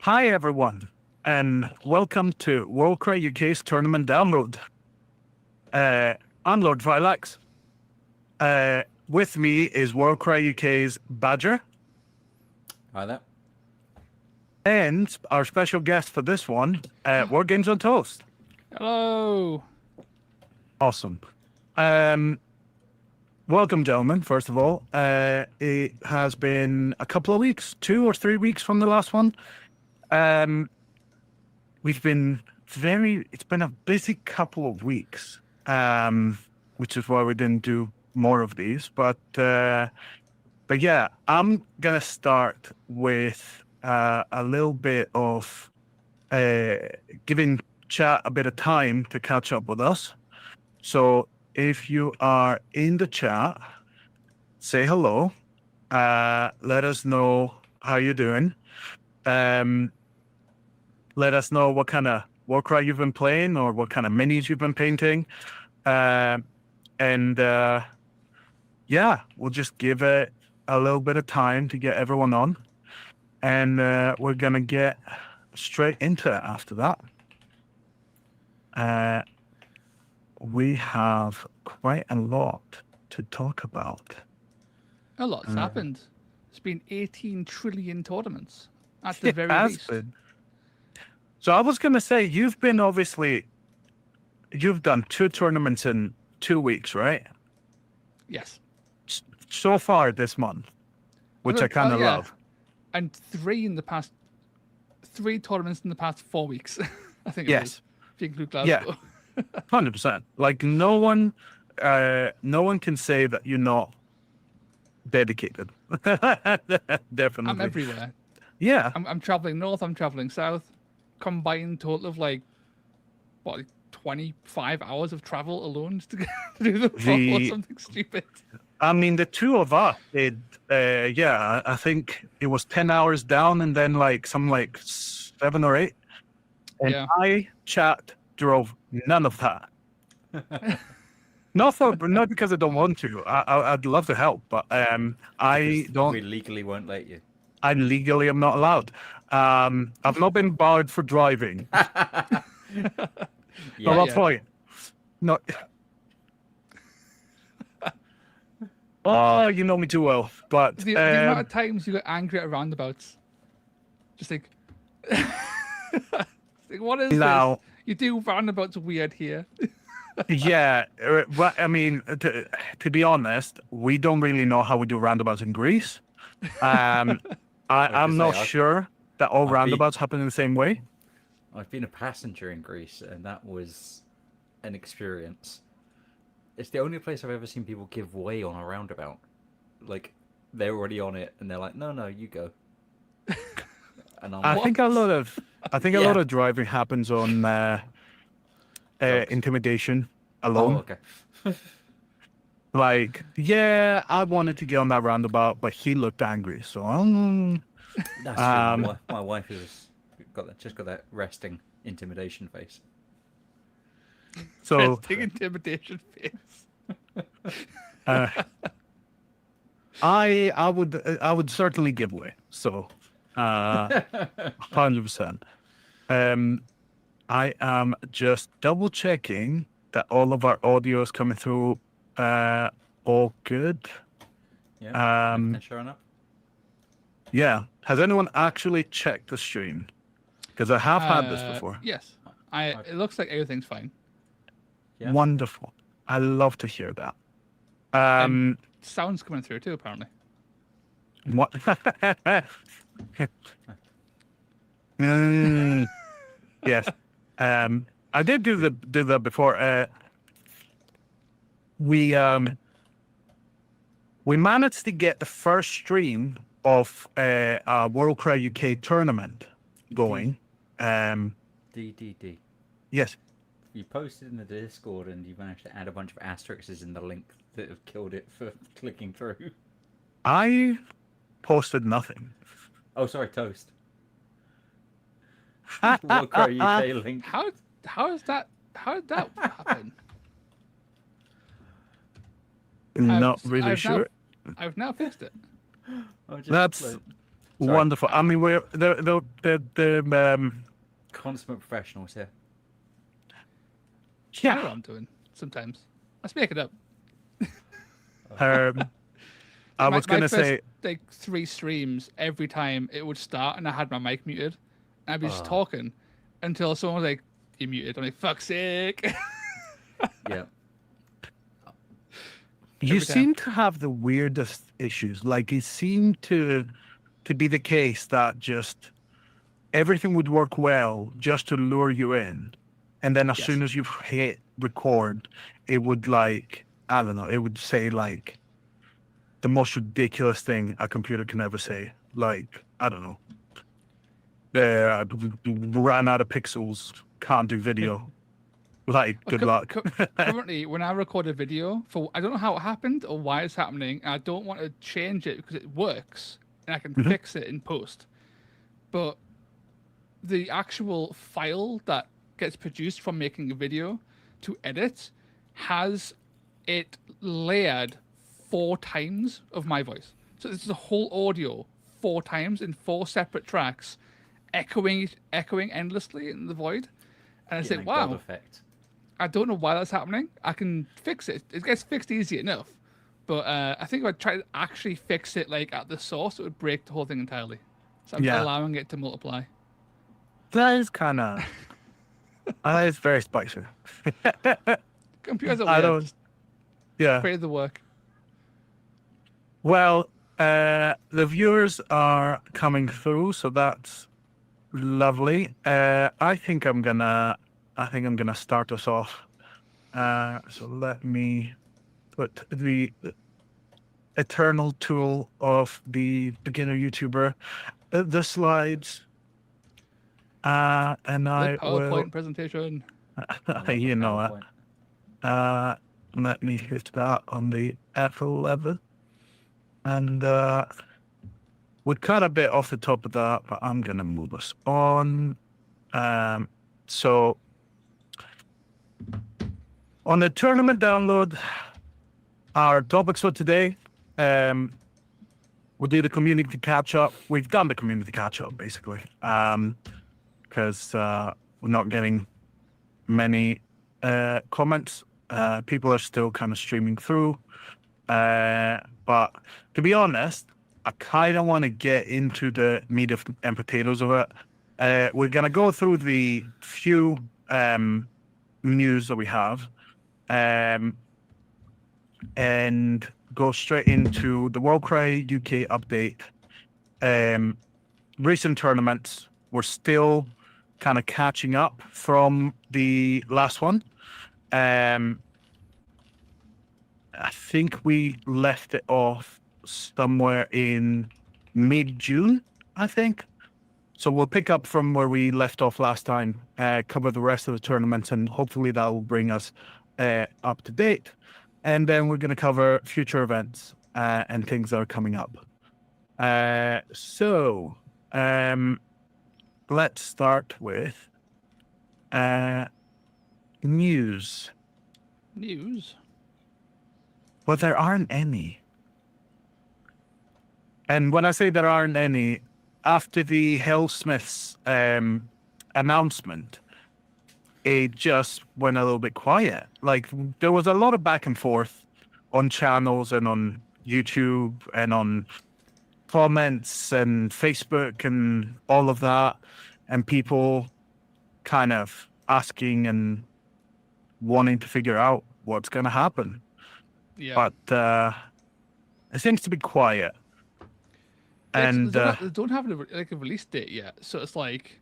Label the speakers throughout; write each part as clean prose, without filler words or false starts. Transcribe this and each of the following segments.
Speaker 1: Hi, everyone, and welcome to Warcry UK's tournament download. I'm Lord Phylax. With me is Warcry UK's Badger,
Speaker 2: Hi there.
Speaker 1: and our special guest for this one, WargamesOnToast.
Speaker 3: Hello.
Speaker 1: Awesome. Welcome, gentlemen, first of all. It has been a couple of weeks, 2 or 3 weeks from the last one. We've been it's been a busy couple of weeks, which is why we didn't do more of these. But yeah, I'm gonna start with a little bit of giving chat a bit of time to catch up with us. So if you are in the chat, say hello. Let us know how you're doing. Let us know what kind of Warcry you've been playing or what kind of minis you've been painting. Yeah, we'll just give it a little bit of time to get everyone on. And we're going to get straight into it after that. We have quite a lot to talk about.
Speaker 3: A lot's happened. It's been 18 trillion tournaments at the very least.
Speaker 1: Been. So I was going to say, you've done 2 tournaments in 2 weeks, right?
Speaker 3: Yes.
Speaker 1: So far this month, which I kind of love.
Speaker 3: And 3 tournaments in the past 4 weeks. I think.
Speaker 1: Yes.
Speaker 3: If you include Glasgow.
Speaker 1: Yeah. 100%. Like no one can say that you're not dedicated. Definitely.
Speaker 3: I'm everywhere.
Speaker 1: Yeah.
Speaker 3: I'm traveling north. I'm traveling south. Combined total of 25 hours of travel alone to do the fall or something stupid.
Speaker 1: I mean, the 2 of us did. I think it was 10 hours down, and then 7 or 8. And I drove none of that. Not because I don't want to. I'd love to help, but I don't.
Speaker 2: We legally won't let you.
Speaker 1: I legally am not allowed. I've not been barred for driving. That's fine. No. Oh, you know me too well. But
Speaker 3: the amount of times you got angry at roundabouts, just like, what is this? You do roundabouts weird here.
Speaker 1: Yeah, well, I mean, to be honest, we don't really know how we do roundabouts in Greece. I'm not sure that all roundabouts happen in the same way.
Speaker 2: I've been a passenger in Greece, and that was an experience. It's the only place I've ever seen people give way on a roundabout. Like, they're already on it, and they're like, "No, you go." And
Speaker 1: I think a lot of driving happens on intimidation alone.
Speaker 2: Oh,
Speaker 1: okay. I wanted to get on that roundabout, but he looked angry, so
Speaker 2: that's true. My wife has just got that resting intimidation face.
Speaker 1: So
Speaker 3: resting intimidation face.
Speaker 1: I would certainly give way. So 100%. I am just double checking that all of our audio is coming through all good.
Speaker 2: Yeah. Showing up.
Speaker 1: Yeah. Has anyone actually checked the stream? Because I have had this before.
Speaker 3: Yes. It looks like everything's fine.
Speaker 1: Yeah. Wonderful. I love to hear that.
Speaker 3: And sounds coming through too, apparently.
Speaker 1: What? Yes. I did do that before. We managed to get the first stream of a Worldcry UK tournament going.
Speaker 2: DDD.
Speaker 1: Yes.
Speaker 2: You posted in the Discord, and you managed to add a bunch of asterisks in the link that have killed it for clicking through.
Speaker 1: I posted nothing.
Speaker 2: Oh, sorry, Toast. Warcry UK link.
Speaker 3: How did that happen?
Speaker 1: Not really sure.
Speaker 3: I've now fixed it.
Speaker 2: Sorry.
Speaker 1: Wonderful. I mean, we're the
Speaker 2: Consummate professionals here.
Speaker 3: I know what
Speaker 1: yeah.
Speaker 3: I'm doing sometimes. Let's make it up.
Speaker 1: Um, I was
Speaker 3: my
Speaker 1: gonna
Speaker 3: first,
Speaker 1: say,
Speaker 3: like 3 streams, every time it would start and I had my mic muted, and I'd be just talking until someone was like, "You muted." I'm like, "Fuck's sake!"
Speaker 2: Yeah.
Speaker 1: you
Speaker 3: every time.
Speaker 1: seem to have the weirdest issues. Like it seemed to be the case that just everything would work well just to lure you in, and then as
Speaker 3: Yes.
Speaker 1: soon as you hit record, it would like I don't know. It would say like the most ridiculous thing a computer can ever say. Like I don't know. Ran out of pixels. Can't do video. Like good luck.
Speaker 3: Currently, when I record a video, I don't know how it happened or why it's happening, and I don't want to change it because it works and I can fix it in post. But the actual file that gets produced from making a video to edit has it layered 4 times of my voice. So this is the whole audio 4 times in 4 separate tracks, echoing endlessly in the void. And I say,
Speaker 2: Getting a God
Speaker 3: wow,
Speaker 2: effect.
Speaker 3: I don't know why that's happening. I can fix it. It gets fixed easy enough. But I think if I try to actually fix it like at the source, it would break the whole thing entirely. So I'm
Speaker 1: Yeah.
Speaker 3: allowing it to multiply.
Speaker 1: That is kind of. That is very spicy.
Speaker 3: Computers are
Speaker 1: I
Speaker 3: weird.
Speaker 1: don't.
Speaker 3: Just
Speaker 1: Yeah.
Speaker 3: create the work.
Speaker 1: Well, the viewers are coming through, so that's lovely. I think I'm gonna start us off. So let me put the eternal tool of the beginner YouTuber, the slides, and
Speaker 3: The
Speaker 1: I
Speaker 3: PowerPoint
Speaker 1: will.
Speaker 3: presentation.
Speaker 2: I love
Speaker 1: You
Speaker 2: the
Speaker 1: know it.
Speaker 2: PowerPoint.
Speaker 1: Let me hit that on the F11. And we cut a bit off the top of that, but I'm going to move us on. So on the tournament download, our topics for today, we'll do the community catch-up. We've done the community catch-up, basically, because we're not getting many comments. People are still kind of streaming through. But to be honest, I kind of want to get into the meat and potatoes of it. We're going to go through the few news that we have and go straight into the WorldCryUK update. Recent tournaments, we're still kind of catching up from the last one. I think we left it off somewhere in mid-June, I think. So we'll pick up from where we left off last time, cover the rest of the tournaments, and hopefully that will bring us up to date. And then we're going to cover future events and things that are coming up. So let's start with news.
Speaker 3: News.
Speaker 1: Well, there aren't any. And when I say there aren't any, after the Hellsmiths announcement, it just went a little bit quiet. Like, there was a lot of back and forth on channels and on YouTube and on comments and Facebook and all of that. And people kind of asking and wanting to figure out what's going to happen.
Speaker 3: Yeah.
Speaker 1: But it seems to be quiet. And
Speaker 3: they don't have a release date yet, so it's like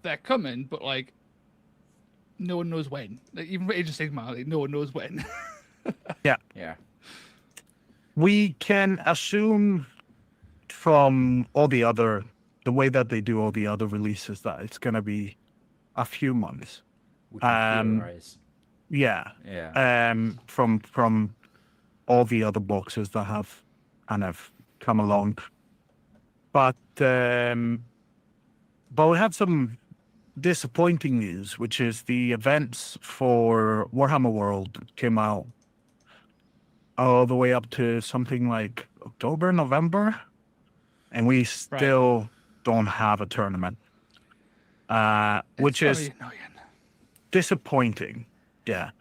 Speaker 3: they're coming, but like no one knows when. Like, even for Age of Sigmar, like, no one knows when.
Speaker 1: yeah, we can assume from all the way that they do all the other releases that it's going to be a few months.
Speaker 2: We can theorize.
Speaker 1: Yeah. From all the other boxes that have kind of come along. But we have some disappointing news, which is the events for Warhammer World came out all the way up to something like October, November. and we still don't have a tournament, which
Speaker 3: It's
Speaker 1: is
Speaker 3: very annoying.
Speaker 1: disappointing. Yeah.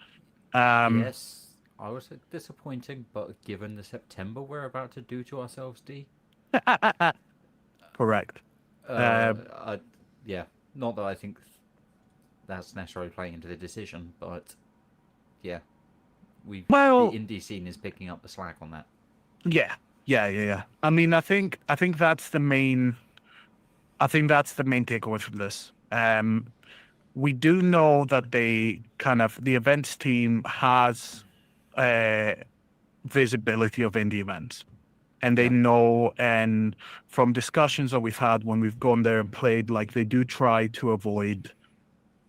Speaker 2: Yes, I would say disappointing, but given the September we're about to do to ourselves, D.
Speaker 1: Correct.
Speaker 2: Yeah, not that I think that's necessarily playing into the decision, but yeah, the
Speaker 1: Well,
Speaker 2: indie scene is picking up the slack on that.
Speaker 1: yeah. I mean, I think that's the main. I think that's the main takeaway from this. We do know that the events team has visibility of indie events, and they
Speaker 2: Yeah.
Speaker 1: know, and from discussions that we've had when we've gone there and played, like they do try to avoid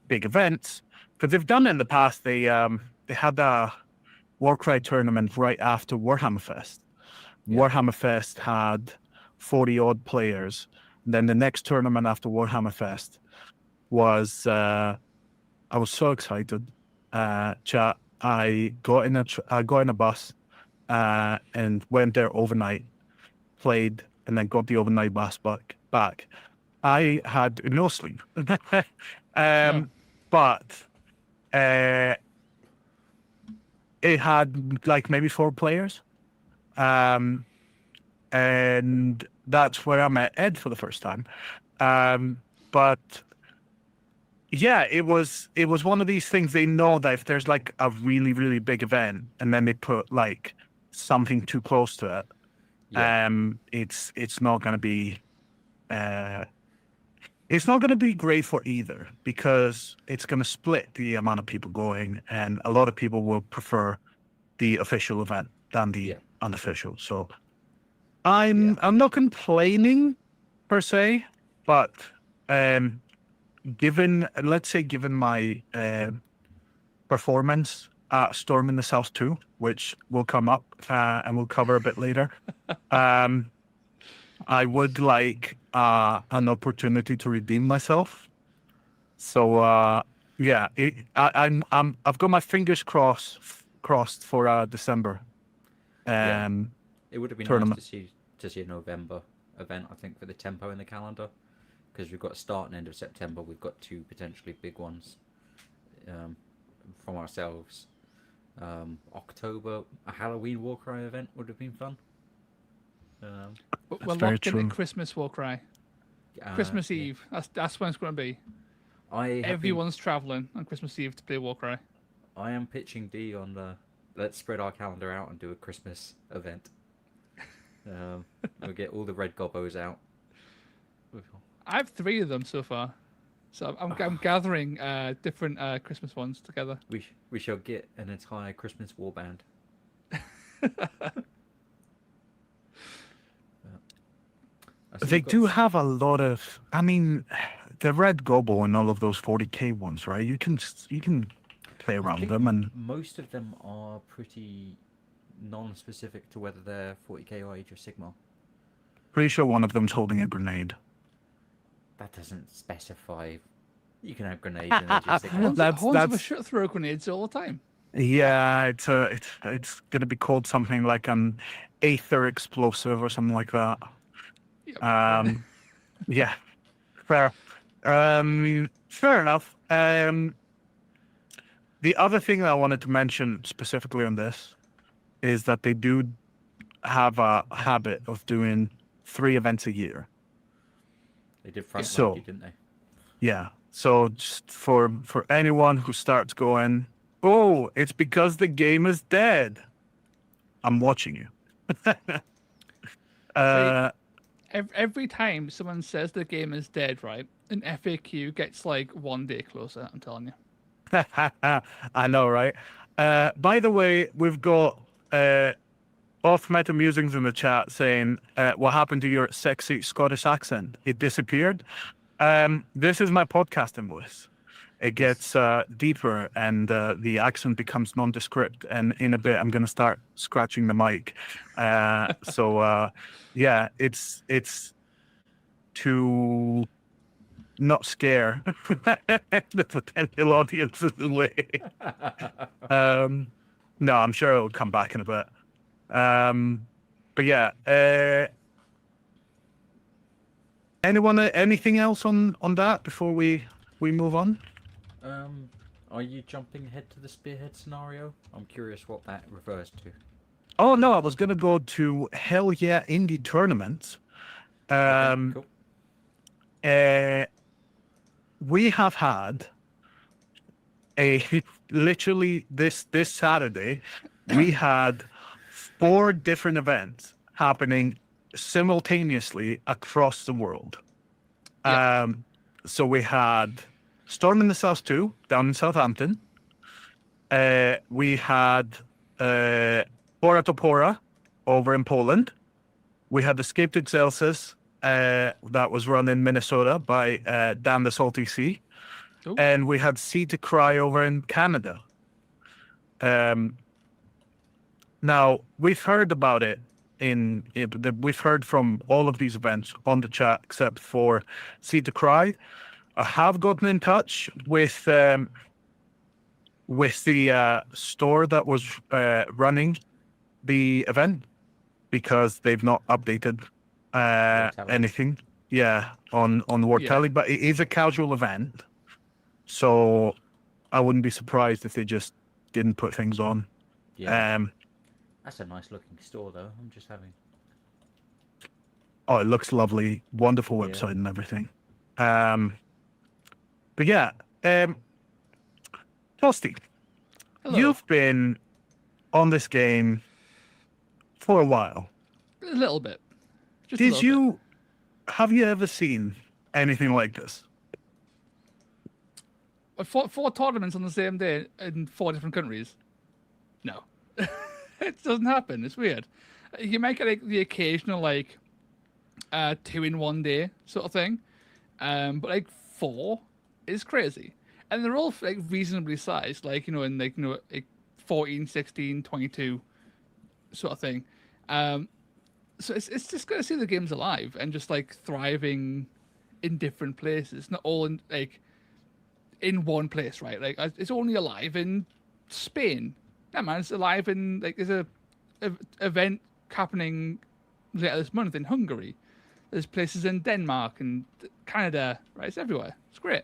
Speaker 1: big events because they've done it in the past. They had a Warcry tournament right after Warhammer Fest.
Speaker 2: Yeah.
Speaker 1: Warhammer Fest had 40 odd players. And then the next tournament after Warhammer Fest was I was so excited. Chat. I got in a bus and went there overnight, played, and then got the overnight bus back. I had no sleep. But it had like maybe 4 players. And that's where I met Ed for the first time. But yeah, it was one of these things. They know that if there's like a really, really big event and then they put like something too close to it,
Speaker 2: Yeah.
Speaker 1: it's not gonna be it's not gonna be great for either, because it's gonna split the amount of people going, and a lot of people will prefer the official event than the unofficial. So I'm not complaining per se, but given my performance at Storm in the South 2, which will come up and we'll cover a bit later, I would like an opportunity to redeem myself. So I've got my fingers crossed for December.
Speaker 2: It would have been
Speaker 1: Tournament.
Speaker 2: nice to see a November event, I think, for the tempo in the calendar, because we've got a start and end of September. We've got 2 potentially big ones from ourselves. October, a Halloween Warcry event would have been fun.
Speaker 3: We're locked into Christmas Warcry. Christmas Eve. That's when it's going to be. Everyone's traveling on Christmas Eve to play Warcry.
Speaker 2: I am pitching D on the let's spread our calendar out and do a Christmas event. We'll get all the red gobbos out.
Speaker 3: I have 3 of them so far, so I'm gathering different Christmas ones together.
Speaker 2: We shall get an entire Christmas warband.
Speaker 1: They do have a lot of. I mean, the red gobbo and all of those 40k ones, right? You can play around them, and
Speaker 2: most of them are pretty non-specific to whether they're 40k or Age of Sigmar.
Speaker 1: Pretty sure one of them's holding a grenade.
Speaker 2: That doesn't specify. You can have grenades in Age of Sigmar.
Speaker 3: That's throw grenades all the time.
Speaker 1: Yeah, it's gonna be called something like an aether explosive or something like that.
Speaker 3: Yep.
Speaker 1: Yeah, fair. Fair enough. The other thing that I wanted to mention specifically on this is that they do have a habit of doing 3 events a year.
Speaker 2: They did front monkey, didn't they?
Speaker 1: Yeah. So just for anyone who starts going, oh, it's because the game is dead, I'm watching you.
Speaker 3: Every time someone says the game is dead, right, an FAQ gets like 1 day closer, I'm telling you.
Speaker 1: I know, right? By the way, we've got off-meta musings in the chat saying, what happened to your sexy Scottish accent? It disappeared. This is my podcasting voice. It gets deeper, and the accent becomes nondescript. And in a bit, I'm going to start scratching the mic. Yeah, it's to not scare the potential audiences away. No, I'm sure it'll come back in a bit. But yeah, Anyone? Anything else on that before we move on?
Speaker 2: Are you jumping ahead to the spearhead scenario? I'm curious what that refers to.
Speaker 1: Oh no, I was gonna go to Hell Yeah Indie tournaments.
Speaker 2: Okay, cool.
Speaker 1: We have had a literally this Saturday, we had 4 different events happening simultaneously across the world.
Speaker 3: Yeah.
Speaker 1: So we had Storm in the South 2 down in Southampton. We had Pora to Pora over in Poland. We had Escape to Excelsis that was run in Minnesota by Dan the Salty Sea.
Speaker 3: Ooh.
Speaker 1: And we had Sea to Cry over in Canada. Now, we've heard about it we've heard from all of these events on the chat except for Sea to Cry. I have gotten in touch with the store that was running the event because they've not updated anything. Yeah, on War Tally, but it is a casual event, so I wouldn't be surprised if they just didn't put things on.
Speaker 2: Yeah. That's a nice looking store, though. I'm just having.
Speaker 1: Oh, it looks lovely, wonderful website and everything. But yeah, Toasty, you've been on this game for a while.
Speaker 3: A little bit. Just
Speaker 1: have you ever seen anything like this?
Speaker 3: 4 tournaments on the same day in 4 different countries? No. It doesn't happen. It's weird. You might get like the occasional 2 in 1 day sort of thing, but like 4 is crazy, and they're all like reasonably sized, like 14, 16, 22 sort of thing. So it's just good to see the games alive and just like thriving in different places, not all in one place, right? Like it's only alive in Spain. Yeah, man, it's alive in there's a event happening later this month in Hungary. There's places in Denmark and Canada, right? It's everywhere. It's great.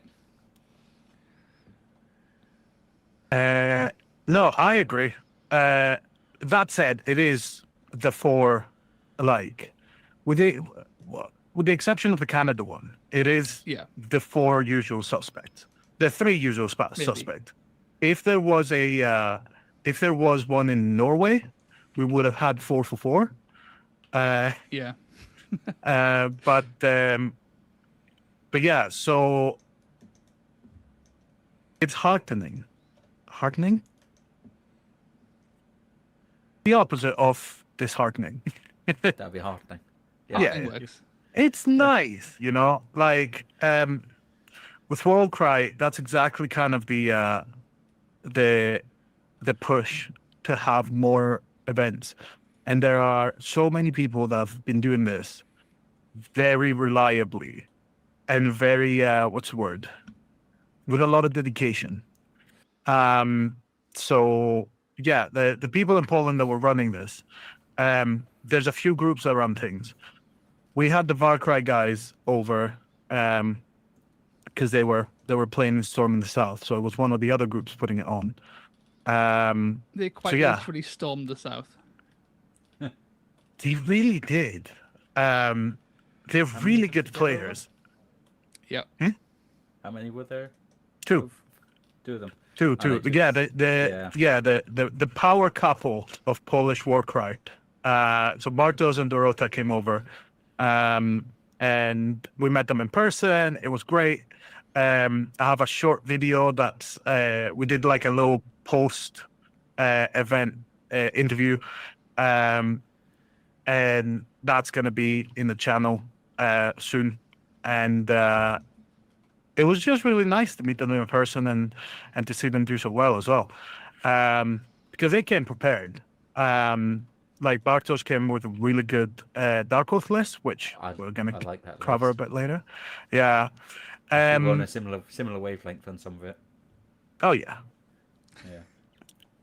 Speaker 1: No, I agree. That said, it is the 4 with the exception of the Canada one. It is the 4 usual suspects, the 3 usual suspects. If there was one in Norway, we would have had 4 for 4.
Speaker 3: Yeah.
Speaker 1: But yeah, so it's heartening. Heartening? The opposite of disheartening.
Speaker 2: That'd be heartening.
Speaker 1: Yeah, it's nice, like with WorldCry, that's exactly kind of the push to have more events. And there are so many people that have been doing this very reliably and very, with a lot of dedication. So yeah, the people in Poland that were running this, there's a few groups that run things. We had the Warcry guys over, because they were playing in Storm in the South, so it was one of the other groups putting it on.
Speaker 3: They quite literally stormed the South.
Speaker 1: They really did. They're really good players.
Speaker 3: Yeah.
Speaker 2: How many were there?
Speaker 1: 2.
Speaker 2: 2 of them.
Speaker 1: 2. Yeah, the power couple of Polish Warcry. So Bartosz and Dorota came over, and we met them in person. It was great. I have a short video that's we did like a little post event interview, and that's going to be in the channel soon. And it was just really nice to meet them in person and to see them do so well as well, because they came prepared. Like Bartosz came with a really good Dark Oath list, which we're going to cover a bit later. Yeah.
Speaker 2: We're on a similar wavelength on some of it.
Speaker 1: Oh yeah.
Speaker 2: Yeah.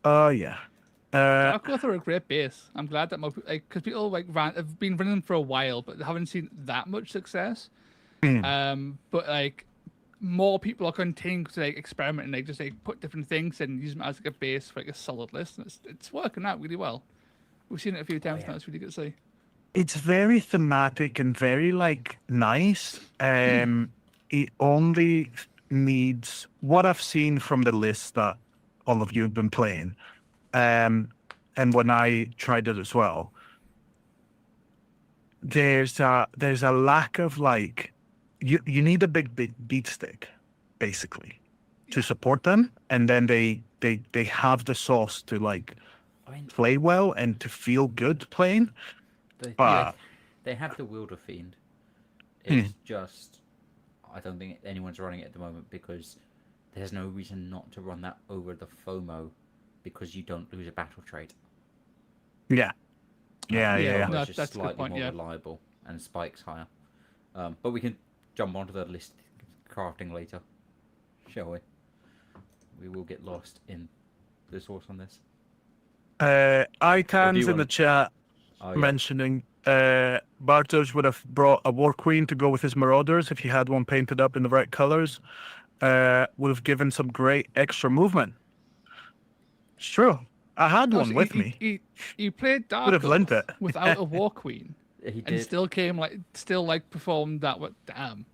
Speaker 1: Oh yeah.
Speaker 3: Dark Oath are a great base. I'm glad that because people have been running them for a while, but they haven't seen that much success. But like more people are continuing to like experiment and like just like put different things and use them as like a base for like a solid list. And it's working out really well. We've seen it a few times now. It's really good to see.
Speaker 1: It's very thematic and very like nice. It only needs what I've seen from the list that all of you have been playing, and when I tried it as well. There's a lack of like you need a big beat stick basically to support them, and then they have the sauce to like
Speaker 2: I mean,
Speaker 1: play well and to feel good playing.
Speaker 2: they,
Speaker 1: But
Speaker 2: they have the Wielder Fiend.
Speaker 1: Hmm.
Speaker 2: It's just, I don't think anyone's running it at the moment because there's no reason not to run that over the FOMO because you don't lose a battle trait.
Speaker 1: yeah, yeah,
Speaker 3: Yeah,
Speaker 1: yeah.
Speaker 2: FOMO
Speaker 3: no,
Speaker 2: is just
Speaker 3: that's a good
Speaker 2: slightly
Speaker 3: point,
Speaker 2: more
Speaker 3: yeah.
Speaker 2: reliable and spikes higher. But we can jump onto the list crafting later, shall we? We will get lost in the source on this.
Speaker 1: Icons in the
Speaker 2: want-
Speaker 1: chat
Speaker 2: Oh, yeah.
Speaker 1: mentioning Bartosz would have brought a War Queen to go with his Marauders if he had one painted up in the right colors. Would have given some great extra movement. It's true. I had one
Speaker 3: Also,
Speaker 1: with me.
Speaker 3: he played Dark
Speaker 1: Would have lent
Speaker 3: Oath
Speaker 1: it.
Speaker 3: without a War Queen
Speaker 2: He
Speaker 3: and
Speaker 2: did.
Speaker 3: still performed that. What damn.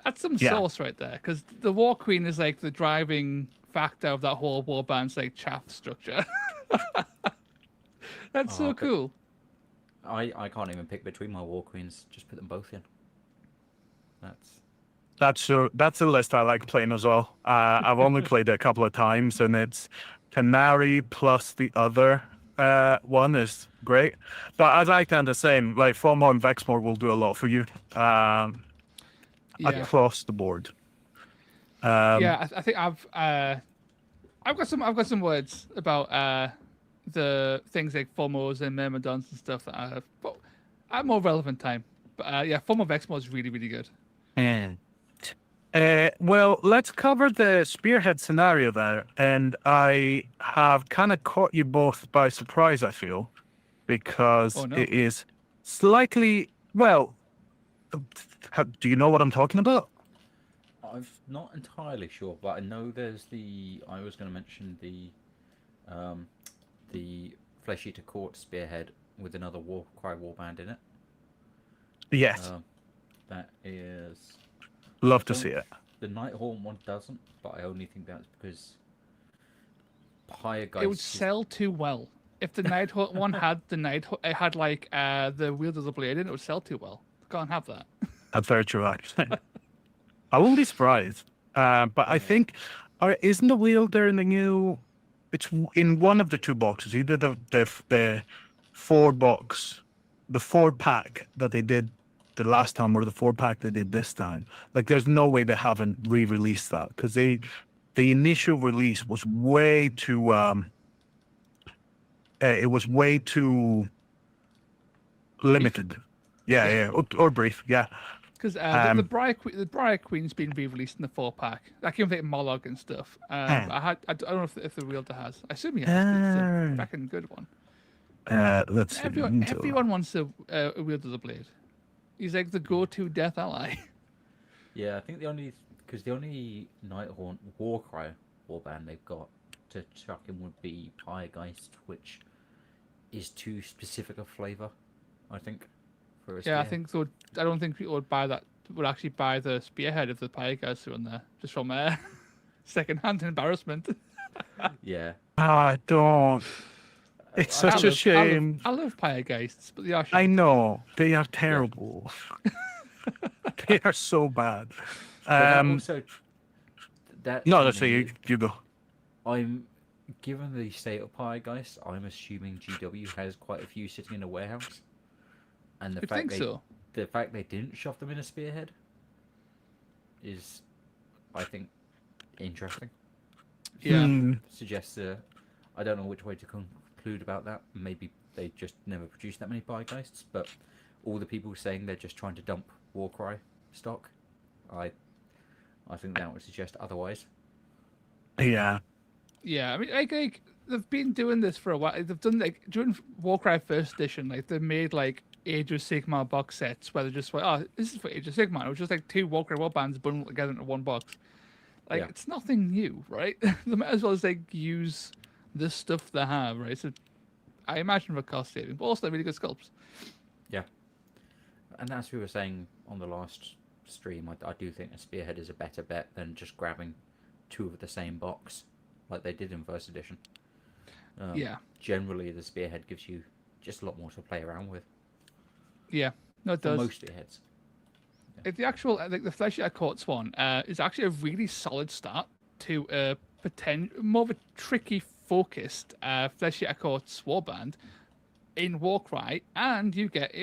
Speaker 3: That's some
Speaker 1: Yeah.
Speaker 3: sauce right there, because the War Queen is like the driving factor of that whole warband's like chaff structure. That's so
Speaker 2: but-
Speaker 3: cool.
Speaker 2: I can't even pick between my War Queens. Just put them both in.
Speaker 1: That's a list I like playing as well. I've only played it a couple of times, and it's Canary plus the other one is great. But as I kind of saying, like FOMO and Vexmore will do a lot for you
Speaker 3: Yeah.
Speaker 1: across the board.
Speaker 3: Yeah, I think I've got some words about the things like FOMOs and Myrmidons and stuff that but at more relevant time. But yeah, FOMO Vexmore is really, really good.
Speaker 1: Well, let's cover the spearhead scenario there, and I have kind of caught you both by surprise. I feel because
Speaker 3: Oh, no.
Speaker 1: it is slightly well. Do you know what I'm talking about?
Speaker 2: I'm not entirely sure, but I know there's the. I was going to mention the Flesh Eater Court spearhead with another Warcry warband in it.
Speaker 1: Yes,
Speaker 2: That is.
Speaker 1: love to
Speaker 2: don't-
Speaker 1: see it.
Speaker 2: The Nighthawk one doesn't, but I only think that's because Higher Geist.
Speaker 3: It would sell too well. If the Nighthawk one had it had like the Wield of the Blade in it, would sell too well. Can't have that.
Speaker 1: That's very true, actually. I won't be surprised. But I think, isn't the wielder in the new? It's in one of the two boxes. Either the 4-box, the 4-pack that they did the last time, or the 4-pack they did this time. Like, there's no way they haven't re-released that because the initial release was way too. It was way too limited. Yeah, or brief. Yeah.
Speaker 3: Because the Briar Queen's been re-released in the 4-pack. That came with like Mollog and stuff. I don't know if the wielder has. I assume he has. 'Cause it's a fucking good one.
Speaker 1: Let's see.
Speaker 3: Everyone wants a Wield of the Blade. He's like the go-to death ally.
Speaker 2: Yeah, I think the only Nighthawk Warcry warband they've got to chuck in would be Pyregeist, which is too specific a flavour, I think. For a
Speaker 3: Yeah, I
Speaker 2: spear.
Speaker 3: think so. I don't think people would buy that. Would actually buy the spearhead if the Pyregeist are on there, just from second-hand embarrassment.
Speaker 2: Yeah.
Speaker 1: I don't. It's such a shame.
Speaker 3: I love Pyregeists, but they are.
Speaker 1: I
Speaker 3: shit.
Speaker 1: know they are terrible. They are so bad.
Speaker 2: But that
Speaker 1: No,
Speaker 2: also, that
Speaker 1: that's
Speaker 2: to me,
Speaker 1: you go.
Speaker 2: I'm given the state of Pyregeist, I'm assuming GW has quite a few sitting in a warehouse, and
Speaker 3: I think so.
Speaker 2: the fact they didn't shove them in a spearhead is, I think, interesting.
Speaker 3: Yeah.
Speaker 2: Suggests I don't know which way to conclude about that. Maybe they just never produced that many Pygeists, but all the people saying they're just trying to dump Warcry stock, I think that would suggest otherwise.
Speaker 1: Yeah.
Speaker 3: Yeah, I mean, like they've been doing this for a while. They've done like during Warcry First Edition, like they made like Age of Sigmar box sets where they're just like, oh, this is for Age of Sigmar. It was just like 2 Warcry warbands bundled together into one box. Like,
Speaker 2: Yeah.
Speaker 3: it's nothing new, right? They might as well as like use the stuff they have, right? So I imagine for cost saving, but also really good sculpts.
Speaker 2: Yeah. And as we were saying on the last stream, I do think a Spearhead is a better bet than just grabbing 2 of the same box like they did in first edition.
Speaker 3: Yeah.
Speaker 2: Generally, the Spearhead gives you just a lot more to play around with.
Speaker 3: Yeah, no, it
Speaker 2: For
Speaker 3: does.
Speaker 2: most Spearheads.
Speaker 3: If the actual, like the Flesh Eater Courts one, is actually a really solid start to a more of a tricky focused Flesh Eater Courts warband in Warcry, and you get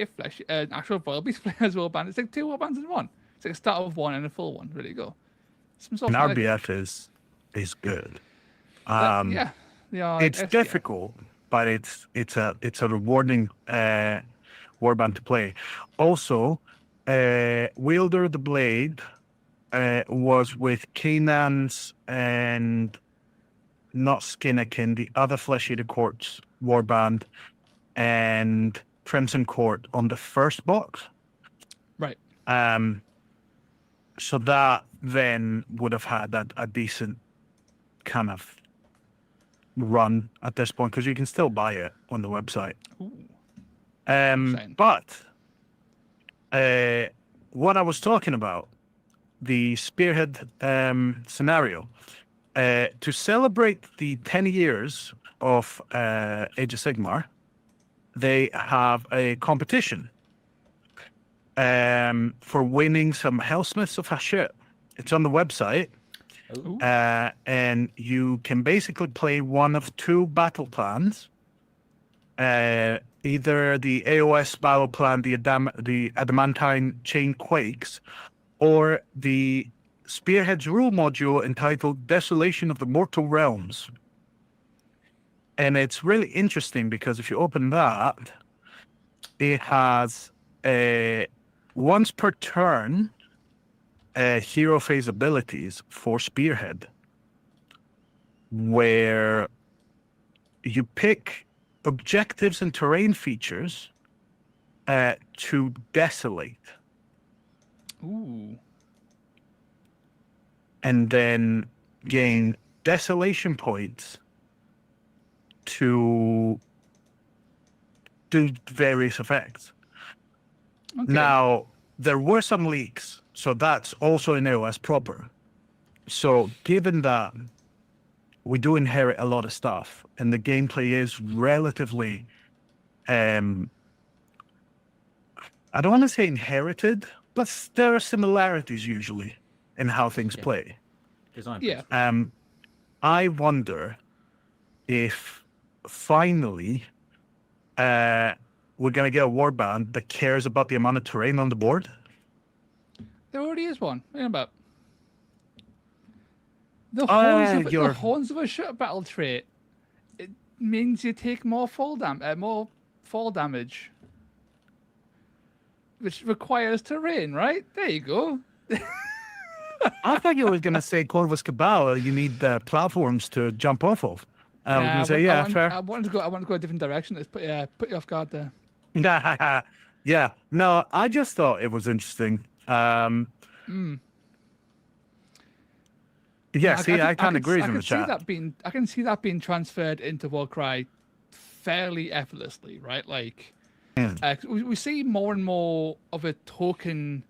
Speaker 3: an actual Royal Beast Players warband. It's like 2 warbands in one. It's like a start of one and a full one. Ready to go. Some sort
Speaker 1: And
Speaker 3: of
Speaker 1: RBF is good.
Speaker 3: yeah, they are. Like
Speaker 1: It's
Speaker 3: SDF.
Speaker 1: difficult, but it's a rewarding warband to play. Also, Wielder the Blade was with Kanan's and not Skinnakin, the other Flesh Eater Courts warband, and Crimson Court on the first box.
Speaker 3: Right.
Speaker 1: So that then would have had a decent kind of run at this point, because you can still buy it on the website.
Speaker 3: Ooh.
Speaker 1: But what I was talking about, the Spearhead scenario, to celebrate the 10 years of Age of Sigmar, they have a competition for winning some Hellsmiths of Hashir. It's on the website.
Speaker 2: Oh,
Speaker 1: And you can basically play one of 2 battle plans. Either the AOS battle plan, the Adamantine Chain Quakes, or the Spearhead's rule module entitled Desolation of the Mortal Realms. And it's really interesting because if you open that, it has once per turn hero phase abilities for Spearhead, where you pick objectives and terrain features to desolate,
Speaker 3: Ooh.
Speaker 1: and then gain desolation points to do various effects.
Speaker 3: Okay.
Speaker 1: Now, there were some leaks, so that's also in AOS proper. So given that we do inherit a lot of stuff, and the gameplay is relatively, I don't want to say inherited, but there are similarities usually in how things play.
Speaker 2: design.
Speaker 3: Yeah.
Speaker 1: I wonder if finally we're going to get a warband that cares about the amount of terrain on the board.
Speaker 3: There already is one. What are you about?
Speaker 1: You're-
Speaker 3: The Horns of a Shut battle trait. It means you take more fall damage, which requires terrain. Right there, you go.
Speaker 1: I thought you were going to say Corvus Cabal, you need platforms to jump off of. I was going to say, yeah, fair.
Speaker 3: I wanted to go a different direction. Let's put you off guard there.
Speaker 1: Yeah, no, I just thought it was interesting. Yeah, I can't agree with the chat.
Speaker 3: I can see that being transferred into Warcry fairly effortlessly, right? Like, we see more and more of a token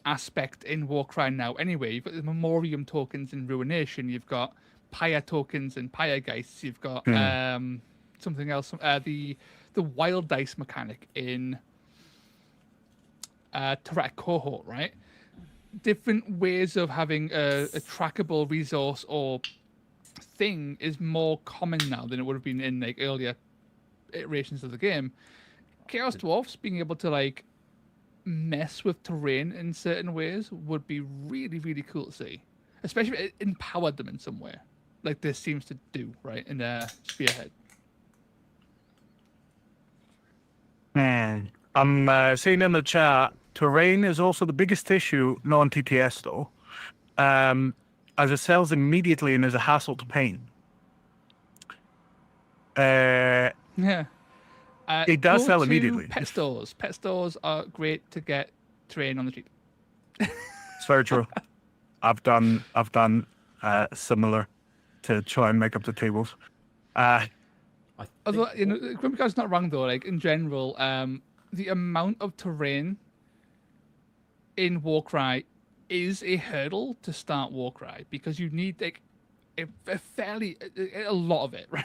Speaker 3: aspect in Warcry now. Anyway, you've got the Memoriam tokens in Ruination. You've got Pyre tokens and Pyre Geists. You've got something else. The Wild Dice mechanic in Turret Cohort, right? Different ways of having a trackable resource or thing is more common now than it would have been in like earlier iterations of the game. Chaos Dwarfs being able to like mess with terrain in certain ways would be really, really cool to see, especially if it empowered them in some way, like this seems to do, right, in Spearhead.
Speaker 1: Man, I'm seeing in the chat, terrain is also the biggest issue, non-TTS though, as it sells immediately and is a hassle to paint.
Speaker 3: Yeah.
Speaker 1: It does
Speaker 3: Go
Speaker 1: sell
Speaker 3: to
Speaker 1: immediately.
Speaker 3: Pet stores. Pet stores are great to get terrain on the cheap.
Speaker 1: It's very true. I've done similar to try and make up the tables.
Speaker 2: I
Speaker 3: Although,
Speaker 2: think
Speaker 3: you know, Grumpycard's not wrong though. Like in general, the amount of terrain in Warcry is a hurdle to start Warcry because you need like a lot of it, right?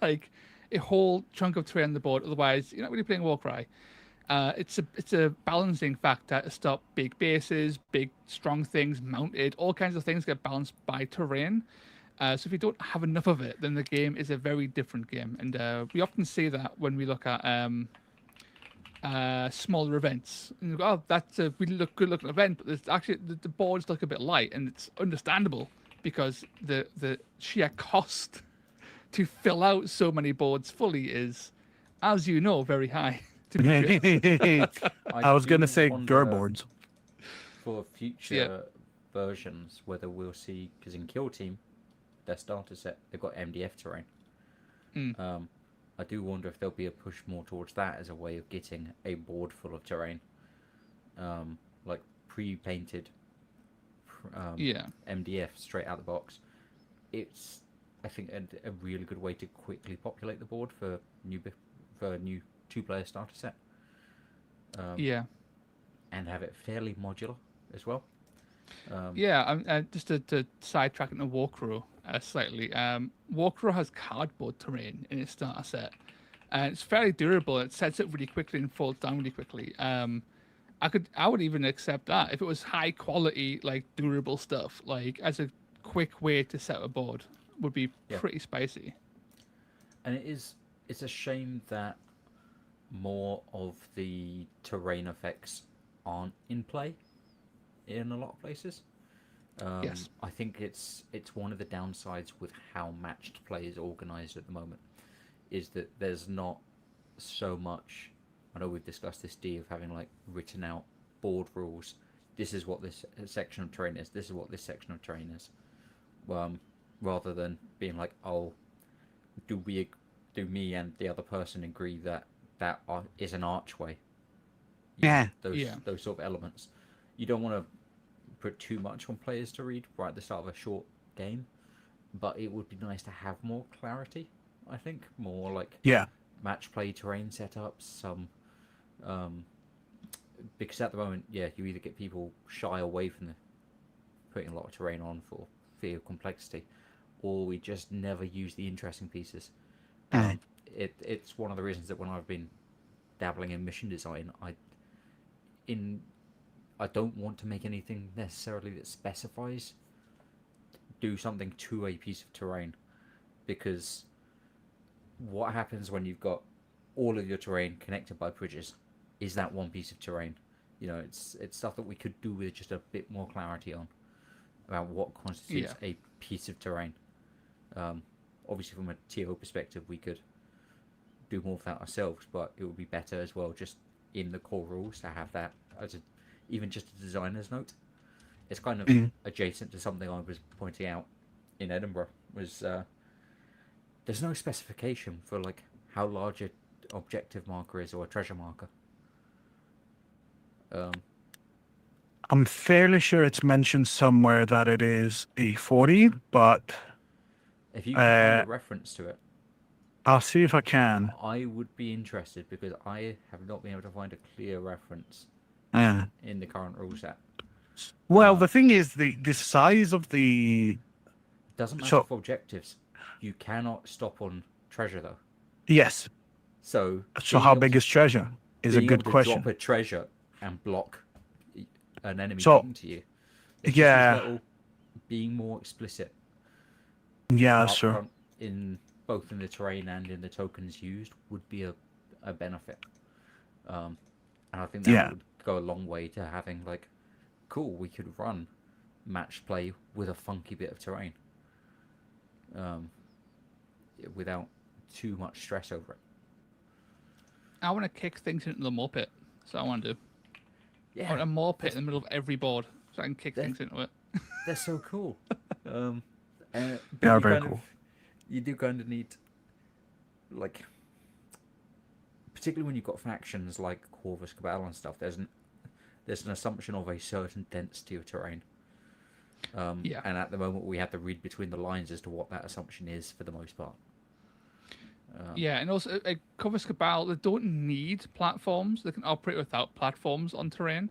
Speaker 3: Like a whole chunk of terrain on the board. Otherwise, you're not really playing Warcry. It's a balancing factor to stop big bases, big strong things mounted. All kinds of things get balanced by terrain. So if you don't have enough of it, then the game is a very different game, and we often see that when we look at smaller events. And you go, oh, that's a really good looking event, but there's actually the boards look a bit light, and it's understandable because the sheer cost to fill out so many boards fully is, as you know, very high. To be sure.
Speaker 1: I was gonna
Speaker 2: do
Speaker 1: say
Speaker 2: wonder
Speaker 1: Gerboards.
Speaker 2: for future versions whether we'll see, because in Kill Team, their starter set, they've got MDF terrain. I do wonder if there'll be a push more towards that as a way of getting a board full of terrain, like pre-painted MDF straight out the box. It's, I think, a really good way to quickly populate the board for new 2-player starter set. And have it fairly modular as well.
Speaker 3: Just to sidetrack into Warcry slightly. Warcry has cardboard terrain in its starter set, and it's fairly durable. It sets up really quickly and folds down really quickly. I would even accept that if it was high quality, like durable stuff, like as a quick way to set a board, would be pretty spicy.
Speaker 2: And it's a shame that more of the terrain effects aren't in play in a lot of places.
Speaker 3: Yes.
Speaker 2: I think it's one of the downsides with how matched play is organized at the moment, is that there's not so much. I know we've discussed this of having like written out board rules. This is what this section of terrain is. This is what this section of terrain is. Rather than being like, oh, do me and the other person agree that is an archway? Those sort of elements. You don't want to put too much on players to read right at the start of a short game, but it would be nice to have more clarity. I think more like match play terrain setups. Some because at the moment, you either get people shy away from putting a lot of terrain on for fear of complexity, or we just never use the interesting pieces. It's one of the reasons that when I've been dabbling in mission design, I don't want to make anything necessarily that specifies do something to a piece of terrain, because what happens when you've got all of your terrain connected by bridges is that one piece of terrain. You know, it's stuff that we could do with just a bit more clarity on about what constitutes a piece of terrain. Obviously from a TO perspective we could do more of that ourselves, but it would be better as well just in the core rules to have that as even just a designer's note. It's kind of adjacent to something I was pointing out in Edinburgh, was there's no specification for like how large a objective marker is or a treasure marker.
Speaker 1: I'm fairly sure it's mentioned somewhere that it is a 40, but
Speaker 2: if you can find a reference to it,
Speaker 1: I'll see if I can.
Speaker 2: I would be interested, because I have not been able to find a clear reference in the current rule set.
Speaker 1: Well, the thing is, the size of the...
Speaker 2: Doesn't matter for objectives. You cannot stop on treasure, though.
Speaker 1: Yes.
Speaker 2: So
Speaker 1: how big is treasure? Is a good question.
Speaker 2: Drop a treasure and block an enemy getting to you. It's just this little being more explicit.
Speaker 1: Yeah, sure.
Speaker 2: Both in the terrain and in the tokens used would be a benefit. And I think that would go a long way to having like, cool, we could run match play with a funky bit of terrain. Without too much stress over it.
Speaker 3: I want to kick things into the mole pit. So I want to do.
Speaker 2: Yeah.
Speaker 3: I want a mole pit in the middle of every board so I can kick things into it.
Speaker 2: They're so cool.
Speaker 1: They are very cool.
Speaker 2: You do kind of need, like, particularly when you've got factions like Corvus Cabal and stuff, there's an assumption of a certain density of terrain.
Speaker 3: Yeah.
Speaker 2: And at the moment, we have to read between the lines as to what that assumption is for the most part.
Speaker 3: Yeah, and also Corvus Cabal, they don't need platforms. They can operate without platforms on terrain.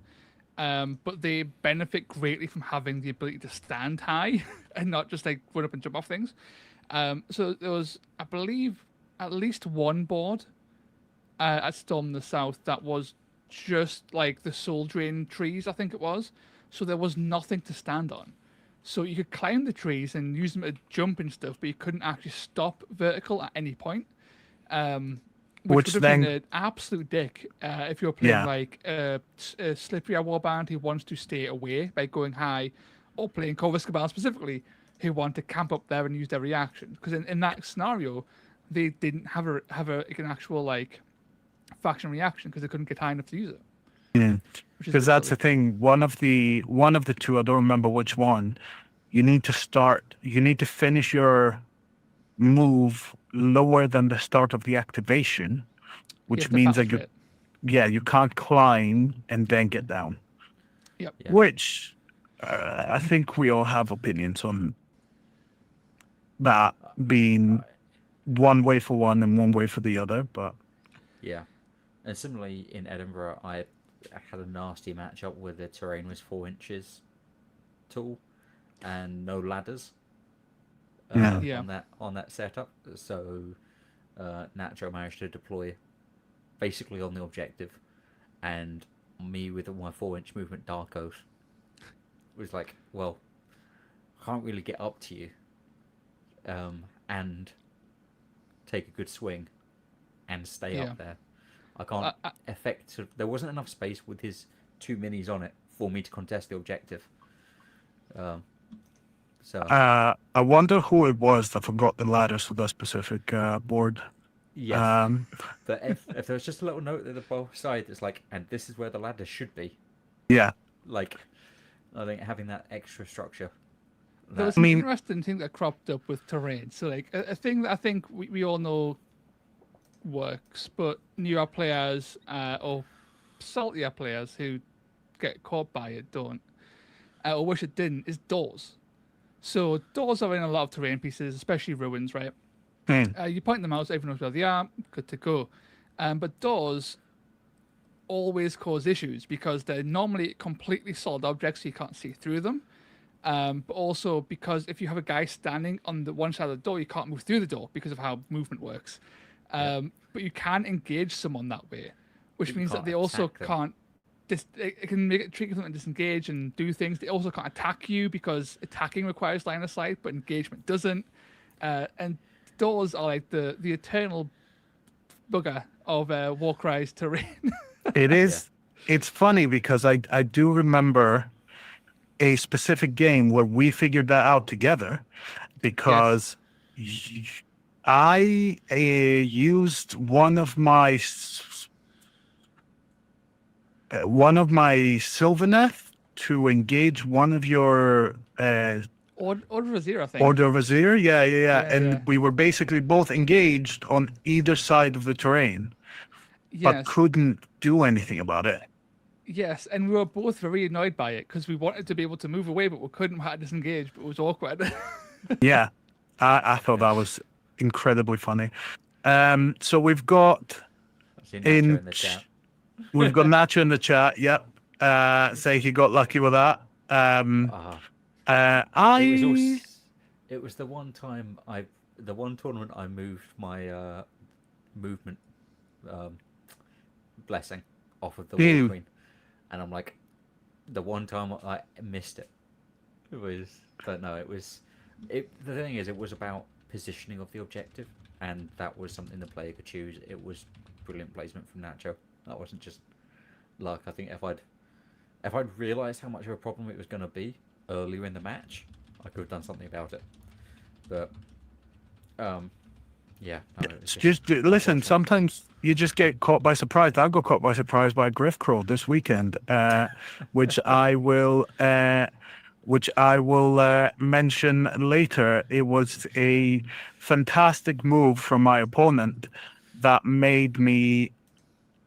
Speaker 3: But they benefit greatly from having the ability to stand high and not just like run up and jump off things. So there was, I believe, at least one board at Storm in the South that was just like the soul drain trees, I think it was. So there was nothing to stand on. So you could climb the trees and use them to jump and stuff, but you couldn't actually stop vertical at any point. Which would have
Speaker 1: then
Speaker 3: been an absolute dick if you're playing
Speaker 1: Yeah.
Speaker 3: like a Slippery Warband who wants to stay away by going high, or playing Corvus Cabal specifically, who want to camp up there and use their reaction. Because in that scenario, they didn't have an actual like faction reaction because they couldn't get high enough to use it.
Speaker 1: Yeah.
Speaker 3: Which is
Speaker 1: Because that's the
Speaker 3: silly.
Speaker 1: thing. One of the two, I don't remember which one. You need to finish your move lower than the start of the activation,
Speaker 3: You
Speaker 1: which
Speaker 3: have to
Speaker 1: means
Speaker 3: fast
Speaker 1: that
Speaker 3: fit.
Speaker 1: you can't climb and then get down.
Speaker 3: Yep.
Speaker 2: Yeah.
Speaker 1: Which I think we all have opinions on that being one way for one and one way for the other. But
Speaker 2: Yeah. And similarly, in Edinburgh, I had a nasty matchup where the terrain was 4 inches tall and no ladders
Speaker 1: Yeah.
Speaker 2: on that setup. So Nacho managed to deploy basically on the objective, and me with my 4-inch movement Dark Oath was like, well, I can't really get up to you and take a good swing and stay
Speaker 3: Yeah.
Speaker 2: up there. I can't there wasn't enough space with his 2 minis on it for me to contest the objective. So
Speaker 1: I wonder who it was that forgot the ladders for that specific board.
Speaker 2: yes, but if there was just a little note at the both side that's like, and this is where the ladder should be.
Speaker 1: Yeah.
Speaker 2: Like, I think having that extra structure.
Speaker 3: There was
Speaker 1: I
Speaker 3: an
Speaker 1: mean-
Speaker 3: interesting thing that cropped up with terrain. So like a thing that I think we all know works, but newer players or saltier players who get caught by it don't, or wish it didn't, is doors. So doors are in a lot of terrain pieces, especially ruins, right? You point them out, so everyone knows where they are, good to go. But doors always cause issues because they're normally completely solid objects, so you can't see through them. But also because if you have a guy standing on the one side of the door, you can't move through the door because of how movement works. But you can engage someone that way, which
Speaker 2: But you
Speaker 3: means that
Speaker 2: can't
Speaker 3: they also
Speaker 2: attack them.
Speaker 3: can't. It can make it tricky for them to disengage and do things. They also can't attack you because attacking requires line of sight, but engagement doesn't. And doors are like the eternal bugger of Warcry's terrain.
Speaker 1: It is. It's funny because I do remember a specific game where we figured that out together because I used one of my Sylvaneth to engage one of your
Speaker 3: Order of Zero, I think.
Speaker 1: Order of Azir. Yeah. And
Speaker 3: Yeah.
Speaker 1: we were basically both engaged on either side of the terrain, but
Speaker 3: Yes.
Speaker 1: couldn't do anything about it.
Speaker 3: Yes, and we were both very annoyed by it because we wanted to be able to move away, but we couldn't. We had to disengage, but it was awkward.
Speaker 1: Yeah, I thought that was incredibly funny. So we've got
Speaker 2: I've seen Nacho
Speaker 1: in
Speaker 2: in the chat.
Speaker 1: we've got Nacho in the chat. Yep, say he got lucky with that.
Speaker 2: It was the one time the one tournament I moved my movement blessing off of the
Speaker 1: Ew.
Speaker 2: War Queen, and I'm like, the one time I missed it. But no, the thing is, it was about positioning of the objective, and that was something the player could choose. It was brilliant placement from Nacho. That wasn't just luck. I think if I'd realised how much of a problem it was going to be earlier in the match, I could have done something about it. But yeah, no, it was
Speaker 1: just listen.
Speaker 2: unfortunate.
Speaker 1: Sometimes you just get caught by surprise. I got caught by surprise by a Griff Crawl this weekend, which I will mention later. It was a fantastic move from my opponent that made me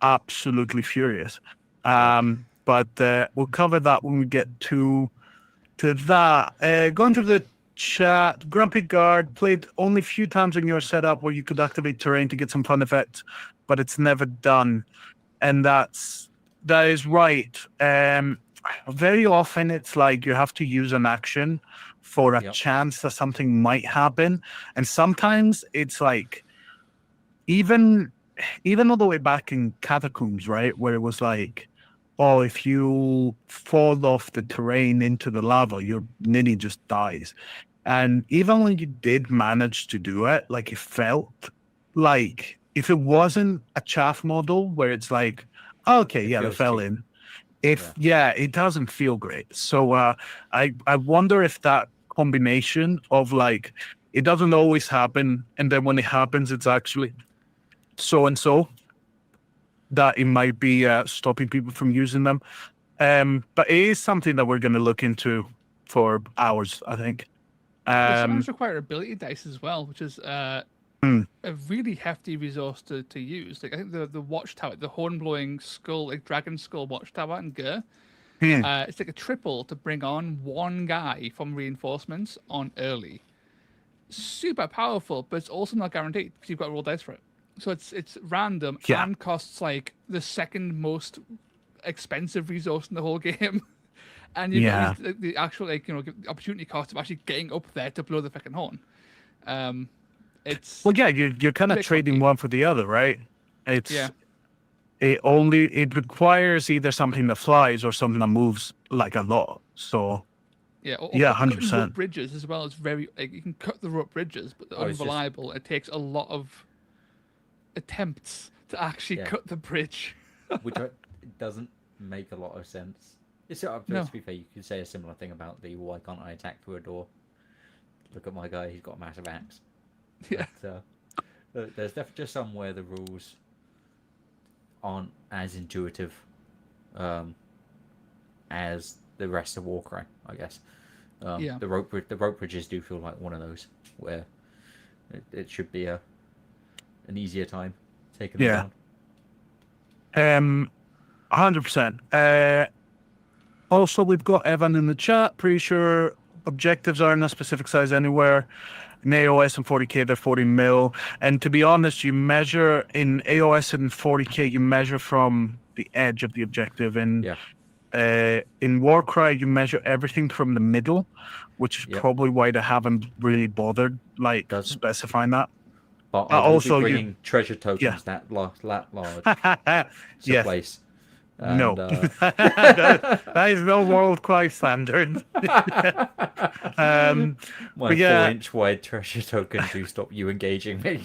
Speaker 1: absolutely furious. But we'll cover that when we get to that. Going to the chat, Grumpy Guard played only a few times in your setup where you could activate terrain to get some fun effects, but it's never done. And that is right. Very often it's like you have to use an action for a chance that something might happen. And sometimes it's like even all the way back in Catacombs, right, where it was like, oh, if you fall off the terrain into the lava, your ninny just dies. And even when you did manage to do it, like it felt like if it wasn't a chaff model where it's like, okay, yeah, they fell in. It doesn't feel great. So I wonder if that combination of like it doesn't always happen, and then when it happens, it's actually so and so that it might be stopping people from using them. But it is something that we're going to look into for hours, I think.
Speaker 3: It sometimes require ability dice as well, which is a really hefty resource to use. Like I think the watchtower, the horn blowing skull, like dragon skull watchtower in Gur, it's like a triple to bring on one guy from reinforcements on early. Super powerful, but it's also not guaranteed because you've got to roll dice for it. So it's random and costs like the second most expensive resource in the whole game. And you've got the actual opportunity cost of actually getting up there to blow the fucking horn.
Speaker 1: You're kind of trading one for the other, right? It requires either something that flies or something that moves like a lot. So 100%.
Speaker 3: Rope bridges as well. It's very you can cut the rope bridges, but they're unreliable. It takes a lot of attempts to actually cut the bridge,
Speaker 2: which doesn't make a lot of sense. To be fair, you could say a similar thing about the why can't I attack through a door? Look at my guy; he's got a massive axe.
Speaker 3: Yeah.
Speaker 2: But, there's definitely just some where the rules aren't as intuitive as the rest of Warcry, I guess. The rope bridges do feel like one of those where it should be an easier time taking them down.
Speaker 1: 100%. Also, we've got Evan in the chat. Pretty sure objectives are in a specific size anywhere. In AOS and 40k, they're 40 mil. And to be honest, you measure in AOS and 40k, you measure from the edge of the objective. And in Warcry, you measure everything from the middle, which is probably why they haven't really bothered specifying that.
Speaker 2: But also bringing treasure tokens that large to place. And,
Speaker 1: no, that is no WorldCry standard.
Speaker 2: My 4-inch wide treasure token to stop you engaging me.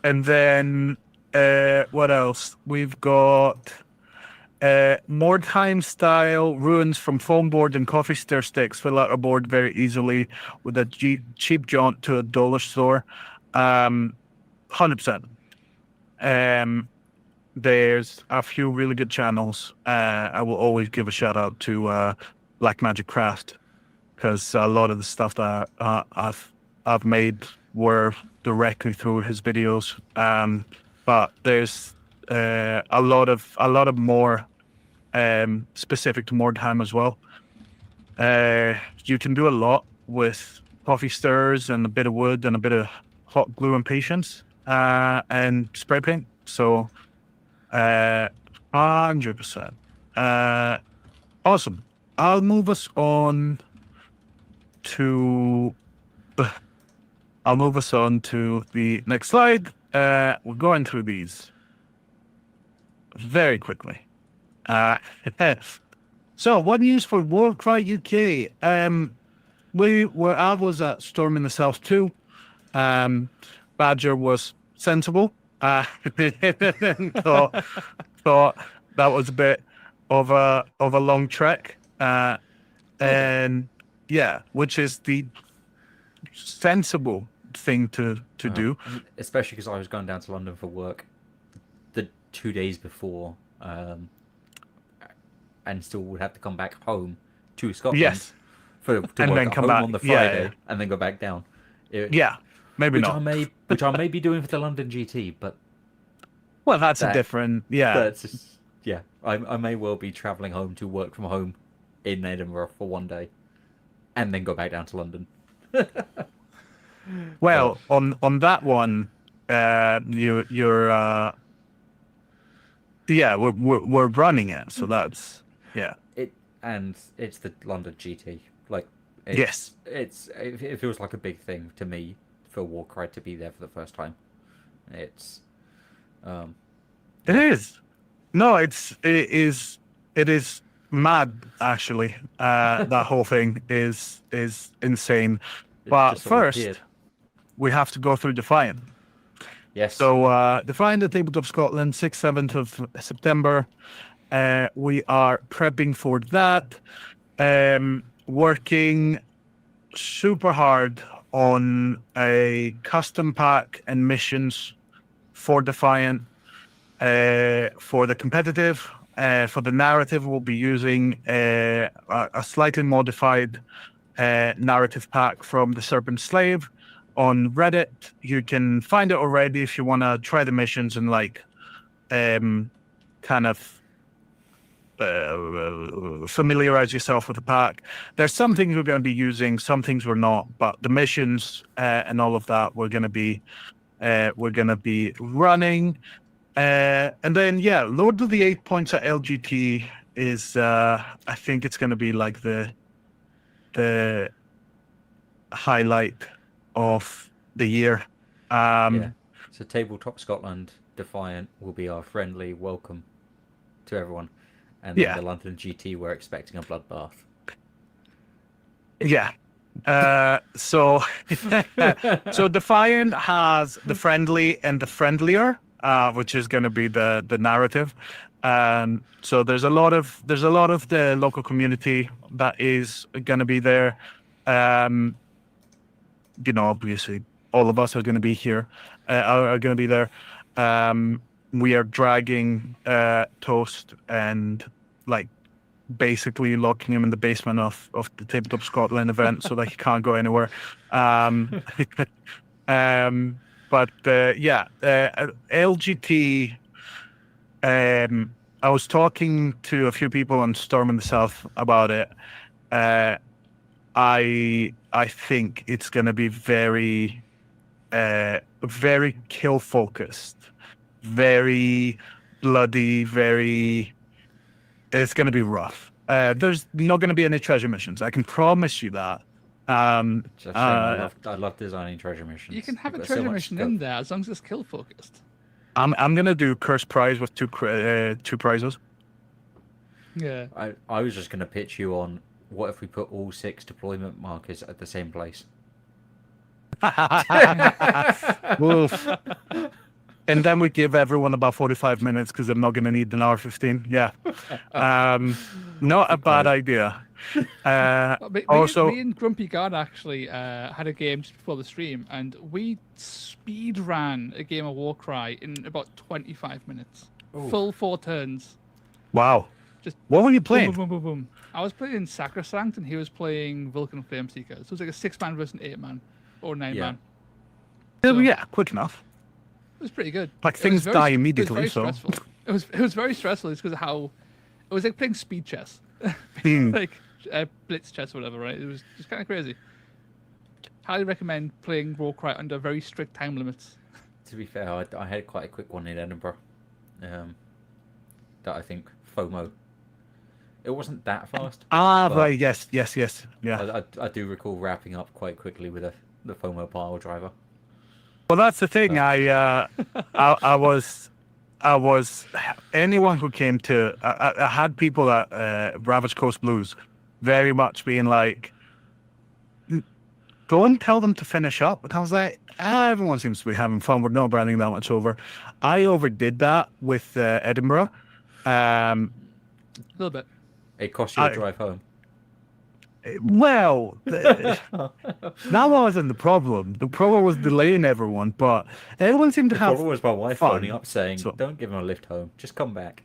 Speaker 1: And then what else? We've got Mordheim style ruins from foam board and coffee stir sticks fill out a board very easily with a cheap jaunt to a dollar store. 100%. There's a few really good channels. I will always give a shout out to Black Magic Craft because a lot of the stuff that I've made were directly through his videos. But there's a lot of more specific to Mordheim as well. You can do a lot with coffee stirs and a bit of wood and a bit of hot glue and patience and spray paint. So 100%. Awesome. I'll move us on to the next slide. We're going through these very quickly. So, what news for WorldCryUK? I was at Storm in the South too. Badger was sensible. Thought that was a bit of a long trek. And which is the sensible thing to do.
Speaker 2: Especially because I was going down to London for work the 2 days before, and still would have to come back home to Scotland.
Speaker 1: Yes.
Speaker 2: To
Speaker 1: and
Speaker 2: work
Speaker 1: then
Speaker 2: at
Speaker 1: come
Speaker 2: home
Speaker 1: back
Speaker 2: on the Friday and then go back down.
Speaker 1: Maybe
Speaker 2: which
Speaker 1: not.
Speaker 2: Which I may be doing for the London GT, but
Speaker 1: Well, that's a
Speaker 2: That-
Speaker 1: different. Yeah.
Speaker 2: That's just, yeah. I may well be travelling home to work from home in Edinburgh for one day, and then go back down to London.
Speaker 1: Well, on that one, you're yeah, we're running it, so that's yeah.
Speaker 2: It's the London GT. Like,
Speaker 1: Yes.
Speaker 2: It feels like a big thing to me for Warcry to be there for the first time. It's
Speaker 1: It is. No, it is mad actually. That whole thing is insane.
Speaker 2: it
Speaker 1: But
Speaker 2: just sort of
Speaker 1: first,
Speaker 2: appeared.
Speaker 1: we have to go through Defiant.
Speaker 2: Yes.
Speaker 1: So Defiant at Tabletop Scotland, 6th, 7th of September. We are prepping for that. Working super hard on a custom pack and missions for Defiant. For the competitive, for the narrative, we'll be using a slightly modified narrative pack from the Serpent Slave on Reddit. You can find it already if you want to try the missions and like kind of familiarize yourself with the pack. There's some things we're going to be using, some things we're not, but the missions and all of that we're going to be running. And then yeah, Lord of the 8 points at LGT is I think it's going to be like the highlight of the year.
Speaker 2: Yeah. So Tabletop Scotland Defiant will be our friendly welcome to everyone, and then
Speaker 1: Yeah.
Speaker 2: the London GT we're expecting a bloodbath.
Speaker 1: Yeah. So so Defiant has the friendly and the friendlier, which is going to be the narrative. So there's a lot of the local community that is going to be there. Obviously all of us are going to be here, are going to be there. We are dragging Toast and like basically locking him in the basement of the Tabletop Scotland event so that he can't go anywhere. LGT. I was talking to a few people on Storm in the South about it. I think it's going to be very, very kill focused, very bloody, very. It's going to be rough. There's not going to be any treasure missions. I can promise you that.
Speaker 2: It's a shame. I love designing treasure missions.
Speaker 3: You can have a
Speaker 2: You've got so
Speaker 3: treasure
Speaker 2: much
Speaker 3: mission
Speaker 2: scope.
Speaker 3: in there as long as it's kill focused.
Speaker 1: I'm gonna do Cursed Prize with two prizes.
Speaker 3: Yeah.
Speaker 2: I was just going to pitch you on what if we put all 6 deployment markers at the same place.
Speaker 1: Wolf. And then we give everyone about 45 minutes because I'm not going to need an hour 15. Yeah. Not a bad idea.
Speaker 3: Me and Grumpy God actually had a game just before the stream, and we speed ran a game of Warcry in about 25 minutes.
Speaker 2: Ooh.
Speaker 3: Full 4 turns.
Speaker 1: Wow.
Speaker 3: Just
Speaker 1: What were you
Speaker 3: boom,
Speaker 1: playing?
Speaker 3: boom, boom, boom, boom. I was playing Sacrosanct, and he was playing Vulcan Flameseeker. So it was like a 6-man versus an 8-man or 9-man.
Speaker 1: Yeah, quick enough.
Speaker 3: It was pretty good.
Speaker 1: Like
Speaker 3: It was
Speaker 1: things
Speaker 3: very-
Speaker 1: die
Speaker 3: it was
Speaker 1: immediately,
Speaker 3: very
Speaker 1: so.
Speaker 3: stressful. It was very stressful. It's because of how it was like playing speed chess,
Speaker 1: Hmm.
Speaker 3: like blitz chess or whatever. Right? It was just kind of crazy. Highly recommend playing Warcry under very strict time limits.
Speaker 2: To be fair, I had quite a quick one in Edinburgh. That I think FOMO. It wasn't that fast.
Speaker 1: Ah,
Speaker 2: but
Speaker 1: right. Yes. Yeah.
Speaker 2: I do recall wrapping up quite quickly with the FOMO pile driver.
Speaker 1: Well, that's the thing. I was anyone who came to. I had people at Ravage Coast Blues very much being like, go and tell them to finish up. And I was like, everyone seems to be having fun. We're not running that much over. I overdid that with Edinburgh.
Speaker 3: A little bit.
Speaker 2: It cost you a drive home.
Speaker 1: Well, that wasn't the problem. The problem was delaying everyone, but everyone seemed to
Speaker 2: The
Speaker 1: have
Speaker 2: problem was my wife
Speaker 1: fun.
Speaker 2: phoning up saying,
Speaker 1: So-
Speaker 2: "Don't give him a lift home. Just come back."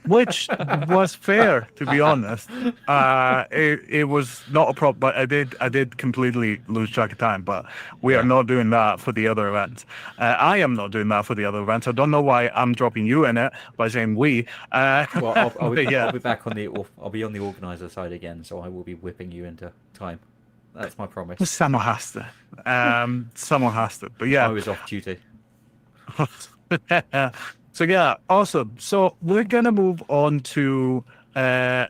Speaker 1: which was fair, to be honest. It was not a problem, but I did completely lose track of time. But we are
Speaker 2: Yeah.
Speaker 1: not doing that for the other events. I am not doing that for the other events. I don't know why I'm dropping you in it by saying we.
Speaker 2: Well, I'll
Speaker 1: but yeah,
Speaker 2: be back on the I'll be on the organizer side again, so I will be whipping you into time. That's my promise.
Speaker 1: someone has to. Someone has to. But
Speaker 2: I
Speaker 1: yeah.
Speaker 2: was off duty.
Speaker 1: So yeah, awesome. So we're gonna move on to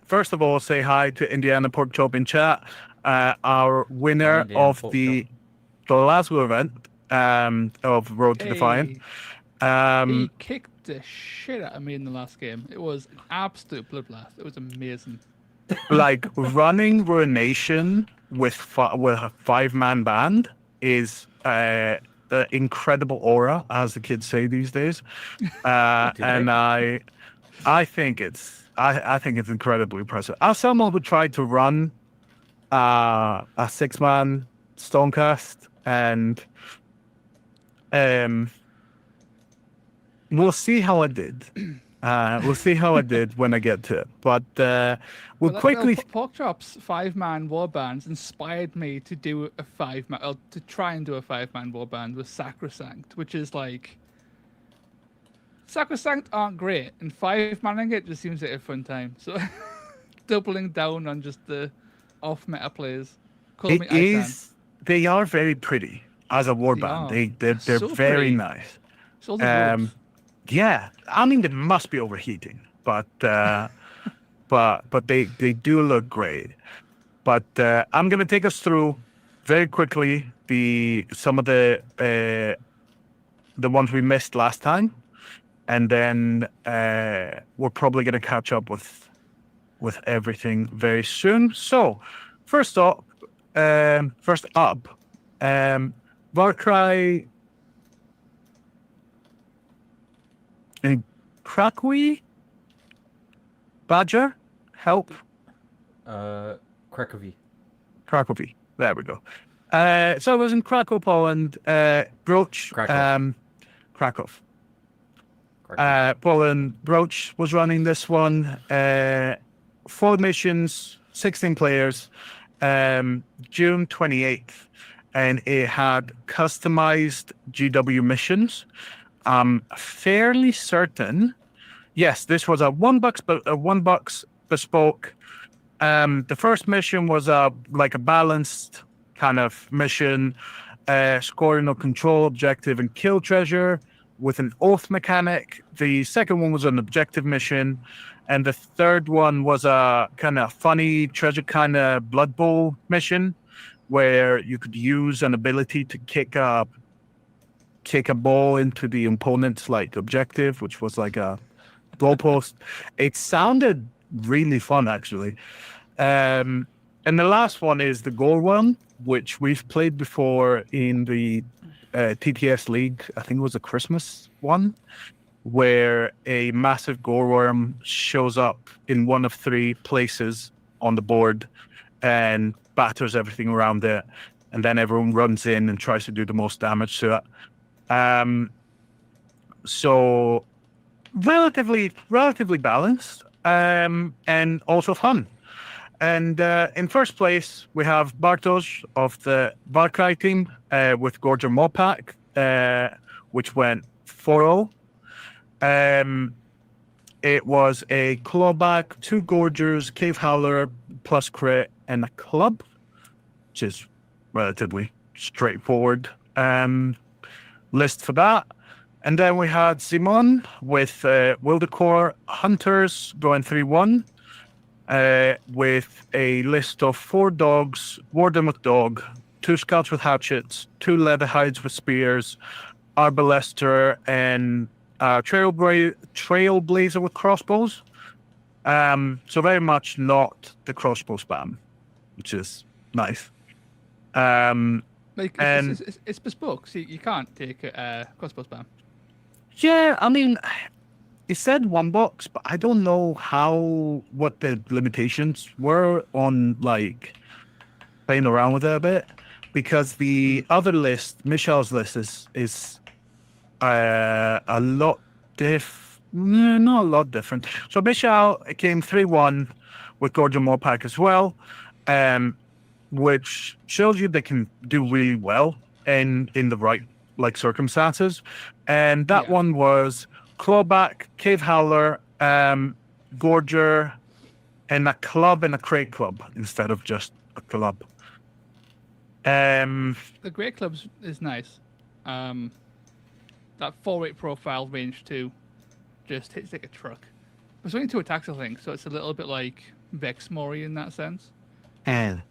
Speaker 1: first of all, say hi to Indiana Porkchop in chat, our winner
Speaker 2: Indiana
Speaker 1: of the Glasgow event of Road to Defiant.
Speaker 3: He kicked the shit out of me in the last game. It was an absolute bloodbath. It was amazing.
Speaker 1: Like running Ruination with a 5-man band is the incredible aura, as the kids say these days, and I think it's incredibly impressive. As someone who tried to run a 6-man Stonecast, and we'll see how I did. We'll see how I did when I get to it. But we'll quickly.
Speaker 3: Porkchop's 5-man warbands inspired me to do a 5-man, or to try and do a 5-man warband with Sacrosanct, which is like. Sacrosanct aren't great, and 5-manning it just seems like a fun time. So, doubling down on just the off-meta players.
Speaker 1: It is. They are very pretty as a warband. They're
Speaker 3: so
Speaker 1: very
Speaker 3: pretty.
Speaker 1: nice.
Speaker 3: So the rules.
Speaker 1: Yeah, I mean they must be overheating, but but they do look great. But I'm gonna take us through very quickly some of the ones we missed last time, and then we're probably gonna catch up with everything very soon. So first up, Warcry. Krakowi? Badger? Help?
Speaker 2: Krakowi.
Speaker 1: There we go. So I was in Krakow, Poland. Broach.
Speaker 2: Krakow.
Speaker 1: Krakow. Poland. Broach was running this one. 4 missions, 16 players. June 28th. And it had customized GW missions. I'm fairly certain. Yes, this was a $1 bespoke. The first mission was a balanced kind of mission, scoring a control objective and kill treasure with an oath mechanic. The second one was an objective mission, and the third one was a kind of funny treasure kind of Blood Bowl mission, where you could use an ability to kick a ball into the opponent's objective, which was like a goalpost. It sounded really fun, actually. And the last one is the Gore one, which we've played before in the TTS League. I think it was a Christmas one, where a massive Gore worm shows up in one of 3 places on the board and batters everything around it, and then everyone runs in and tries to do the most damage to it. So relatively balanced, and also fun. And in first place, we have Bartosz of the Warcry team with Gorger Mopac, which went 4-0. It was a clawback, 2 Gorgers, Cave Howler, plus crit, and a club, which is relatively straightforward list for that. And then we had Simon with Wildercore Hunters going 3-1 with a list of 4 dogs, Warden with dog, 2 scouts with hatchets, 2 leatherhides with spears, Arbalester, and Trailblazer with crossbows. So very much not the crossbow spam, which is nice.
Speaker 3: It's bespoke, so you can't take a crossbow spam.
Speaker 1: Yeah, I mean, it said $1, but I don't know what the limitations were on playing around with it a bit, because the other list, Michelle's list, is a lot not a lot different. So Michelle came 3-1 with Gorgon Mopac as well, which shows you they can do really well in the right like circumstances. And that one was Clawback, Cave Howler, Gorger, and a club and a crate club instead of just a club.
Speaker 3: The Great Clubs is nice. That 4-8 profile range 2 just hits like a truck. It's only 2 attacks, I think, so it's a little bit like Vex Mori in that sense.
Speaker 1: And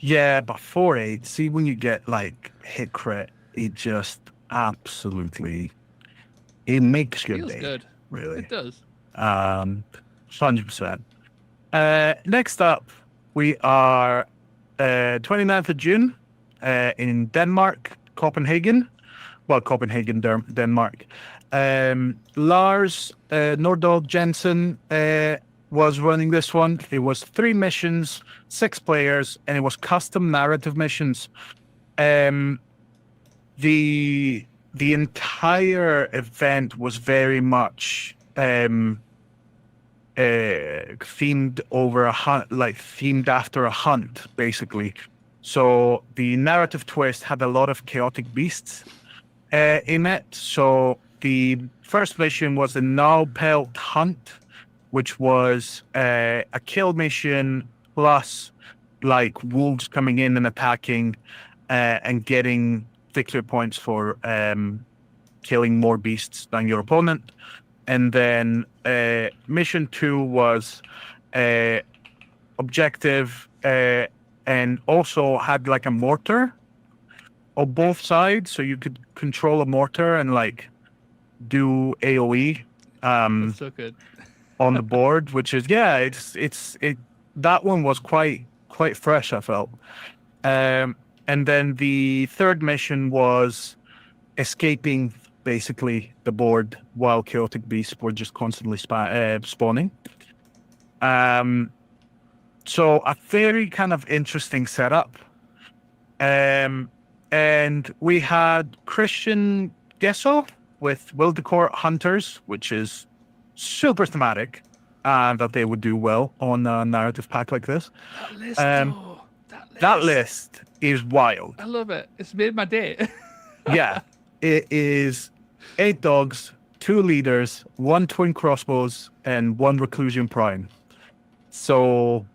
Speaker 1: yeah, but 4-8, see when you get like hit crit, it just absolutely it makes your
Speaker 3: Feels
Speaker 1: day.
Speaker 3: good.
Speaker 1: Really.
Speaker 3: It does.
Speaker 1: 100%. Next up, we are 29th of June in Denmark, Copenhagen. Well, Copenhagen, Denmark. Lars Nordahl Jensen was running this one. It was 3 missions, 6 players, and it was custom narrative missions. The entire event was very much themed over a hunt, like themed after a hunt, basically. So the narrative twist had a lot of chaotic beasts in it. So the first mission was the Naupelt Hunt, which was a kill mission plus like wolves coming in and attacking and getting victory points for killing more beasts than your opponent. And then mission 2 was objective and also had like a mortar on both sides, so you could control a mortar and like do AoE
Speaker 3: That's so good.
Speaker 1: on the board, which is it that one was quite fresh, I felt. And then the third mission was escaping basically the board while chaotic beasts were just constantly spawning. So a very kind of interesting setup. And we had Christian Gesso with Will Decor Hunters, which is super thematic, that they would do well on a narrative pack like this.
Speaker 3: That list, though.
Speaker 1: That list is wild.
Speaker 3: I love it. It's made my day.
Speaker 1: Yeah, it is 8 dogs, 2 leaders, 1 twin crossbows, and 1 reclusion prime. So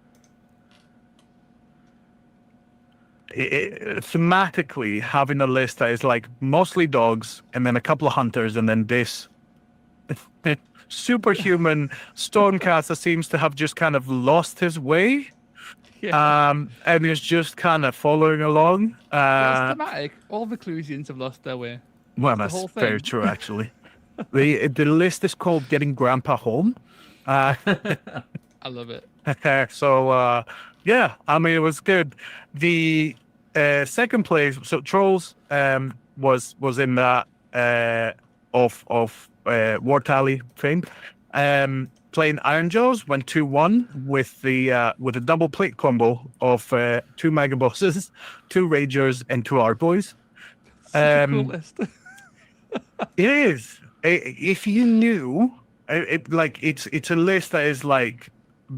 Speaker 1: thematically, having a list that is like mostly dogs and then a couple of hunters and then this superhuman Stormcaster seems to have just kind of lost his way.
Speaker 3: Yeah.
Speaker 1: And is just kind of following along.
Speaker 3: It's thematic. All Reclusians have lost their way.
Speaker 1: Well,
Speaker 3: The
Speaker 1: that's
Speaker 3: whole
Speaker 1: very
Speaker 3: thing.
Speaker 1: true, actually. The list is called Getting Grandpa Home.
Speaker 3: I love it.
Speaker 1: So, yeah, I mean, it was good. The second place, so Trolls was in that of War Tally fame. Playing Iron Jaws went 2-1 with the double plate combo of 2 Mega Bosses, 2 Ragers, and 2 Art Boys.
Speaker 3: Such a cool list.
Speaker 1: It is. If you knew, it's a list that is like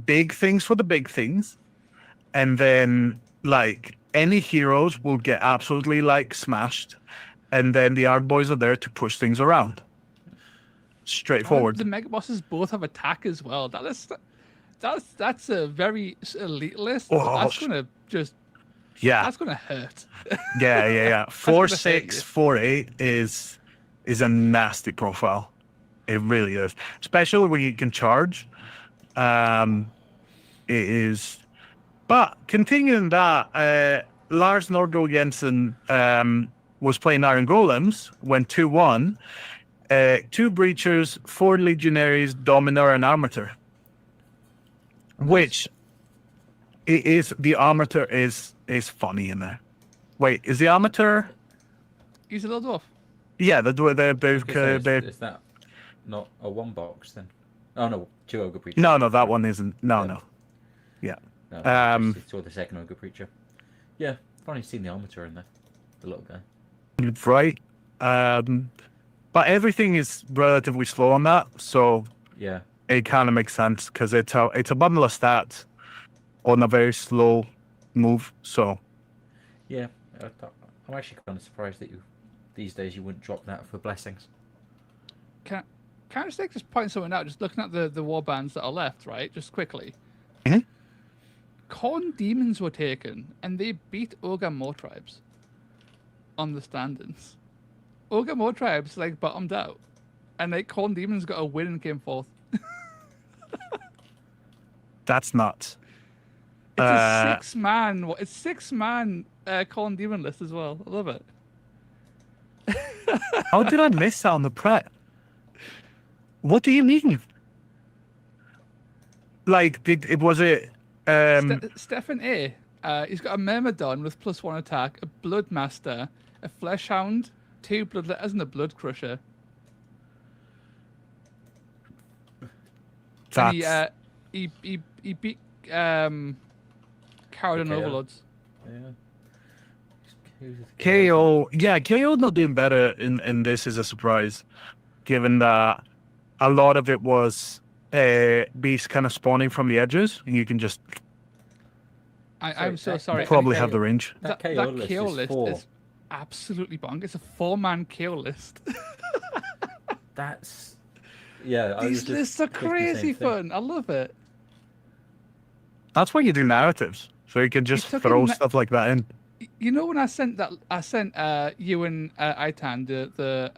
Speaker 1: big things for the big things, and then like any heroes will get absolutely like smashed, and then the Art Boys are there to push things around. Straightforward.
Speaker 3: The Mega Bosses both have attack as well. That's a very elite list. But
Speaker 1: Oh,
Speaker 3: that's gonna just
Speaker 1: Yeah,
Speaker 3: that's gonna hurt.
Speaker 1: yeah.
Speaker 3: gonna
Speaker 1: 4-6,
Speaker 3: hurt you.
Speaker 1: 4-8 is a nasty profile. It really is, especially when you can charge. It is. But continuing that, Lars Nordahl Jensen was playing Iron Golems, went 2-1. 2 Breachers, 4 Legionaries, Dominar, and Armator. Which the Armator is funny in there. Wait, is the Armator?
Speaker 3: He's a little dwarf.
Speaker 1: Yeah, the
Speaker 2: Is that not a 1 box then? Oh no, 2 Ogre Preachers.
Speaker 1: no, that one isn't. No. Yeah.
Speaker 2: No, it's the second Ogre Preacher. Yeah, funny seeing the Armator in there, the little guy.
Speaker 1: Right. but everything is relatively slow on that, so
Speaker 2: Yeah.
Speaker 1: it kind of makes sense because it's a bundle of stats on a very slow move. So
Speaker 2: Yeah. I'm actually kind of surprised that these days you wouldn't drop that for blessings.
Speaker 3: Can I just take this point something out? Just looking at the war bands that are left, right? Just quickly.
Speaker 1: Mhm.
Speaker 3: Corn demons were taken, and they beat Ogre More tribes on the standings. Ogre More tribes like bottomed out, and like Corn demons got a win and came fourth.
Speaker 1: that's nuts.
Speaker 3: It's a 6-man. It's 6-man Corn demon list as well. I love it.
Speaker 1: How did I miss out on the prep? What do you mean? Like, was it?
Speaker 3: Stefan A. He's got a Myrmidon with +1 attack, a Bloodmaster, a Fleshhound, 2 Bloodletters, and a Blood Crusher. And
Speaker 1: That's
Speaker 3: he beat Coward and
Speaker 2: KO.
Speaker 3: Overlords.
Speaker 2: Yeah.
Speaker 1: KO. Yeah, KO not doing better in this is a surprise, given that a lot of it was beasts kind of spawning from the edges, and you can just
Speaker 3: I'm so sorry.
Speaker 1: probably
Speaker 2: KO
Speaker 1: have the range.
Speaker 3: That
Speaker 2: KO
Speaker 3: KO
Speaker 2: list
Speaker 3: list
Speaker 2: is 4.
Speaker 3: is absolutely bonkers. It's a 4-man KO list.
Speaker 2: That's... Yeah, I was
Speaker 3: These
Speaker 2: just
Speaker 3: lists are
Speaker 2: thinking the same
Speaker 3: crazy
Speaker 2: thing.
Speaker 3: fun. I love it.
Speaker 1: That's why you do narratives, so you can just
Speaker 3: took
Speaker 1: throw
Speaker 3: in
Speaker 1: stuff like that in.
Speaker 3: You know when I sent you and Itan the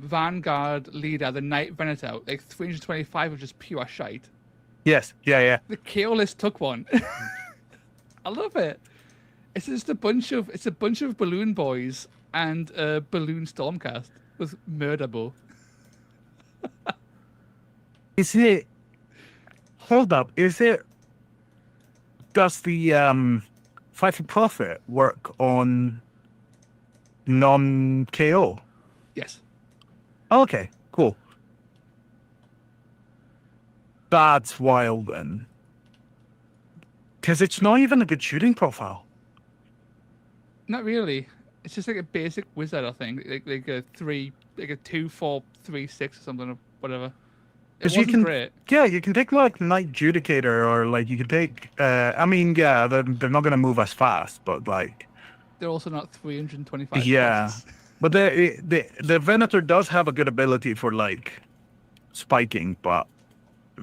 Speaker 3: Vanguard leader, the Knight Venator, like 325 of just pure shite.
Speaker 1: Yes, yeah.
Speaker 3: The KO list took one. I love it. It's just a bunch of balloon boys and a balloon stormcast with murder bow.
Speaker 1: Is it? Hold up. Is it? Does the Fighting Prophet work on non-KO?
Speaker 3: Yes.
Speaker 1: Okay, cool. That's wild then. Because it's not even a good shooting profile.
Speaker 3: Not really. It's just like a basic wizard, I think. Like a 2, 4, 3, 6 or something or whatever. It
Speaker 1: 'Cause
Speaker 3: wasn't great.
Speaker 1: Yeah, you can take like Knight Judicator, or like you can take. I mean, yeah, they're not gonna move as fast, but like,
Speaker 3: They're also not 325
Speaker 1: yeah.
Speaker 3: costs.
Speaker 1: But the Venator does have a good ability for like spiking, but I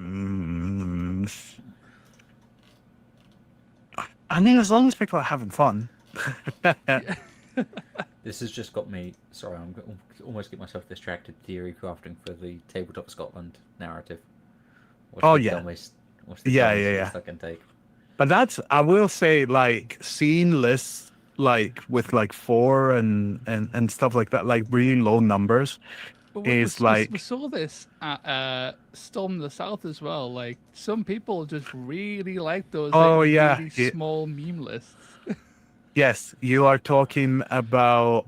Speaker 1: mean, as long as people are having fun.
Speaker 2: This has just got me... Sorry, I'm going to almost get myself distracted theory crafting for the Tabletop Scotland narrative.
Speaker 1: Oh, yeah.
Speaker 2: What's
Speaker 1: Yeah.
Speaker 2: I can take?
Speaker 1: But that's, I will say, like, seeing lists like with like 4 and stuff like that, like really low numbers,
Speaker 3: But
Speaker 1: is
Speaker 3: we
Speaker 1: like,
Speaker 3: saw this at Storm of the South as well. Like some people just really like those really small meme lists.
Speaker 1: yes, you are talking about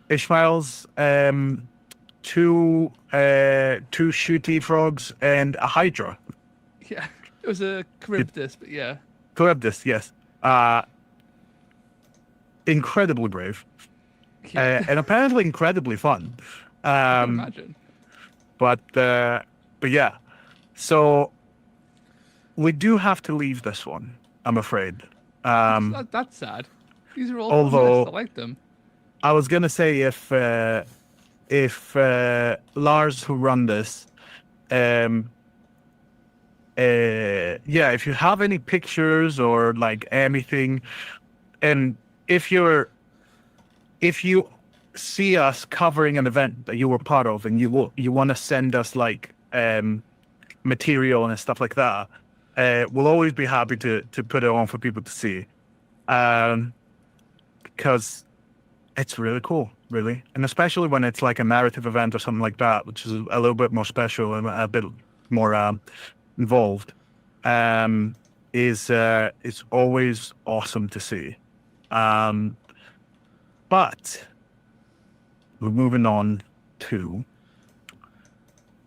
Speaker 1: Ishmael's 2 shooty frogs and a hydra.
Speaker 3: Yeah, it was a Charybdis, but yeah.
Speaker 1: Charybdis, yes. Incredibly brave.
Speaker 3: Yeah.
Speaker 1: And apparently incredibly fun.
Speaker 3: I can imagine.
Speaker 1: But yeah. So we do have to leave this one, I'm afraid.
Speaker 3: That's sad. These are all fun
Speaker 1: although-
Speaker 3: lists. I like them.
Speaker 1: I was gonna say if Lars, who run this, if you have any pictures or like anything, and if you see us covering an event that you were part of and you want to send us like material and stuff like that, we'll always be happy to put it on for people to see, because it's really cool, really, and especially when it's like a narrative event or something like that, which is a little bit more special and a bit more involved. Is always awesome to see. But we're moving on to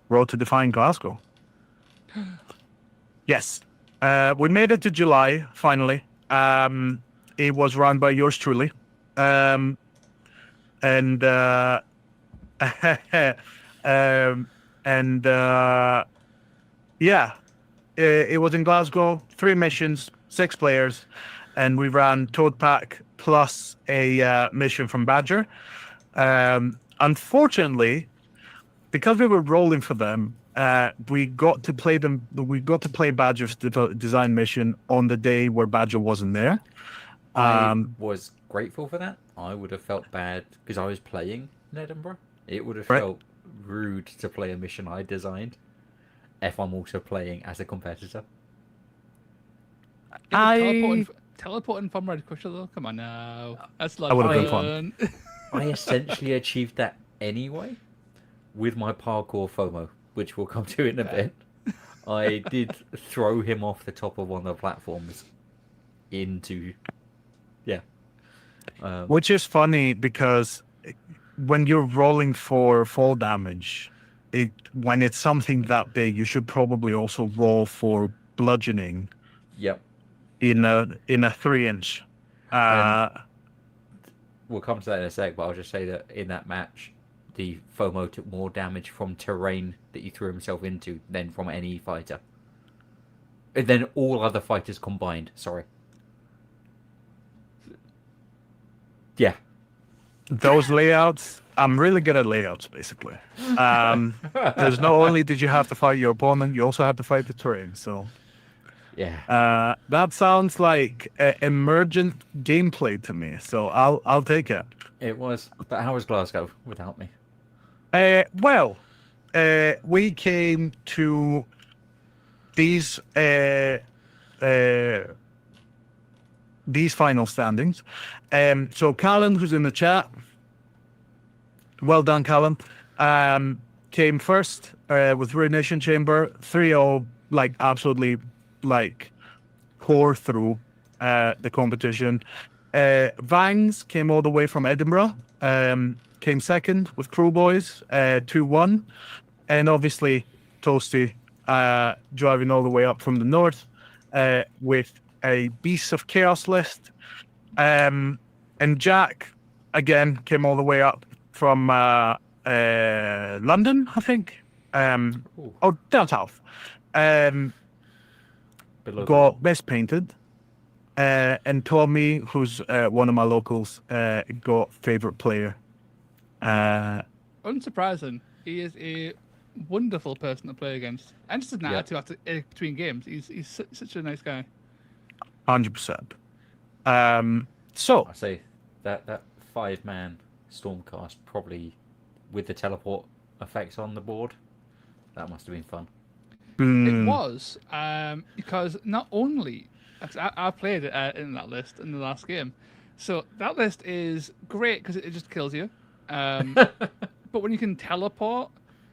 Speaker 1: Road to Define Glasgow. Yes, we made it to July finally. It was run by yours truly, and And yeah, it was in Glasgow. 3 missions, 6 players, and we ran Toad Pack plus a mission from Badger. Unfortunately, because we were rolling for them, we got to play them. We got to play Badger's design mission on the day where Badger wasn't there.
Speaker 2: I was grateful for that. I would have felt bad because I was playing in Edinburgh. It would have
Speaker 1: Right.
Speaker 2: felt rude to play a mission I designed if I'm also playing as a competitor.
Speaker 3: Teleporting from Red Crusher though. Come on now, that's a lot
Speaker 1: That would
Speaker 3: of
Speaker 1: have been
Speaker 3: fun.
Speaker 2: I essentially achieved that anyway with my parkour FOMO, which we'll come to in a bit. I did throw him off the top of one of the platforms into... Yeah.
Speaker 1: Which is funny because when you're rolling for fall damage, when it's something that big, you should probably also roll for bludgeoning
Speaker 2: Yep.
Speaker 1: in a 3-inch.
Speaker 2: We'll come to that in a sec, but I'll just say that in that match, the FOMO took more damage from terrain that he threw himself into than from any fighter. And then all other fighters combined, sorry. Yeah.
Speaker 1: Those layouts, I'm really good at layouts, basically. Because not only did you have to fight your opponent, you also had to fight the terrain. So
Speaker 2: Yeah.
Speaker 1: that sounds like emergent gameplay to me. So I'll take it.
Speaker 2: It was. But how was Glasgow without me?
Speaker 1: Well, we came to these final standings. So Callan, who's in the chat, well done, Callan, came first with Ruination Chamber, 3-0, like absolutely like tore through the competition. Vangs came all the way from Edinburgh, came second with Crew Boys, 2-1, and obviously Toasty driving all the way up from the north with a Beasts of Chaos list. And Jack, again, came all the way up from London, I think. Down south. Got Best Painted. And Tommy, who's one of my locals, got Favorite Player.
Speaker 3: Unsurprising. He is a wonderful person to play against. And just an attitude between games. He's such a nice guy.
Speaker 1: 100%. So
Speaker 2: I say that 5-man Stormcast, probably with the teleport effects on the board, that must have been fun.
Speaker 3: It was, because not only I played in that list in the last game, so that list is great because it just kills you. But when you can teleport,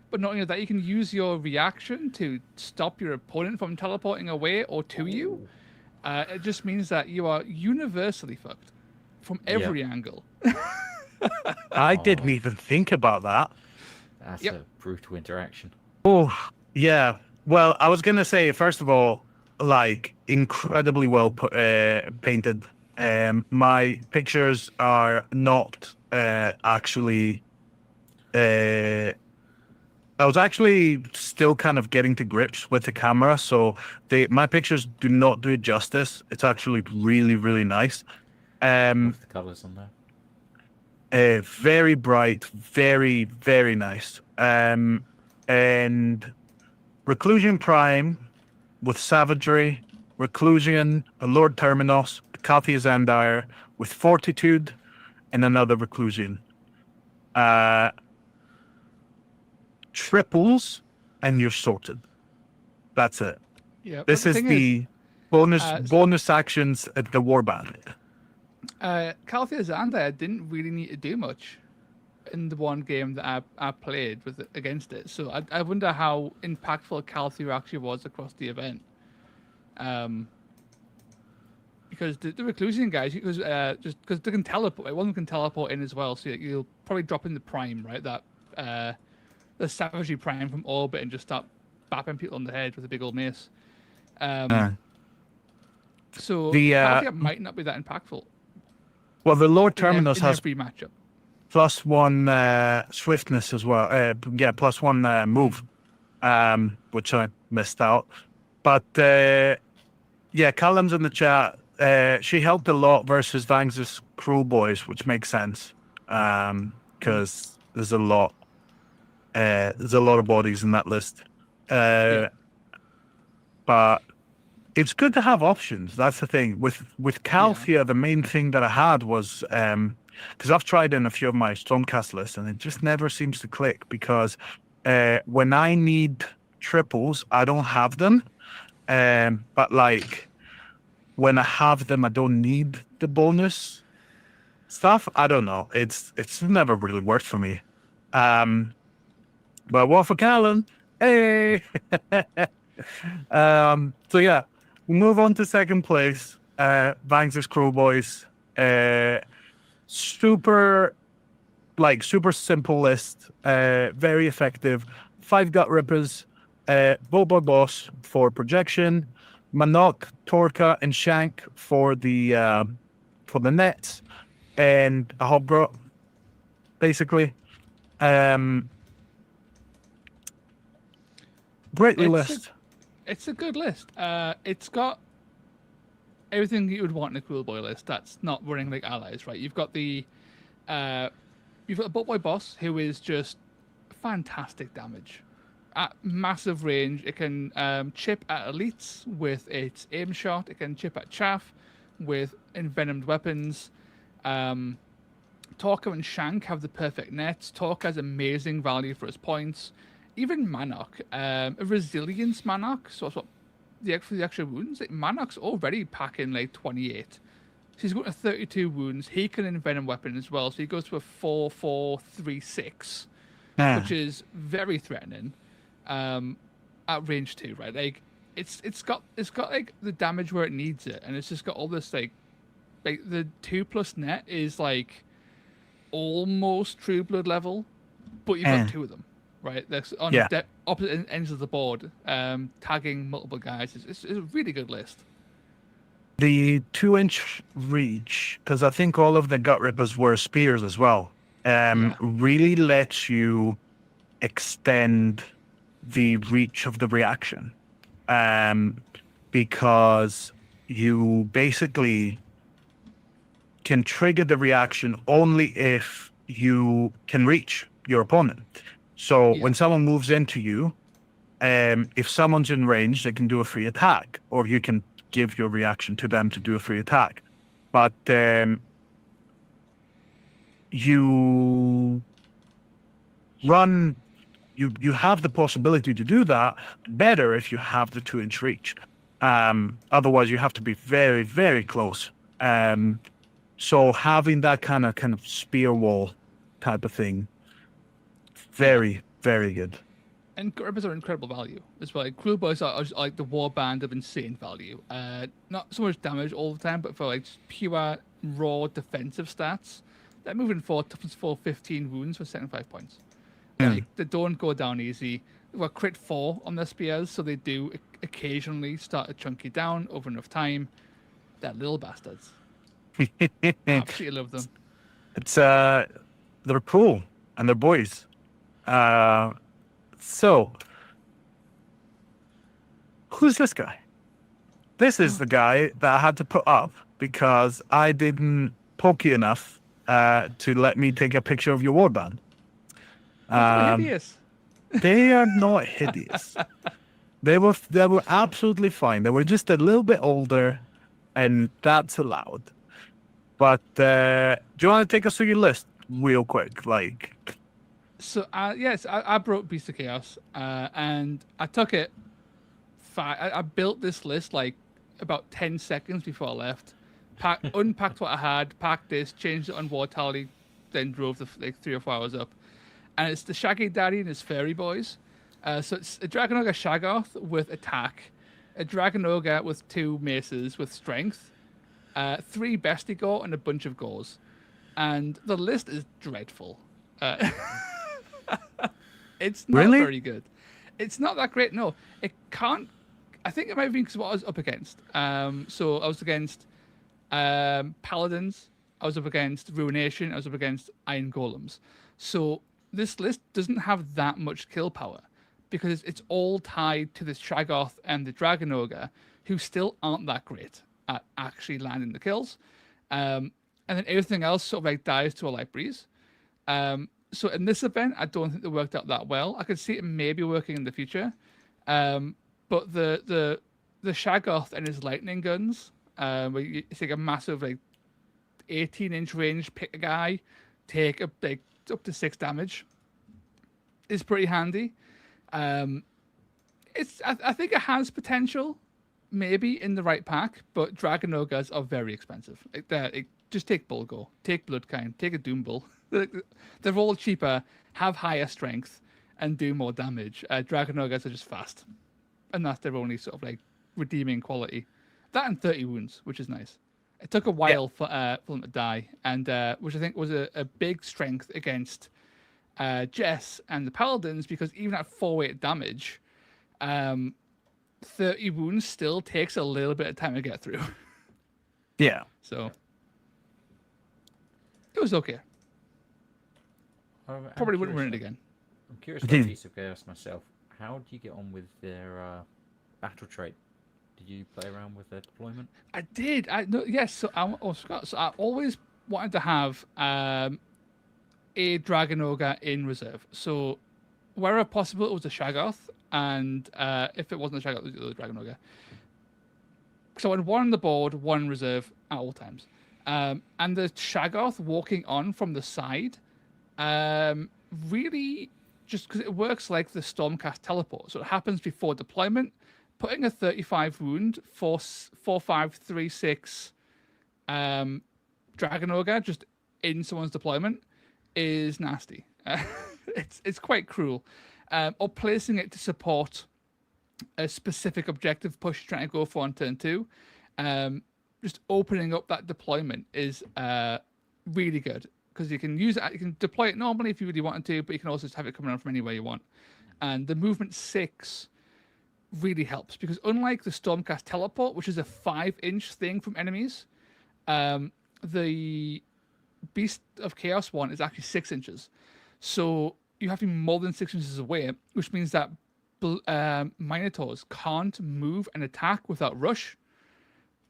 Speaker 3: but not only that, you can use your reaction to stop your opponent from teleporting away or to you. It just means that you are universally fucked from every angle.
Speaker 1: I didn't even think about that.
Speaker 2: That's a brutal interaction.
Speaker 1: Oh, yeah. Well, I was going to say, first of all, like, incredibly well painted. My pictures are not actually... I was actually still kind of getting to grips with the camera, so my pictures do not do it justice. It's actually really, really nice.
Speaker 2: Love the colours on there.
Speaker 1: Very bright, very, very nice. And Reclusion Prime with Savagery, Reclusion, a Lord Terminos, Kathia Zandire with Fortitude, and another Reclusion. Triples, and you're sorted. That's it.
Speaker 3: Yeah.
Speaker 1: This is the bonus actions at the Warband.
Speaker 3: Calthea Zandire didn't really need to do much in the one game that I played against it. So I wonder how impactful Calthea actually was across the event. Because the Reclusion guys, just because they can teleport, one of them can teleport in as well. So you'll probably drop in the Prime, right? That the Savagery Prime from orbit and just start bapping people on the head with a big old mace. So
Speaker 1: the
Speaker 3: Calthea might not be that impactful.
Speaker 1: Well, the Lord Terminus
Speaker 3: in
Speaker 1: has
Speaker 3: every matchup.
Speaker 1: +1 swiftness as well. Yeah, +1 move, which I missed out. But yeah, Callum's in the chat. She helped a lot versus Vangs' Cruel Boys, which makes sense because there's a lot. There's a lot of bodies in that list. But it's good to have options. That's the thing. With Calthea, the main thing that I had was because I've tried in a few of my Stormcast lists and it just never seems to click because when I need triples, I don't have them. But like when I have them, I don't need the bonus stuff. I don't know. It's never really worked for me. But what for Callan? Hey. So yeah, we move on to second place. Vangs' Crow Boys. Super simple list. Very effective. 5 Gut Rippers. Bobo Boss for projection. Manok, Torka, and Shank for the nets, and a Hobgrot, basically. Great list.
Speaker 3: It's a good list. It's got everything you would want in a Cool Boy list. That's not running like allies, right? You've got the Boat Boy Boss, who is just fantastic damage. At massive range, it can chip at elites with its aim shot. It can chip at chaff with envenomed weapons. Torka and Shank have the perfect nets. Torka has amazing value for its points. Even Manok, a resilience Manok, so that's what for the extra wounds. Like, Manok's already packing like 28. So he's got 32 wounds. He can envenom weapon as well, so he goes to a 4-4-3-6, which is very threatening. At range 2, right? Like it's got like the damage where it needs it, and it's just got all this like the 2+ net is like almost True Blood level, but you've got 2 of them, right? That's on opposite ends of the board, tagging multiple guys. It's a really good list.
Speaker 1: The 2-inch reach, because I think all of the Gut Rippers were spears as well, really lets you extend the reach of the reaction, because you basically can trigger the reaction only if you can reach your opponent. So when someone moves into you, if someone's in range, they can do a free attack, or you can give your reaction to them to do a free attack. But you have the possibility to do that better if you have the 2-inch reach. Otherwise, you have to be very, very close. So having that kind of spear wall type of thing, very, very good.
Speaker 3: And Gut Rippers are incredible value as well. Like, Cruel Boys are just like the warband of insane value. Not so much damage all the time, but for like pure raw defensive stats, they're moving forward, toughness 4, 15 wounds for 75 points. Like, they don't go down easy. They've got crit 4 on their spears, so they do occasionally start to chunk you down over enough time. They're little bastards. Absolutely love them.
Speaker 1: It's they're cool and they're boys. So who's this guy? This is the guy that I had to put up because I didn't poke you enough to let me take a picture of your warband.
Speaker 3: Hideous.
Speaker 1: They are not hideous. They were absolutely fine. They were just a little bit older, and that's allowed. But do you want to take us through your list real quick? Like,
Speaker 3: so yes, I brought Beast of Chaos, and I took it. I built this list like about 10 seconds before I left. Unpacked what I had, packed this, changed it on War Tally, then drove the 3 or 4 hours up. And it's the Shaggy Daddy and his Fairy Boys. So it's a Dragon Ogre Shaggoth with attack, a Dragon Ogre with 2 maces with strength, 3 Bestigore, and a bunch of Gores. And the list is dreadful. It's not very good. It's not that great. No, it can't. I think it might be because what I was up against. So I was against Paladins, I was up against Ruination, I was up against Iron Golems. So this list doesn't have that much kill power because it's all tied to the Shaggoth and the Dragon Ogre, who still aren't that great at actually landing the kills. And then everything else sort of like dies to a light breeze. So in this event, I don't think it worked out that well. I could see it maybe working in the future. But the Shaggoth and his lightning guns, where it's like a massive like 18-inch range, pick a guy, take up to 6 damage, is pretty handy. I think it has potential, maybe in the right pack, but Dragon Ogres are very expensive. Just take Bulgor, take Bloodkind, take a Doom Bull. They're all cheaper, have higher strength, and do more damage. Dragon Ogres are just fast, and that's their only sort of like redeeming quality. That and 30 wounds, which is nice. It took a while for them to die, and which I think was a big strength against Jess and the Paladins, because even at 4-8 damage, 30 wounds still takes a little bit of time to get through.
Speaker 1: Yeah.
Speaker 3: So it was okay. Probably wouldn't run it again.
Speaker 2: I'm curious about Piece of Chaos myself. How do you get on with their battle trait? Did you play around with their deployment?
Speaker 3: I did. Yes. So I always wanted to have a Dragon Ogre in reserve. So wherever possible, it was a Shaggoth, and if it wasn't a Shaggoth, it was the other Dragon Ogre. So I had one on the board, one in reserve at all times. And the Shaggoth walking on from the side, really, just because it works like the Stormcast teleport. So it happens before deployment. Putting a 35 wound for 4-5-3-6 Dragon Ogre just in someone's deployment is nasty. It's quite cruel. Or placing it to support a specific objective push you're trying to go for on turn 2. Just opening up that deployment is really good, because you can use it. You can deploy it normally if you really wanted to, but you can also just have it coming on from anywhere you want. And the movement 6 really helps, because unlike the Stormcast teleport, which is a 5-inch thing from enemies, the Beast of Chaos one is actually 6 inches. So you have to be more than 6 inches away, which means that Minotaurs can't move and attack without rush,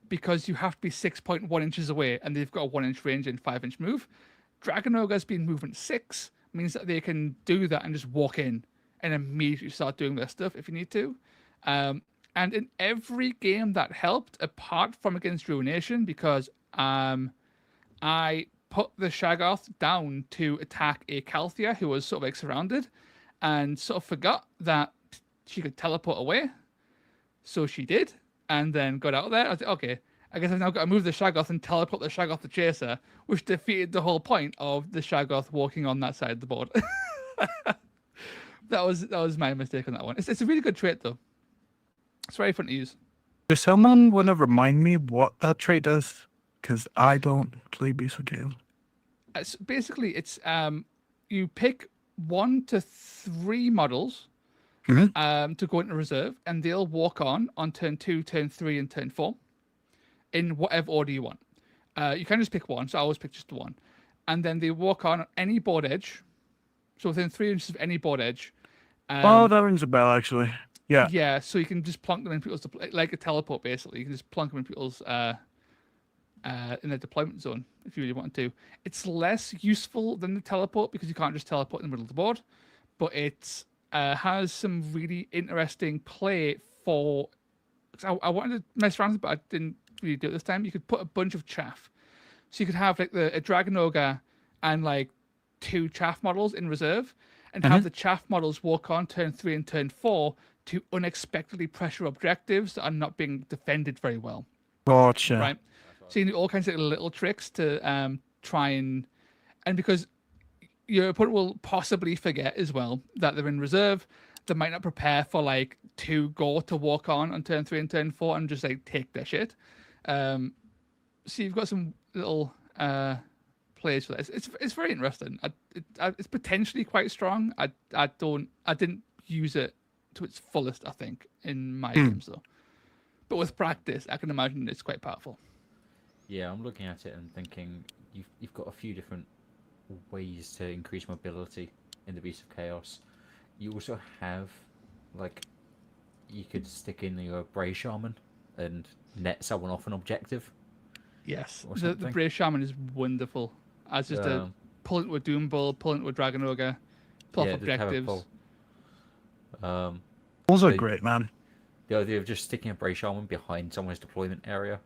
Speaker 3: because you have to be 6.1 inches away, and they've got a 1-inch range and 5-inch move. Dragon Ogres being movement 6 means that they can do that and just walk in and immediately start doing their stuff if you need to. And in every game that helped, apart from against Ruination, because I put the Shaggoth down to attack a Calthea who was sort of like surrounded, and sort of forgot that she could teleport away. So she did, and then got out of there. I was like, okay, I guess I've now got to move the Shaggoth and teleport the Shaggoth to chase her, which defeated the whole point of the Shaggoth walking on that side of the board. That was my mistake on that one. It's a really good trait though. It's very fun to use.
Speaker 1: Does someone want to remind me what that trait does? Because I don't play Beast of Chaos.
Speaker 3: Basically, it's you pick 1 to 3 models to go into reserve, and they'll walk on turn 2, turn 3, and turn 4 in whatever order you want. You can just pick one, so I always pick just one. And then they walk on any board edge, so within 3 inches of any board edge.
Speaker 1: That rings a bell, actually. Yeah.
Speaker 3: Yeah, so you can just plunk them in people's like a teleport, basically. You can just plunk them in people's in their deployment zone if you really want to. It's less useful than the teleport, because you can't just teleport in the middle of the board, but it has some really interesting play for. I wanted to mess around with it, but I didn't really do it this time. You could put a bunch of chaff, so you could have like a Dragon Ogre and like 2 chaff models in reserve, and have the chaff models walk on turn 3 and turn 4 to unexpectedly pressure objectives that are not being defended very well.
Speaker 1: Gotcha.
Speaker 3: Right. So you can do all kinds of little tricks to try and because your opponent will possibly forget as well that they're in reserve. They might not prepare for like 2 gore to walk on turn 3 and turn 4 and just like take their shit. So you've got some little plays for this. It's very interesting. It's potentially quite strong. I didn't use it to its fullest, I think, in my games though. But with practice, I can imagine it's quite powerful.
Speaker 2: Yeah, I'm looking at it and thinking you've got a few different ways to increase mobility in the Beast of Chaos. You also have, like, you could stick in your Bray Shaman and net someone off an objective.
Speaker 3: Yes,
Speaker 2: Or
Speaker 3: the
Speaker 2: something.
Speaker 3: Brave Shaman is wonderful. As just a pull into a Doom Bull, pull into a Dragon Ogre, pull off
Speaker 2: just have a
Speaker 3: objectives.
Speaker 2: pull.
Speaker 1: Those are
Speaker 2: the-
Speaker 1: great, man.
Speaker 2: The idea of just sticking a Bray Shaman behind someone's deployment area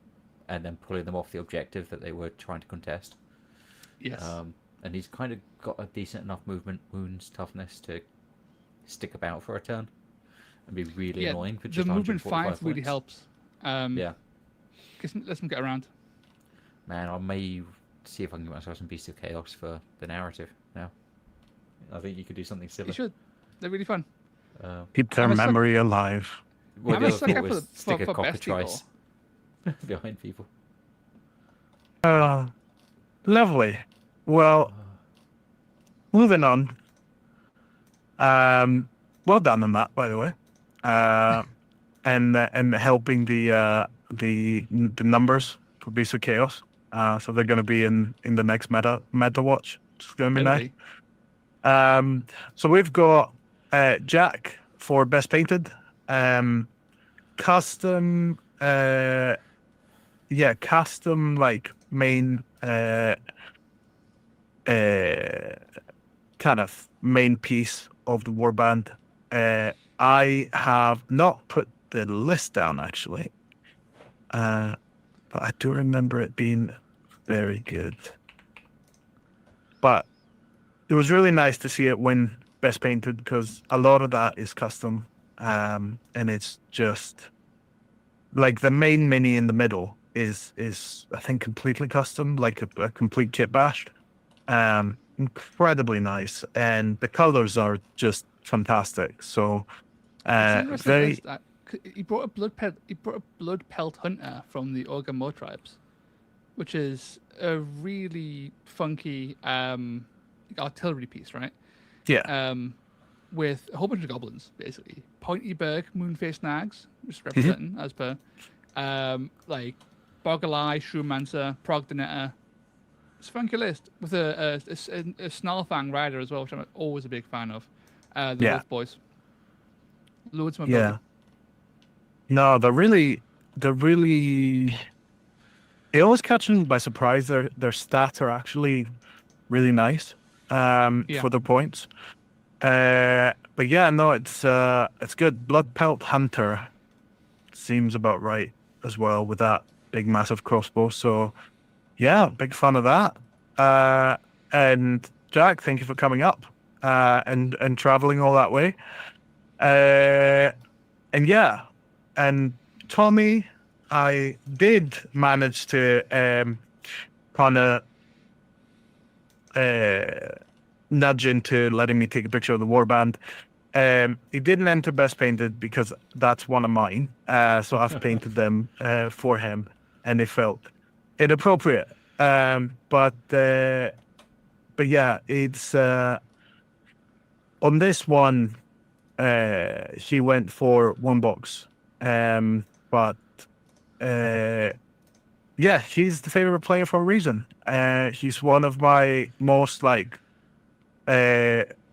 Speaker 2: and then pulling them off the objective that they were trying to contest.
Speaker 3: Yes.
Speaker 2: And he's kind of got a decent enough movement, wounds, toughness to stick about for a turn and be really annoying for just
Speaker 3: the movement
Speaker 2: 145
Speaker 3: 5 really
Speaker 2: points.
Speaker 3: helps.
Speaker 2: Yeah.
Speaker 3: Let's get around.
Speaker 2: Man, I may see if I can get myself some Beast of Chaos for the narrative now. I think you could do something silly.
Speaker 3: You should. They're really fun.
Speaker 1: Keep their
Speaker 3: I'm a suck-
Speaker 1: memory alive.
Speaker 2: Well,
Speaker 3: I'm
Speaker 2: the
Speaker 3: a
Speaker 2: other
Speaker 3: sucker
Speaker 2: thought was
Speaker 3: for
Speaker 2: stick a
Speaker 3: bestie
Speaker 2: cockatrice behind people.
Speaker 1: Lovely. Well, moving on. Well done on that, by the way. And helping the numbers for Beast of Chaos. So they're going to be in the next meta watch. It's going to be nice. So we've got Jack for best painted. Custom like main kind of main piece of the warband. I have not put the list down actually, but I do remember it being very good. But it was really nice to see it win best painted because a lot of that is custom, and it's just like the main mini in the middle is I think completely custom, like a complete kit bashed. Incredibly nice, and the colors are just fantastic. So very
Speaker 3: he brought a blood pelt hunter from the Orgamo tribes, which is a really funky artillery piece, right?
Speaker 1: yeah.
Speaker 3: With a whole bunch of goblins, basically. Pointy Berg, Moonface Nags, just representing as per. Like Boggle-Eye, Shrewmancer, Progdonetta. It's a funky list with a Snarlfang rider as well, which I'm always a big fan of. The Wolf Boys. Loads of mobility.
Speaker 1: Yeah. No, they're really. It always catch them by surprise. Their stats are actually really nice. For the points. But yeah, no, it's good. Blood Pelt Hunter seems about right as well with that big massive crossbow. So yeah, big fan of that. And Jack, thank you for coming up and traveling all that way. And yeah, and Tommy, I did manage to kind of nudge into letting me take a picture of the warband. He didn't enter best painted because that's one of mine. So I've painted them for him, and they felt inappropriate. But yeah, it's on this one. She went for one box. But yeah, she's the favorite player for a reason. She's one of my most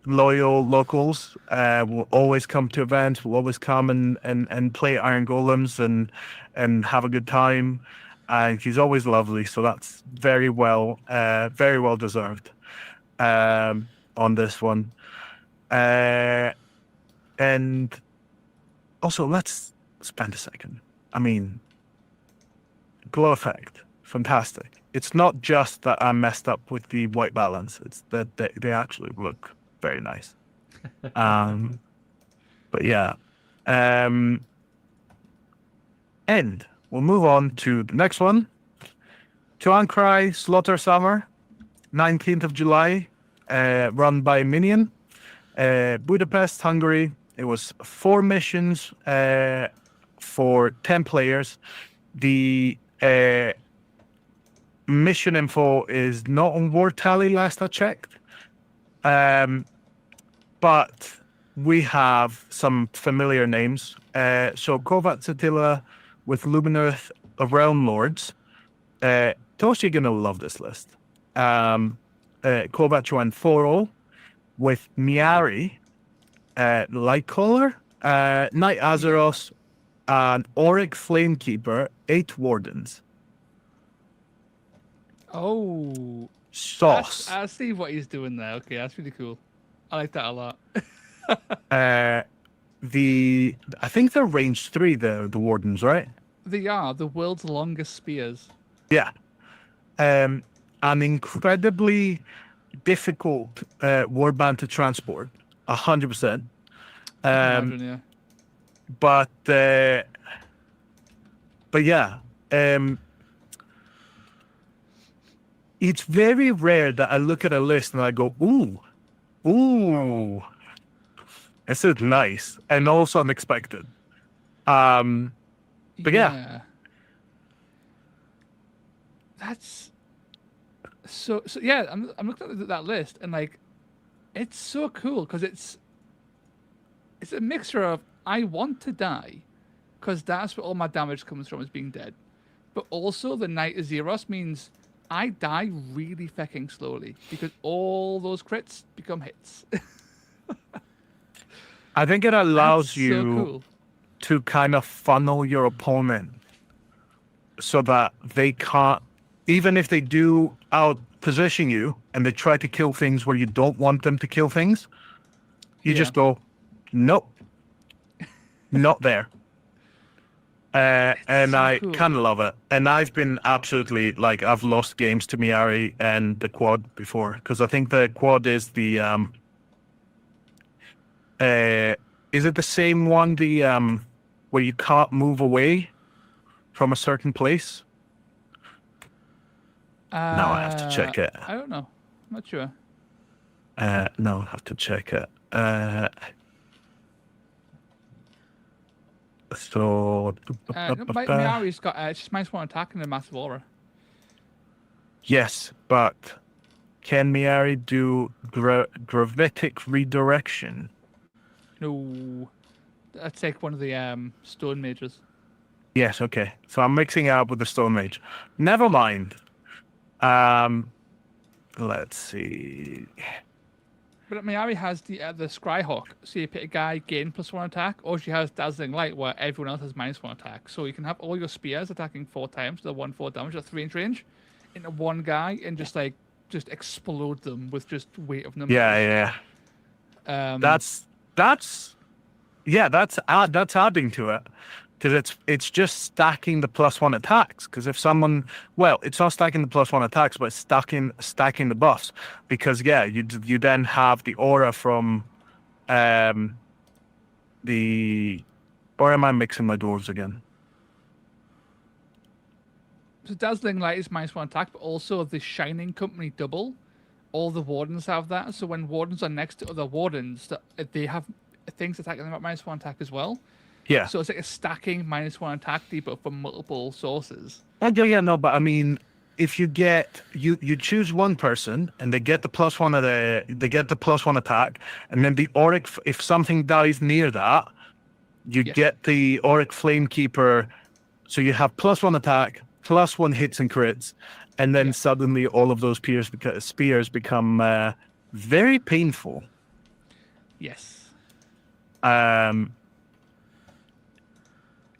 Speaker 1: loyal locals. Will always come to events, will always come and play Iron Golems and have a good time. And she's always lovely, so that's very well deserved on this one. And also, let's spend a second. I mean, glow effect, fantastic. It's not just that I'm messed up with the white balance; it's that they actually look very nice. But yeah, and we'll move on to the next one. Warcry Slaughter Summer, 19th of July, run by Minion, Budapest, Hungary. It was 4 missions for 10 players. The mission info is not on War Tally last I checked. But we have some familiar names. So Kovat Satilla with Lumineth of Realm Lords. Toshi, you're going to love this list. Kovacho and Thorol, with Miari, Lightcaller, Knight Azeros, and Auric Flamekeeper, 8 Wardens.
Speaker 3: Oh,
Speaker 1: Sauce.
Speaker 3: I see what he's doing there. Okay, that's really cool. I like that a lot.
Speaker 1: I think they're range 3, the Wardens, right?
Speaker 3: They are the world's longest spears.
Speaker 1: Yeah. An incredibly difficult warband to transport, 100%.
Speaker 3: Imagine, yeah.
Speaker 1: But yeah, it's very rare that I look at a list and I go, ooh, this is nice and also unexpected. But yeah.
Speaker 3: That's so yeah. I'm looking at that list and like, it's so cool because it's a mixture of I want to die, because that's where all my damage comes from, is being dead, but also the Knight of Zeros means I die really fucking slowly because all those crits become hits.
Speaker 1: I think it allows
Speaker 3: That's so
Speaker 1: you
Speaker 3: cool.
Speaker 1: to kind of funnel your opponent so that they can't, even if they do out-position you and they try to kill things where you don't want them to kill things, you just go, nope, not there. And
Speaker 3: so
Speaker 1: I
Speaker 3: cool.
Speaker 1: kind of love it. And I've been absolutely, like, I've lost games to Miari and the quad before, because I think the quad is the, is it the same one, the, where you can't move away from a certain place? Now I have to check it.
Speaker 3: I don't know. I'm not sure.
Speaker 1: No, I have to check it. So...
Speaker 3: Miari's got it's just -1 attack and a massive aura.
Speaker 1: Yes, but can Miari do gravitic redirection?
Speaker 3: No, let's take one of the stone mages.
Speaker 1: Yes, okay. So I'm mixing it up with the Stone Mage. Never mind. Let's see.
Speaker 3: But Miari has the Scryhawk, so you pick a guy, gain +1 attack, or she has Dazzling Light, where everyone else has -1 attack. So you can have all your spears attacking 4 times, the 1/4 damage at 3-inch range, into one guy, and just explode them with just weight of numbers.
Speaker 1: Yeah. That's adding to it, because it's just stacking the +1 attacks. Because if someone, well, it's not stacking the +1 attacks, but it's stacking the buffs. Because you then have the aura from the, or am I mixing my dwarves again?
Speaker 3: So Dazzling Light is -1 attack, but also the Shining Company double. All the wardens have that, so when wardens are next to other wardens, they have things attacking them at -1 attack as well.
Speaker 1: Yeah.
Speaker 3: So it's like a stacking -1 attack debuff from multiple sources.
Speaker 1: Yeah, no, but I mean, if you get you choose one person and they get the +1 of they get the +1 attack, and then the Auric, if something dies near that, you get the Auric Flamekeeper, so you have +1 attack, +1 hits and crits, and then suddenly all of those spears become very painful.
Speaker 3: Yes.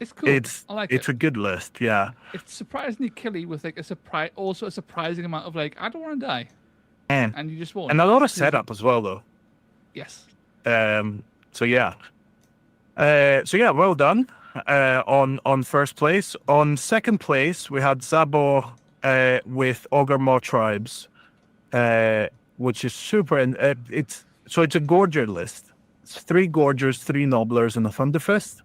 Speaker 1: It's
Speaker 3: cool. I like
Speaker 1: it's
Speaker 3: it.
Speaker 1: a good list, yeah.
Speaker 3: It's surprisingly killy with like a surprising amount of like, I don't want to die, and you just won't.
Speaker 1: And a lot of setup as well, though.
Speaker 3: Yes.
Speaker 1: So yeah. Well done. On first place. On second place, we had Zabo with Ogre Maw Tribes, which is super. And it's a Gorger list. It's 3 Gorgers, 3 Nobblers, and a Thunderfist.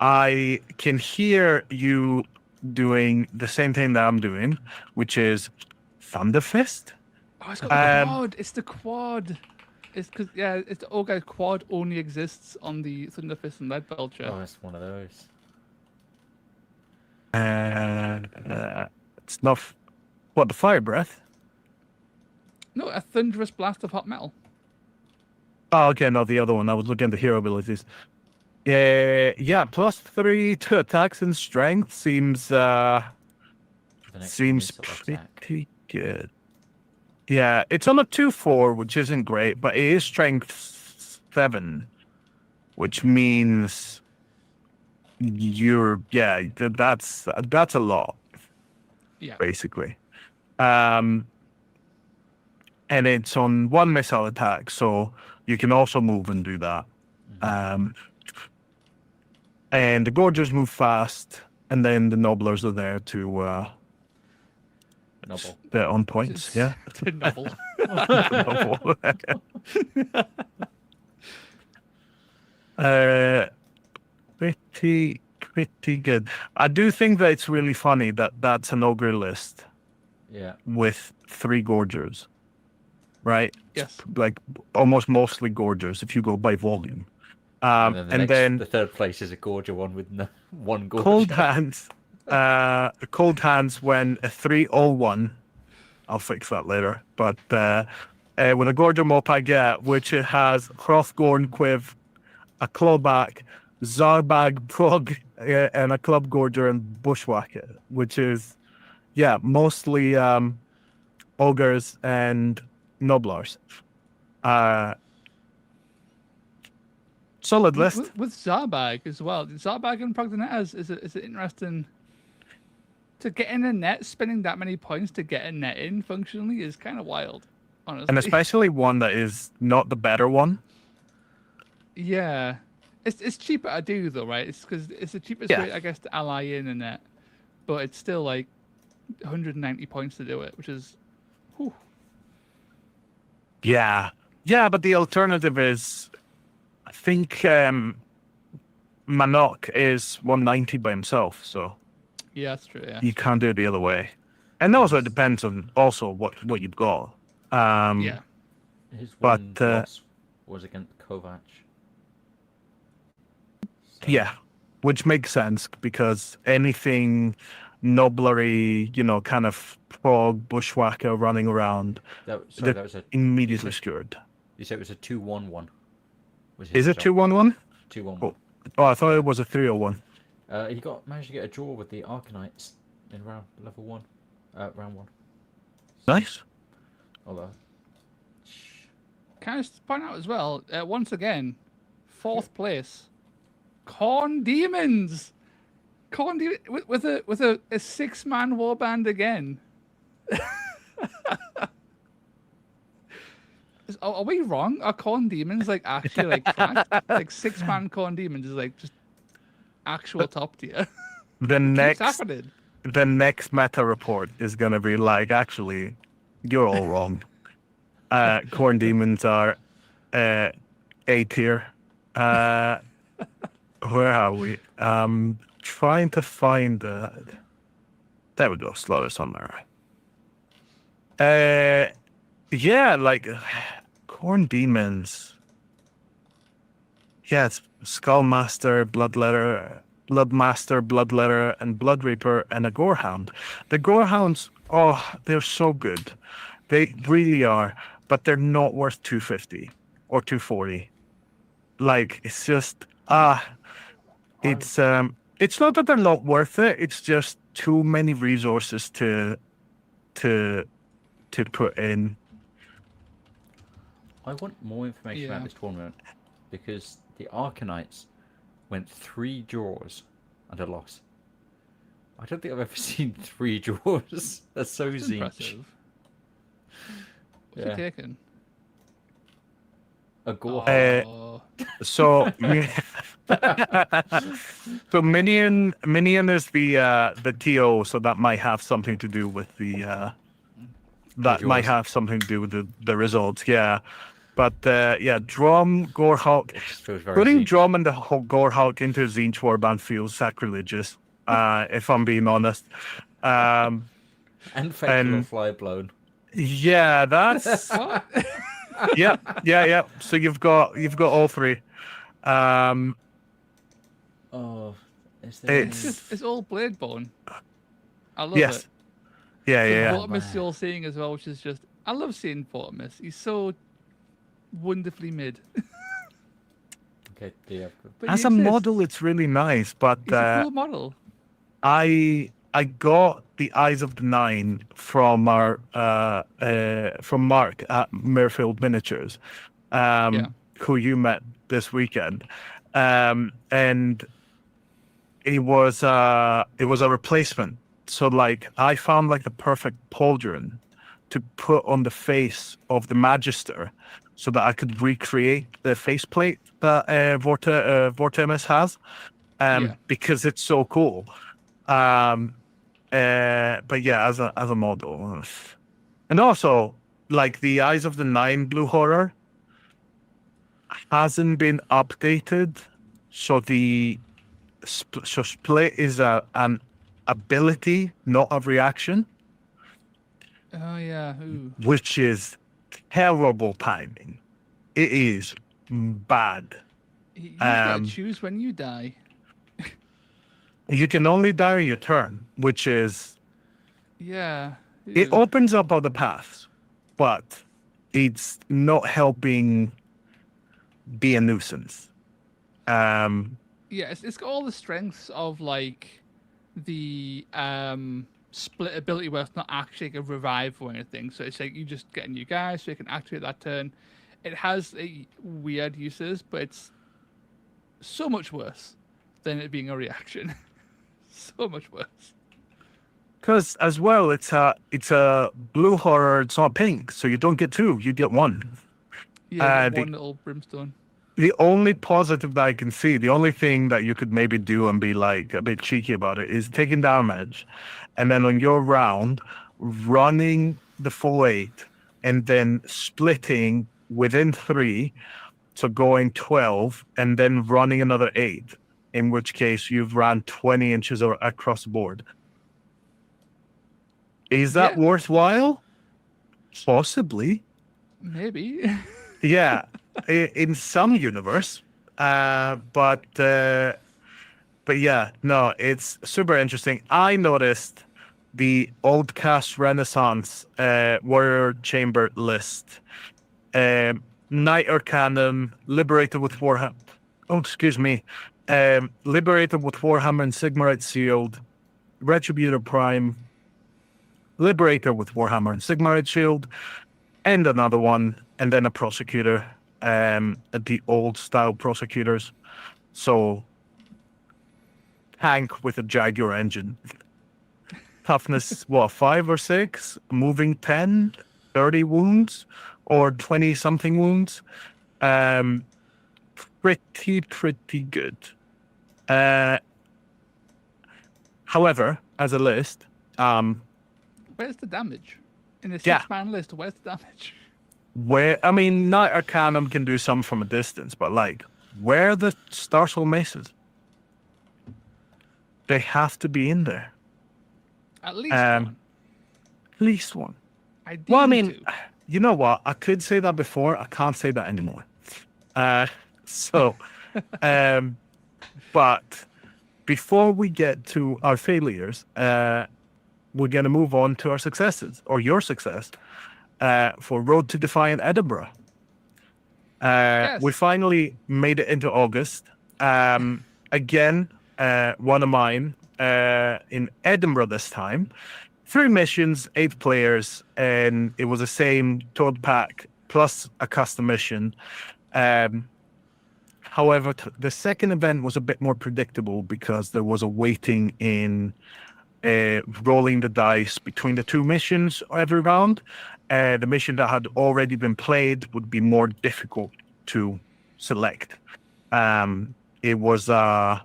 Speaker 1: I can hear you doing the same thing that I'm doing, which is Thunderfist.
Speaker 3: Oh, it's got the quad. It's the quad. It's because it's the Ogre quad only exists on the Thunderfist and Leadbelcher.
Speaker 2: Oh, it's one of those.
Speaker 1: It's not the Fire Breath.
Speaker 3: No, a thunderous blast of hot metal.
Speaker 1: Oh, okay, no, the other one. I was looking at the hero abilities. +3 to attacks and strength seems
Speaker 2: The next
Speaker 1: seems
Speaker 2: missile attack.
Speaker 1: pretty good. Yeah, it's on a 2-4, which isn't great, but it is strength 7, which means that's a lot,
Speaker 3: Yeah.
Speaker 1: basically. And it's on 1 missile attack, so you can also move and do that. And the Gorgers move fast, and then the Nobblers are there to
Speaker 2: Noble.
Speaker 1: they're on points. Yeah.
Speaker 3: The novel.
Speaker 1: Pretty good. I do think that it's really funny that that's an ogre list
Speaker 2: Yeah.
Speaker 1: with 3 Gorgers, right?
Speaker 3: Yes.
Speaker 1: Like almost mostly Gorgers if you go by volume.
Speaker 2: And then the third place is a Gorger one with 1 Gorger.
Speaker 1: Cold hands when a 3-0-1. I'll fix that later. But with a Gorger Mopag, which it has Hrothgorn Quiv, a Clawback, Zarbag Prog, and a Club Gorger and Bushwhacker, which is, mostly ogres and noblars. Solid list.
Speaker 3: With Zarbag as well. Zarbag and Prognatas is it interesting to get in a net, spending that many points to get a net in functionally is kind of wild, honestly.
Speaker 1: And especially one that is not the better one.
Speaker 3: Yeah. It's cheaper to do though, right? It's because it's the cheapest way, I guess, to ally in a net. But it's still like 190 points to do it, which is whew.
Speaker 1: Yeah. Yeah, but the alternative is, I think Manok is 190 by himself, so
Speaker 3: Yeah, that's true, yeah.
Speaker 1: you can't do it the other way. And also it depends on also what you've got.
Speaker 3: Yeah.
Speaker 2: His
Speaker 1: but,
Speaker 2: one loss was against Kovac. So,
Speaker 1: Yeah, which makes sense because anything noblery, kind of prog bushwhacker running around,
Speaker 2: that was a.
Speaker 1: immediately skewered.
Speaker 2: You said it was a 2-1-1.
Speaker 1: Is it 2-1-1?
Speaker 2: 2-1-1.
Speaker 1: Oh, I thought it was a 3-0-1.
Speaker 2: He managed to get a draw with the Arcanites in round 1.
Speaker 1: Nice.
Speaker 2: Although,
Speaker 3: Can I just point out as well, once again, 4th place, Corn Demons. Corn Demons with a 6-man warband again. Are we wrong? Are Corn Demons like actually like class? Like 6-man Corn Demons is like just actual top tier.
Speaker 1: The
Speaker 3: What's
Speaker 1: next
Speaker 3: happening?
Speaker 1: the next meta report is gonna be like, actually, you're all wrong. Corn demons are A tier. Where are we? Trying to find there we go, slower somewhere. Yeah, like Corn demons. Yeah, it's Skullmaster, Bloodletter, Bloodmaster, Bloodletter, and Blood Reaper, and a Gorehound. The Gorehounds, they're so good. They really are, but they're not worth 250 or 240. Like, it's just it's not that they're not worth it. It's just too many resources to put in.
Speaker 2: I want more information about this tournament because the Arcanites went 3 draws and a loss. I don't think I've ever seen 3 draws. That's so
Speaker 3: That's
Speaker 2: Zinch.
Speaker 3: impressive. What's he taking?
Speaker 2: A gore.
Speaker 1: So so Minion is the TO, so that might have something to do with the might have something to do with the results, yeah. But Drum, Gorehawk. Putting Drum and the Gorehawk into Zinch Warband feels sacrilegious, if I'm being honest.
Speaker 2: And Fatal Fly Blown.
Speaker 1: Yeah, that's
Speaker 3: What?
Speaker 1: yeah. So you've got all 3.
Speaker 3: It's all Bladebone. I love
Speaker 1: yes.
Speaker 3: it.
Speaker 1: Yeah.
Speaker 3: Vortimus you're seeing as well, which is just I love seeing Vortimus. He's so wonderfully mid.
Speaker 2: Okay, yeah.
Speaker 3: But
Speaker 1: As a model, it's really nice, but
Speaker 3: he's a cool model.
Speaker 1: I I got the Eyes of the Nine from from Mark at Merfield Miniatures,
Speaker 3: Yeah.
Speaker 1: who you met this weekend, and it was a replacement. So like I found like the perfect pauldron to put on the face of the Magister, so that I could recreate the faceplate that Vortemis has,
Speaker 3: Yeah.
Speaker 1: because it's so cool. Um, but yeah, as a model, and also like the Eyes of the Nine Blue Horror hasn't been updated, so so split is an ability, not a reaction,
Speaker 3: Oh yeah. Ooh.
Speaker 1: which is terrible timing. It is bad.
Speaker 3: You get to
Speaker 1: Um,
Speaker 3: choose when you die.
Speaker 1: you can only die your turn, which is
Speaker 3: Yeah.
Speaker 1: it
Speaker 3: Ew.
Speaker 1: opens up other paths, but it's not helping be a nuisance. Um,
Speaker 3: Yeah, it's got all the strengths of like the split ability where it's not actually a revive or anything. So it's like you just get a new guy so you can activate that turn. It has weird uses, but it's so much worse than it being a reaction. So much worse.
Speaker 1: Because as well, it's a blue horror. It's not pink, so you don't get two. You get one.
Speaker 3: Yeah,
Speaker 1: Uh,
Speaker 3: get
Speaker 1: the
Speaker 3: one little brimstone.
Speaker 1: the only positive that I can see, the only thing that you could maybe do and be like a bit cheeky about it, is taking damage, and then on your round, running the full 8, and then splitting within 3, so going 12, and then running another 8. In which case, you've ran 20 inches across the board. Is that
Speaker 3: Yeah.
Speaker 1: worthwhile? Possibly.
Speaker 3: Maybe.
Speaker 1: Yeah, in some universe. But yeah, no, it's super interesting. I noticed the old cast Renaissance Warrior Chamber list. Knight Arcanum, Liberator with Warhammer. Oh, excuse me. Liberator with Warhammer and Sigmarite Shield, Retributor Prime, Liberator with Warhammer and Sigmarite Shield, and another one, and then a Prosecutor, the old style Prosecutors. So, tank with a Jaguar engine. Toughness, what, 5 or 6? Moving 10? 30 wounds? Or 20 something wounds? Pretty good. However, as a list,
Speaker 3: Where's the damage? In the
Speaker 1: Yeah.
Speaker 3: 6-man list, where's the damage?
Speaker 1: Knight Arcanum can do some from a distance, but like, where are the Starsoul Maces? They have to be in there.
Speaker 3: At least one.
Speaker 1: At least one.
Speaker 3: Ideally
Speaker 1: Well, I mean,
Speaker 3: two.
Speaker 1: you know what? I could say that before. I can't say that anymore. So, but before we get to our failures, we're going to move on to our successes, or your success, for Road to Defiant Edinburgh.
Speaker 3: Yes.
Speaker 1: We finally made it into August. Again, one of mine in Edinburgh this time. 3 missions, 8 players, and it was the same total pack plus a custom mission. However, the second event was a bit more predictable because there was a waiting in rolling the dice between the 2 missions every round. The mission that had already been played would be more difficult to select. It was a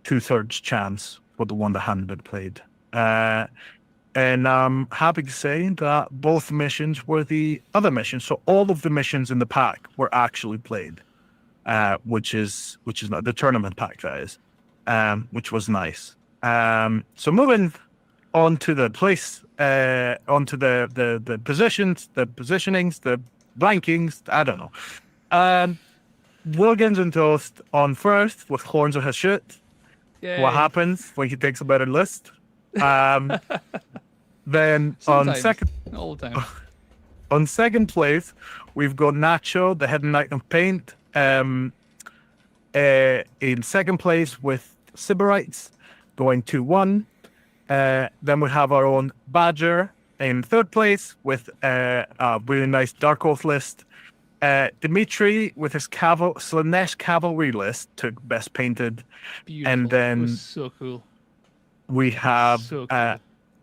Speaker 1: 2/3 chance for the one that hadn't been played. And I'm happy to say that both missions were the other missions. So all of the missions in the pack were actually played, which is not the tournament pack, that is, which was nice. So moving on to the place, onto the positions, the positionings, the rankings. I don't know. WorgamesOnToast on first with Horns of his shit.
Speaker 3: Yay.
Speaker 1: What happens when he takes a better list? Then on
Speaker 3: Sometimes.
Speaker 1: second,
Speaker 3: Not all the time.
Speaker 1: on second place, we've got Nacho, the Head Knight of Paint. In second place with Sybarites, going 2-1. Then we have our own Badger in third place with a really nice Dark Oath list. Dimitri with his Slanesh Cavalry list took Best Painted.
Speaker 3: Beautiful.
Speaker 1: And
Speaker 3: It was
Speaker 1: then
Speaker 3: so cool.
Speaker 1: we have
Speaker 3: So cool.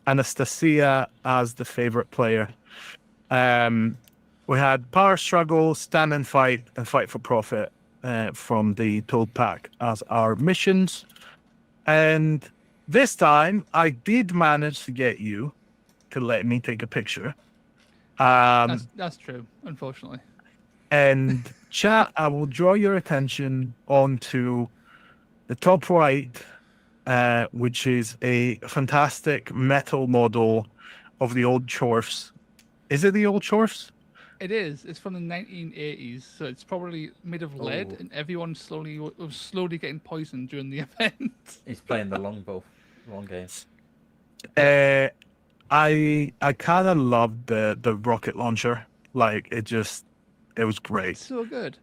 Speaker 1: Anastasia as the favorite player. We had Power Struggle, Stand and Fight for Profit from the Toad Pack as our missions. And this time, I did manage to get you to let me take a picture.
Speaker 3: That's true, unfortunately.
Speaker 1: And chat, I will draw your attention onto the top right, which is a fantastic metal model of the old Chorfs. Is it the old Chorfs?
Speaker 3: It is. It's from the 1980s, so it's probably made of lead,
Speaker 2: Oh.
Speaker 3: and everyone was slowly getting poisoned during the event.
Speaker 2: He's playing the long game.
Speaker 1: I kind of loved the rocket launcher. Like it was great.
Speaker 3: It's so good.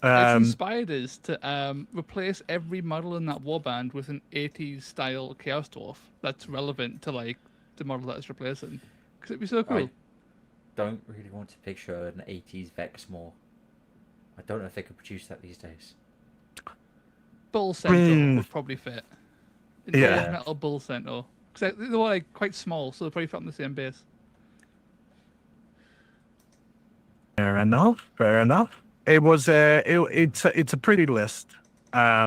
Speaker 3: It's
Speaker 1: Um,
Speaker 3: inspired us to replace every model in that warband with an 80s style Chaos Dwarf that's relevant to like the model that it's replacing. Because it'd be so cool.
Speaker 2: I don't really want to picture an 80s Vexmore. I don't know if they could produce that these days.
Speaker 3: Bull Centaur
Speaker 1: Hmm.
Speaker 3: would probably fit.
Speaker 1: Yeah.
Speaker 3: Gold metal Bull Centaur. Because they were like quite small, so they're probably fit on the same base.
Speaker 1: Fair enough. Fair enough. It was it's a pretty list. I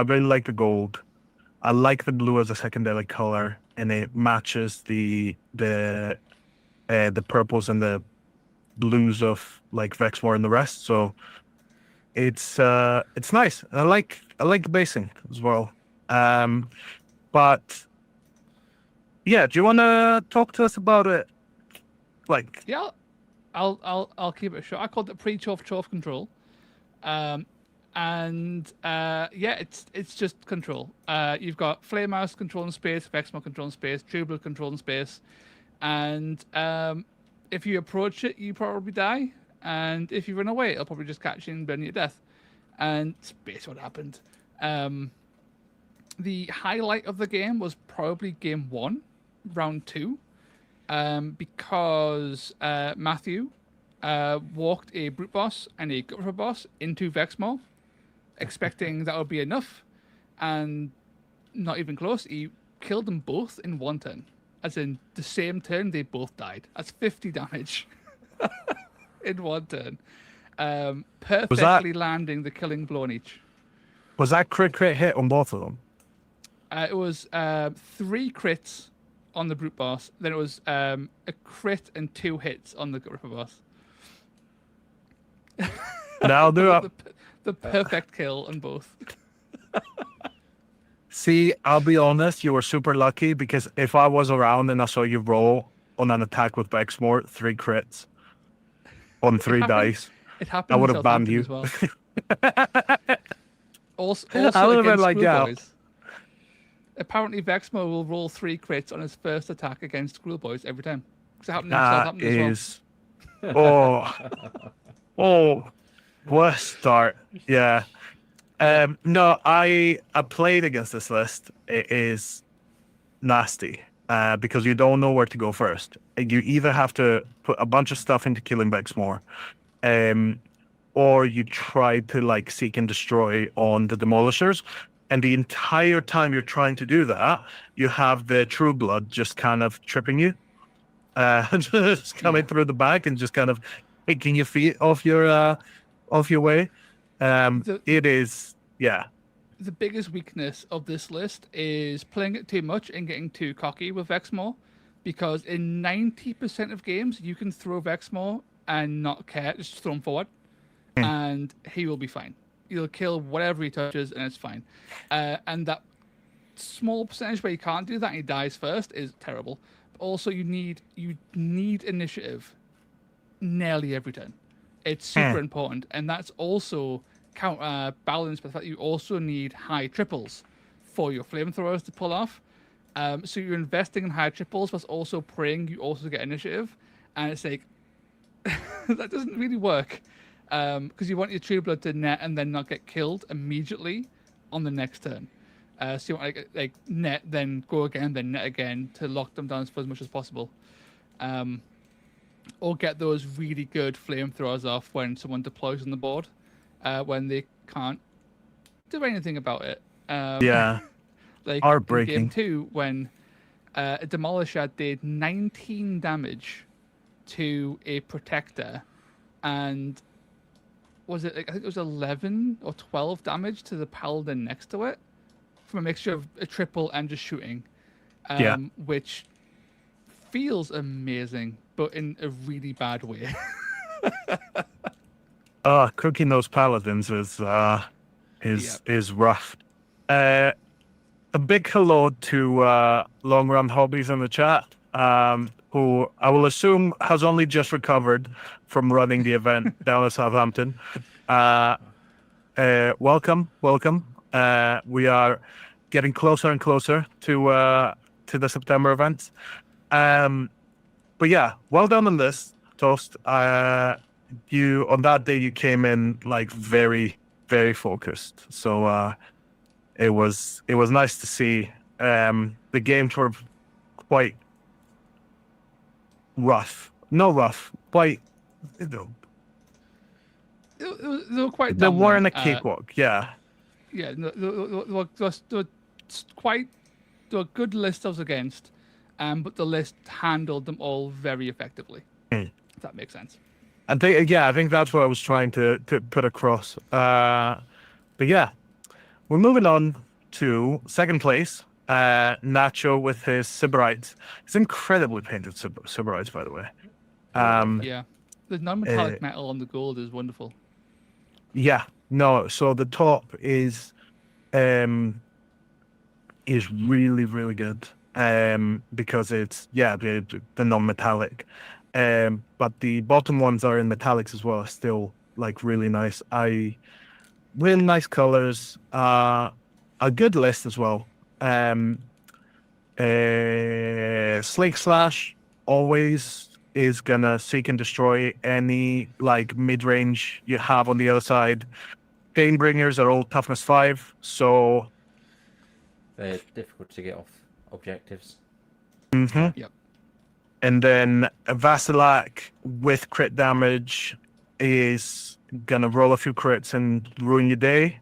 Speaker 1: really like the gold. I like the blue as a secondary color, and it matches the purples and the blues of like Vexmore and the rest. So it's nice. I like the basing as well. But yeah, do you want to talk to us about it? Like,
Speaker 3: Yeah, I'll keep it short. I called it pre-Chorf control. Yeah, it's just control. You've got Flame Mouse controlling space, Vexmore controlling space, Trueblood controlling space, and if you approach it, you probably die, and if you run away, it'll probably just catch you and burn you to death. And it's basically what happened. The highlight of the game was probably game 1, round 2, because Matthew walked a brute boss and a gut ripper boss into Vexmore, expecting that would be enough, and not even close. He killed them both in one turn, as in the same turn they both died. That's 50 damage in one turn, perfectly landing the killing blow on each.
Speaker 1: was that crit hit on both of them?
Speaker 3: It was 3 crits on the brute boss. Then it was a crit and 2 hits on the gut ripper boss.
Speaker 1: That'll do it.
Speaker 3: The perfect kill on both.
Speaker 1: See, I'll be honest, you were super lucky because if I was around and I saw you roll on an attack with Vexmore, 3 crits on 3 dice,
Speaker 3: It happened.
Speaker 1: I would
Speaker 3: in
Speaker 1: have banned you.
Speaker 3: As well. Also
Speaker 1: I would have been
Speaker 3: against
Speaker 1: like, yeah.
Speaker 3: Schoolboys. Apparently, Vexmore will roll 3 crits on his first attack against Schoolboys every time. Because it happened in
Speaker 1: That
Speaker 3: Southampton as well.
Speaker 1: is. Oh, what a start. Yeah. No, I played against this list. It is nasty because you don't know where to go first. You either have to put a bunch of stuff into killing Vexmore, or you try to like seek and destroy on the demolishers. And the entire time you're trying to do that, you have the True Blood just kind of tripping you, just coming through the back and just kind of taking your feet off your way. It is, yeah.
Speaker 3: The biggest weakness of this list is playing it too much and getting too cocky with Vexmore, because in 90% of games you can throw Vexmore and not care, just throw him forward, and he will be fine. You'll kill whatever he touches and it's fine. And that small percentage where you can't do that and he dies first is terrible. But also, you need initiative nearly every turn. It's super important, and that's also balanced by the fact that you also need high triples for your flamethrowers to pull off. So you're investing in high triples, but also praying you also get initiative, and it's like that doesn't really work. Because you want your True Blood to net and then not get killed immediately on the next turn. So you want like net, then go again, then net again to lock them down for as much as possible. Or get those really good flamethrowers off when someone deploys on the board, when they can't do anything about it.
Speaker 1: Yeah.
Speaker 3: Like in game
Speaker 1: Heartbreaking.
Speaker 3: 2, when a Demolisher did 19 damage to a Protector, and was it, I think it was 11 or 12 damage to the Paladin next to it, from a mixture of a triple and just shooting,
Speaker 1: Yeah.
Speaker 3: which feels amazing, but in a really bad way.
Speaker 1: Cooking those paladins is rough. A big hello to Long Run Hobbies in the chat, who I will assume has only just recovered from running the event down at Southampton. Welcome. We are getting closer and closer to the September event. But yeah, well done on this, Toast. You on that day you came in like very, very focused. So it was nice to see. The games were quite rough. No rough, quite. You know,
Speaker 3: They were quite
Speaker 1: they weren't a
Speaker 3: dominant.
Speaker 1: cakewalk. Yeah.
Speaker 3: Yeah, no, they were quite. There were good lists I was against, but the list handled them all very effectively. If that makes sense.
Speaker 1: I think that's what I was trying to put across. But yeah, we're moving on to second place. Nacho with his Sybarites. It's incredibly painted Sybarites, by the way.
Speaker 3: Yeah, the non-metallic metal on the gold is wonderful.
Speaker 1: Yeah, no. So the top is really, really good. Because it's the non-metallic. But the bottom ones are in metallics as well. Still like really nice. Really nice colors. A good list as well. Slake Slash always is gonna seek and destroy any like mid-range you have on the other side. Painbringers are all toughness 5, so
Speaker 2: They're difficult to get off objectives.
Speaker 3: Yep.
Speaker 1: And then a Vasilak with crit damage is gonna roll a few crits and ruin your day.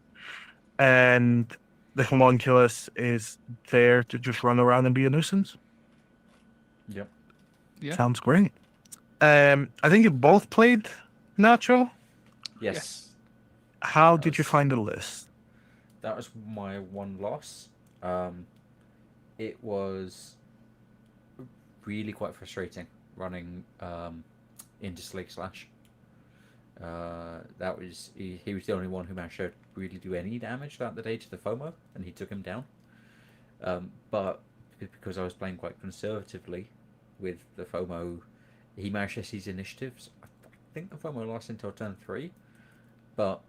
Speaker 1: And the Homunculus is there to just run around and be a nuisance.
Speaker 2: Yep.
Speaker 3: Yeah.
Speaker 1: Sounds great. I think you both played Nacho.
Speaker 2: Yes.
Speaker 1: How did you find the list?
Speaker 2: That was my one loss. It was really quite frustrating running into Slake Slash. That was he was the only one who managed to really do any damage throughout the day to the FOMO, and he took him down. But because I was playing quite conservatively with the FOMO, he managed to seize initiatives. I think the FOMO lasts until turn 3, but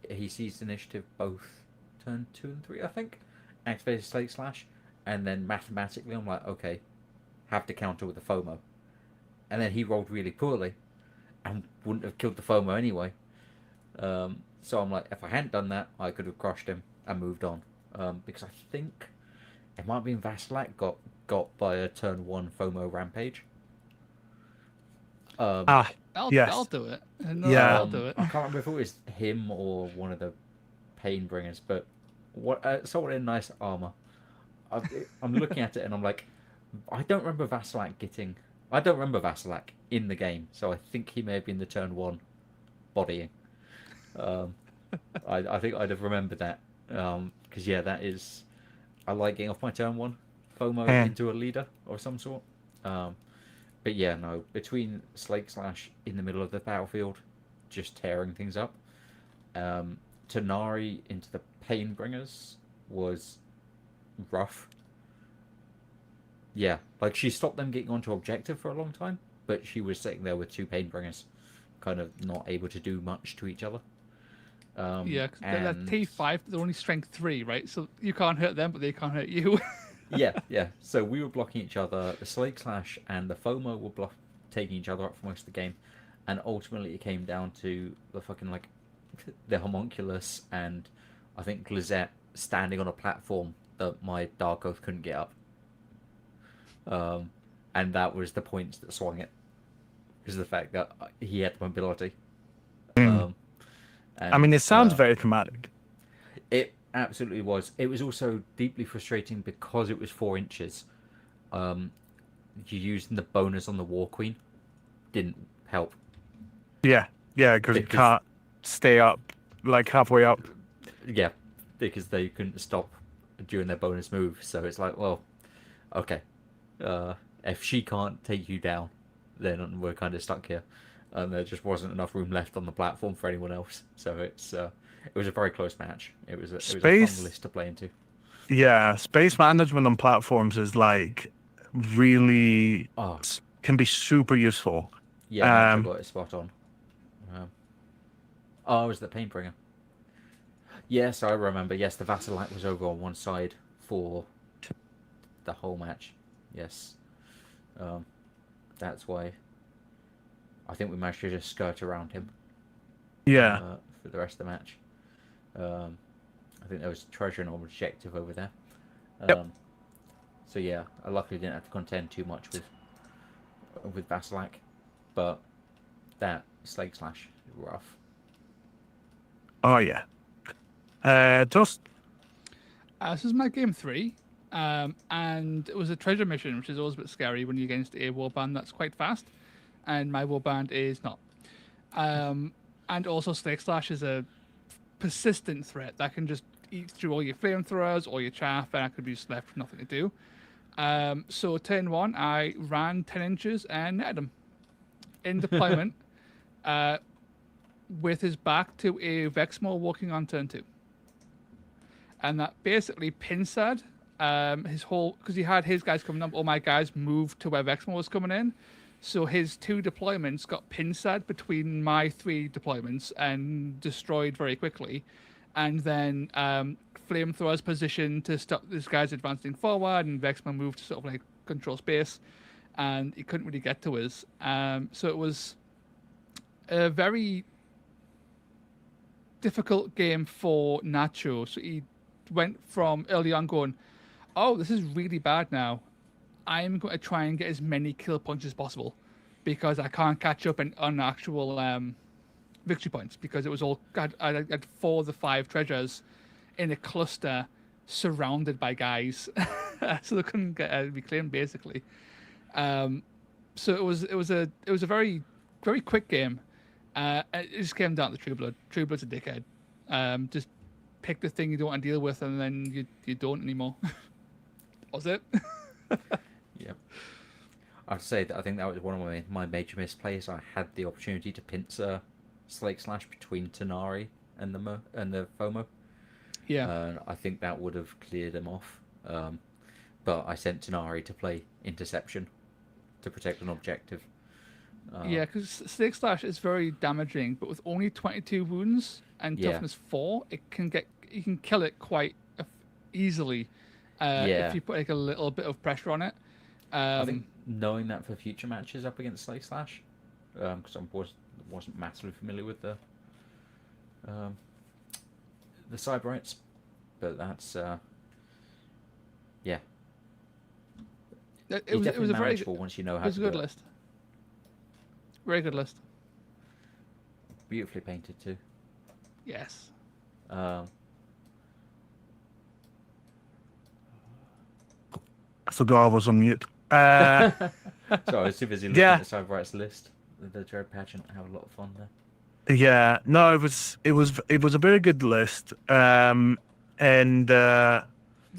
Speaker 2: he seized initiative both turn 2 and 3, I think. Activated Slake Slash, and then mathematically I'm like, okay, have to counter with the FOMO. And then he rolled really poorly and wouldn't have killed the FOMO anyway. So I'm like, if I hadn't done that, I could have crushed him and moved on. Because I think it might have been Vasilak got by a turn 1 FOMO rampage.
Speaker 1: Yes.
Speaker 3: I'll do it. No,
Speaker 1: Yeah.
Speaker 3: I'll do it.
Speaker 2: I can't remember if it was him or one of the Painbringers, but someone in nice armor. I'm looking at it and I'm like, I don't remember Vasilak in the game, so I think he may have been the turn 1 bodying. I think I'd have remembered that, because that is, I like getting off my turn 1 FOMO into a leader of some sort. But yeah, no, between Slake Slash in the middle of the battlefield, just tearing things up, Tanari into the Painbringers was rough. Yeah, like she stopped them getting onto objective for a long time, but she was sitting there with 2 Painbringers, kind of not able to do much to each other.
Speaker 3: Yeah, because they're T5, they're only strength 3, right? So you can't hurt them, but they can't hurt you.
Speaker 2: yeah. So we were blocking each other. The Slake Slash and the FOMO were taking each other up for most of the game, and ultimately it came down to the fucking the Homunculus and I think Glizette standing on a platform that my Dark Oath couldn't get up. And that was the points that swung it, is the fact that he had the mobility.
Speaker 1: I
Speaker 2: And,
Speaker 1: mean, it sounds very thematic.
Speaker 2: It absolutely was. It was also deeply frustrating because it was 4 inches. You using the bonus on the War Queen didn't help.
Speaker 1: Yeah, because you can't stay up, like halfway up.
Speaker 2: Yeah, because they couldn't stop during their bonus move. So it's like, well, okay. If she can't take you down, then we're kind of stuck here. And there just wasn't enough room left on the platform for anyone else. So it was a very close match. It was a fun list to play into.
Speaker 1: Yeah, space management on platforms is like really can be super useful.
Speaker 2: Yeah, I got it spot on. It was the Painbringer. Yes, I remember. Yes, the Vassalite was over on one side for the whole match. Yes. That's why I think we managed to just skirt around him.
Speaker 1: Yeah.
Speaker 2: For the rest of the match. I think there was treasure and objective over there.
Speaker 1: Yep.
Speaker 2: So yeah, I luckily didn't have to contend too much with Vassalak, but that Slake Slash is rough.
Speaker 1: Oh yeah. Just
Speaker 3: this is my game 3, and it was a treasure mission, which is always a bit scary when you're against a warband that's quite fast, and my warband is not. And also Slake Slash is a persistent threat that can just eat through all your flamethrowers, all your chaff, and I could be just left with nothing to do. So turn 1, I ran 10 inches and netted him in deployment, with his back to a Vexmore walking on turn 2. And that basically pincered his whole, because he had his guys coming up, all my guys moved to where Vexmore was coming in. So his 2 deployments got pincered between my 3 deployments and destroyed very quickly. And then flamethrowers positioned to stop this guy's advancing forward, and Vexmore moved to sort of like control space, and he couldn't really get to us. So it was a very difficult game for Nacho. So he went from early on going, oh, this is really bad now. I'm going to try and get as many kill points as possible because I can't catch up on actual victory points, because it was all I had 4 of the 5 treasures in a cluster surrounded by guys, so they couldn't get reclaimed basically. So it was a very very quick game. It just came down to Trueblood. Trueblood's a dickhead. Just pick the thing you don't want to deal with, and then you don't anymore. Was it?
Speaker 2: Yeah. I'd say that I think that was one of my major misplays. I had the opportunity to pincer Slake Slash between Tanari and the FOMO.
Speaker 3: Yeah.
Speaker 2: I think that would have cleared him off. But I sent Tanari to play Interception to protect an objective.
Speaker 3: Yeah, because Slake Slash is very damaging, but with only 22 wounds and toughness 4, you can kill it quite easily if you put like a little bit of pressure on it.
Speaker 2: I think knowing that for future matches up against Slake Slash, because I wasn't massively familiar with the Cyberites, but that's
Speaker 3: It
Speaker 2: it's
Speaker 3: was a very
Speaker 2: manageable once you know how.
Speaker 3: It was a good list. Very good list.
Speaker 2: Beautifully painted too.
Speaker 3: Yes.
Speaker 1: So I was on mute.
Speaker 2: So I was too busy looking at Cyberites list. The Dread Pageant, have a lot of fun there.
Speaker 1: Yeah, no, it was a very good list. And
Speaker 3: there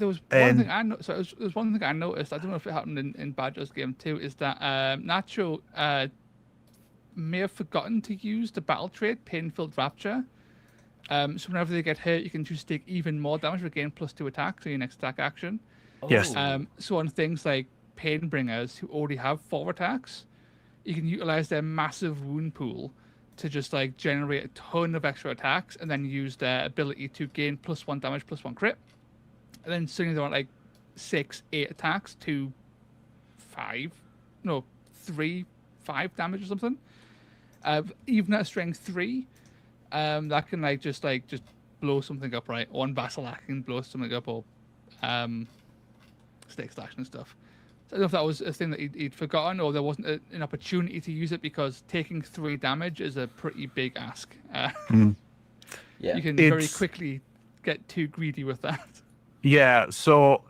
Speaker 3: was one thing I noticed. So there was one thing I noticed. I don't know if it happened in Badger's game too. Is that Nacho may have forgotten to use the battle trait Pain-Filled Rapture. So whenever they get hurt, you can choose to take even more damage, regain +2 attack, so your next attack action.
Speaker 1: Yes.
Speaker 3: So on things like Painbringers, who already have 4 attacks, you can utilize their massive wound pool to just like generate a ton of extra attacks, and then use their ability to gain +1 damage, +1 crit. And then suddenly they're on like 6, 8 attacks to 3, 5 damage or something. Even at a strength 3, that can just blow something up, right? Or on Vassalak can blow something up, or stake stash and stuff. So I don't know if that was a thing that he'd forgotten, or there wasn't an opportunity to use it, because taking 3 damage is a pretty big ask.
Speaker 2: Yeah.
Speaker 3: You can very
Speaker 1: It's-
Speaker 3: quickly get too greedy with that.
Speaker 1: Yeah, so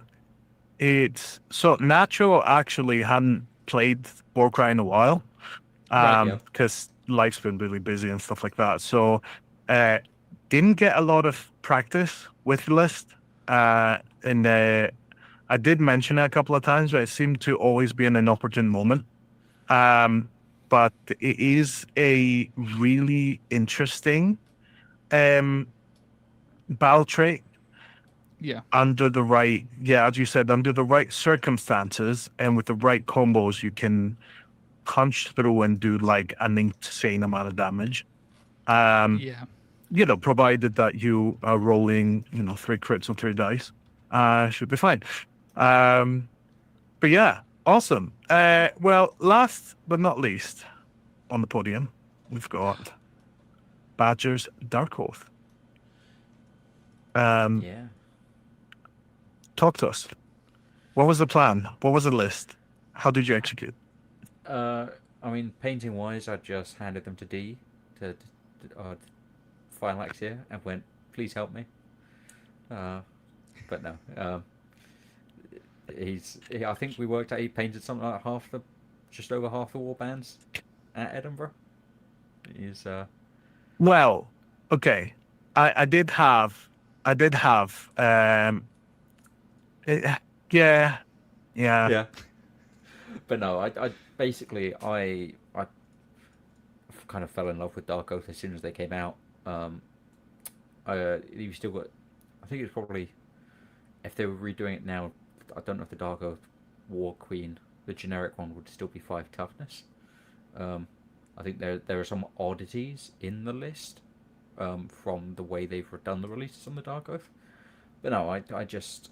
Speaker 1: Natural actually hadn't played Warcry in a while,
Speaker 3: Right,
Speaker 2: yeah.
Speaker 1: because life's been really busy and stuff like that. So, didn't get a lot of practice with the list. And I did mention it a couple of times, but it seemed to always be in an opportune moment. But it is a really interesting battle trait
Speaker 3: Yeah.
Speaker 1: under the right, as you said, under the right circumstances and with the right combos, you can punch through and do like an insane amount of damage.
Speaker 3: Yeah.
Speaker 1: Provided that you are rolling, 3 crits on 3 dice, should be fine. But yeah, awesome. Well, last but not least on the podium, we've got Badger's Dark Oath.
Speaker 2: Yeah.
Speaker 1: Talk to us. What was the plan? What was the list? How did you execute?
Speaker 2: I mean, painting wise, I just handed them to D, to Phylax here, and went, please help me. But no. I think we worked out he painted something like just over half the war bands at Edinburgh.
Speaker 1: Well, okay. I did have yeah.
Speaker 2: Yeah. But no, I basically I kind of fell in love with Dark Oath as soon as they came out. You still got, I think it's probably, if they were redoing it now, I don't know if the Dark Oath War Queen, the generic one, would still be 5 toughness. I think there are some oddities in the list from the way they've done the releases on the Dark Oath. But no, I just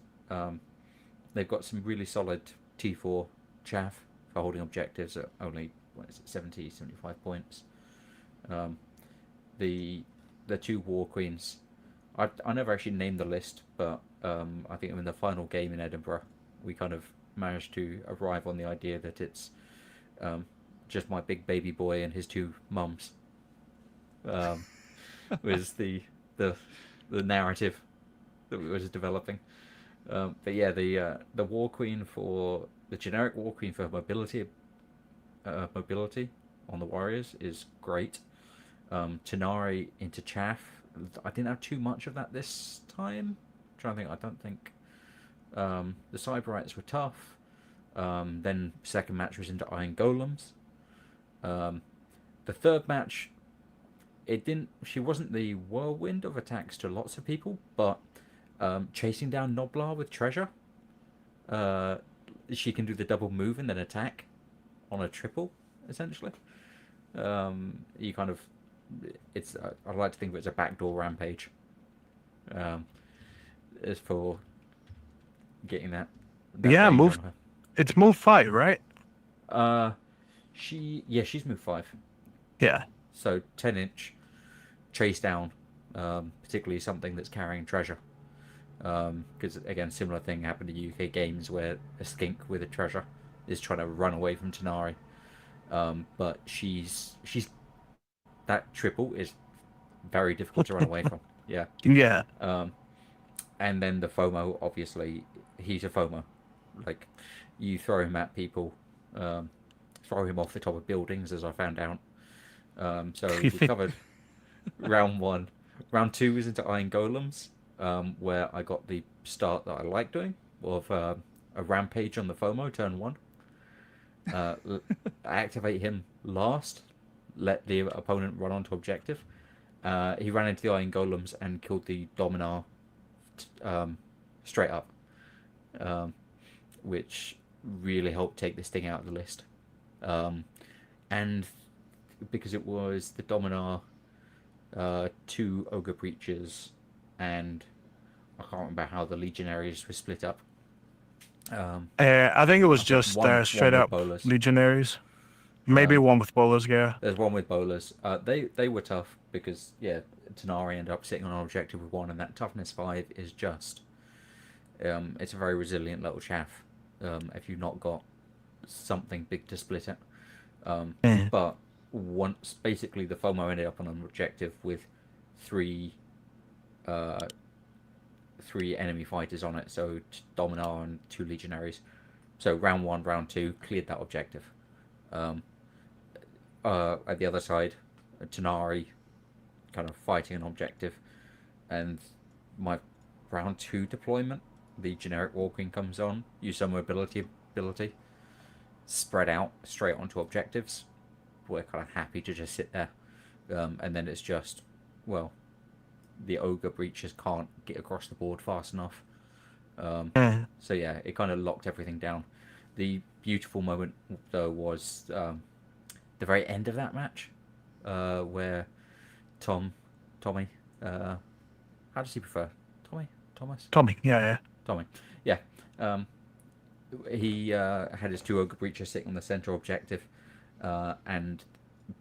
Speaker 2: they've got some really solid T4 chaff for holding objectives at only 70, 75 points. The 2 War Queens, I never actually named the list, but I think in the final game in Edinburgh, we kind of managed to arrive on the idea that it's just my big baby boy and his 2 mums. Was the narrative that we was developing. But yeah, the War Queen for the generic War Queen for mobility on the warriors is great. Tanari into chaff. I didn't have too much of that this time. I'm trying to think. I don't think the Cyberites were tough. Then second match was into Iron Golems. The third match, she wasn't the whirlwind of attacks to lots of people, but chasing down Noblar with treasure, she can do the double move and then attack on a triple, essentially. You kind of, I like to think of it as a backdoor rampage. As for getting that
Speaker 1: Yeah,
Speaker 2: range
Speaker 1: move.
Speaker 2: on her.
Speaker 1: It's move 5, right?
Speaker 2: She's move 5.
Speaker 1: Yeah.
Speaker 2: So 10-inch chase down, particularly something that's carrying treasure. Because again, similar thing happened to UK games where a skink with a treasure is trying to run away from Tanari. But she's that triple is very difficult to run away from. Yeah.
Speaker 1: Yeah.
Speaker 2: And then the FOMO, obviously, he's a FOMO. Like, you throw him at people, throw him off the top of buildings, as I found out. So we covered round 1. Round 2 was into Iron Golems, where I got the start that I like doing, of a rampage on the FOMO, turn 1. Activate him last, let the opponent run onto objective. He ran into the Iron Golems and killed the Dominar straight up, which really helped take this thing out of the list. And because it was the Dominar, 2 Ogre Breaches, and I can't remember how the Legionaries were split up.
Speaker 1: I think it was just
Speaker 2: one
Speaker 1: straight
Speaker 2: with
Speaker 1: up
Speaker 2: bowlers.
Speaker 1: Legionaries. Maybe one with bowlers, yeah.
Speaker 2: There's one with bowlers. They were tough because, yeah, Tanari ended up sitting on an objective with 1, and that toughness 5 is just It's a very resilient little chaff. If you've not got something big to split it. But once basically the FOMO ended up on an objective with three enemy fighters on it, so Dominar and 2 legionaries. So round 1, round 2 cleared that objective. At the other side, Tanari kind of fighting an objective, and my round 2 deployment, the generic Warcry comes on, use some mobility ability, spread out straight onto objectives. We're kind of happy to just sit there, and then it's just, well, the ogre breachers can't get across the board fast enough. So yeah, it kind of locked everything down. The beautiful moment though was the very end of that match, where Tommy, how does he prefer? Tommy,
Speaker 1: yeah.
Speaker 2: Tommy, yeah. He had his 2 ogre breachers sitting on the center objective, and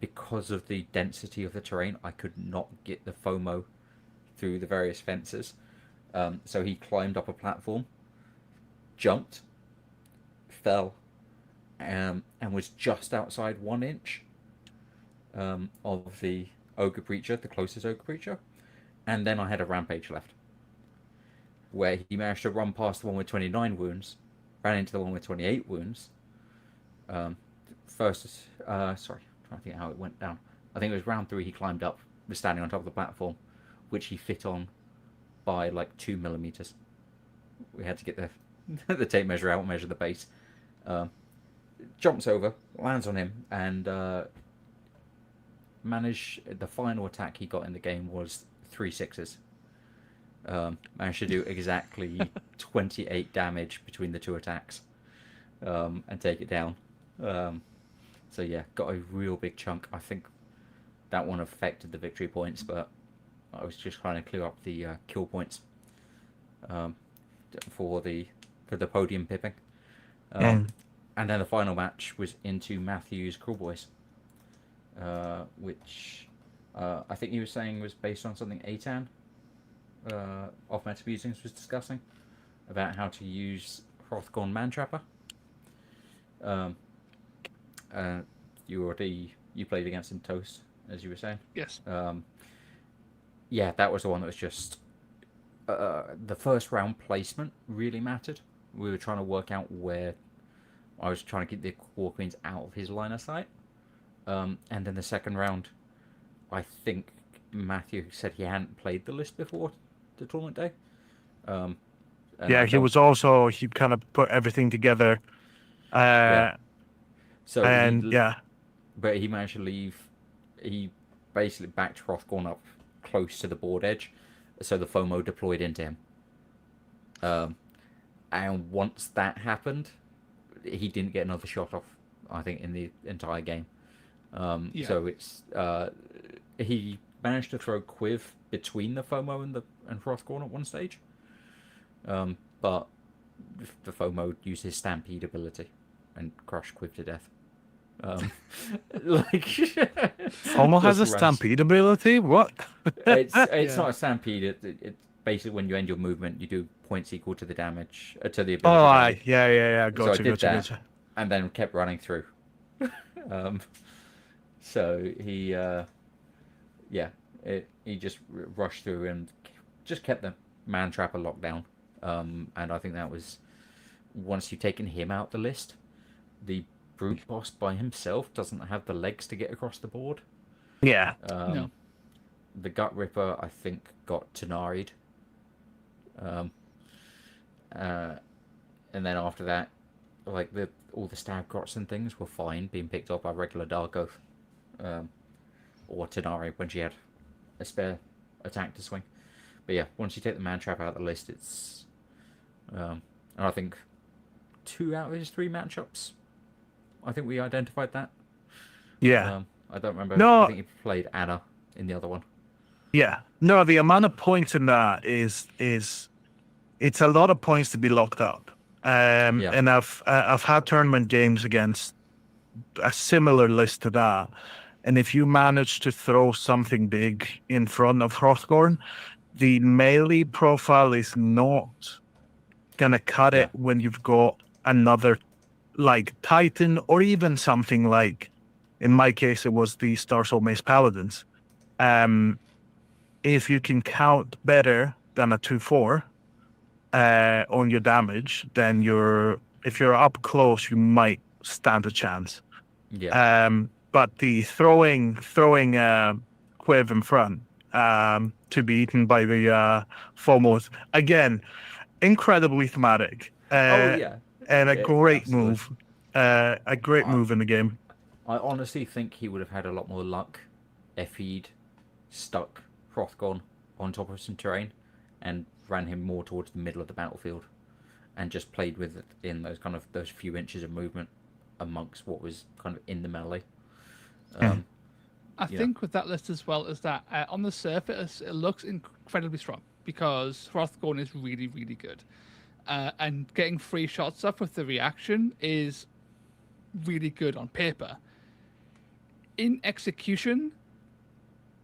Speaker 2: because of the density of the terrain, I could not get the FOMO through the various fences. So he climbed up a platform, jumped, fell, and was just outside 1 inch of the ogre breacher, the closest ogre breacher, and then I had a rampage left, where he managed to run past the one with 29 wounds, ran into the one with 28 wounds. Sorry, I'm trying to think how it went down. I think it was round 3 he climbed up, was standing on top of the platform, which he fit on by like 2 millimeters. We had to get the tape measure out, measure the base. Jumps over, lands on him, and the final attack he got in the game was 3 6s. Managed to do exactly 28 damage between the 2 attacks, and take it down. So yeah, got a real big chunk. I think that one affected the victory points, but I was just trying to clear up the kill points for the podium pipping. And then the final match was into Matthew's Cruel Boys, which I think he was saying was based on something Atan off Meta Musings was discussing about how to use Hrothgorn Mantrapper. You played against him, Toast, as you were saying.
Speaker 3: Yes.
Speaker 2: Yeah, that was the one that was just the first round placement really mattered. We were trying to work out where I was trying to get the War Queens out of his line of sight. And then the second round, I think Matthew said he hadn't played the list before the tournament day.
Speaker 1: Yeah, he kind of put everything together.
Speaker 2: Yeah. So
Speaker 1: yeah.
Speaker 2: But he managed to leave. He basically backed Hrothgorn up close to the board edge, so the FOMO deployed into him. And once that happened, he didn't get another shot off, I think, in the entire game. So it's he managed to throw Quiv between the FOMO and Hrothgorn at one stage, but the FOMO used his Stampede ability and crushed Quiv to death.
Speaker 1: FOMO has a Stampede ability? What?
Speaker 2: It's not a Stampede. It's basically when you end your movement, you do points equal to the damage, to the ability.
Speaker 1: Oh, yeah.
Speaker 2: So I did that, and then kept running through. So he, he just rushed through and just kept the Mantrapper locked down. And I think that was, once you've taken him out the list, the Brute Boss by himself doesn't have the legs to get across the board.
Speaker 1: Yeah.
Speaker 3: No.
Speaker 2: The Gut Ripper, I think, got Tanari'd. And then after that, like all the Stab Grots and things were fine being picked up by regular Dark Oath, or Tanari when she had a spare attack to swing. But yeah, once you take the Mantrap out of the list, it's and I think 2 out of his 3 matchups, I think we identified that.
Speaker 1: Yeah.
Speaker 2: I don't remember.
Speaker 1: No.
Speaker 2: I think he played Anna in the other one.
Speaker 1: Yeah. No, the amount of points in that is it's a lot of points to be locked up. And I've had tournament games against a similar list to that. And if you manage to throw something big in front of Hrothgorn, the melee profile is not gonna cut
Speaker 2: Yeah.
Speaker 1: it when you've got another like Titan, or even something like, in my case, it was the Star Soul Mace Paladins. If you can count better than a 2/4 on your damage, then if you're up close, you might stand a chance.
Speaker 2: Yeah.
Speaker 1: But the throwing Quiv in front to be eaten by the foremost, again, incredibly thematic.
Speaker 2: Oh yeah.
Speaker 1: And a great
Speaker 2: Absolutely.
Speaker 1: move. A great
Speaker 2: I,
Speaker 1: move in the game.
Speaker 2: I honestly think he would have had a lot more luck if he'd stuck Hrothgorn on top of some terrain and ran him more towards the middle of the battlefield and just played with it in those few inches of movement amongst what was kind of in the melee.
Speaker 3: I
Speaker 2: Yeah.
Speaker 3: think with that list as well is that on the surface it looks incredibly strong because Hrothgorn is really, really good. And getting 3 shots up with the reaction is really good on paper. In execution,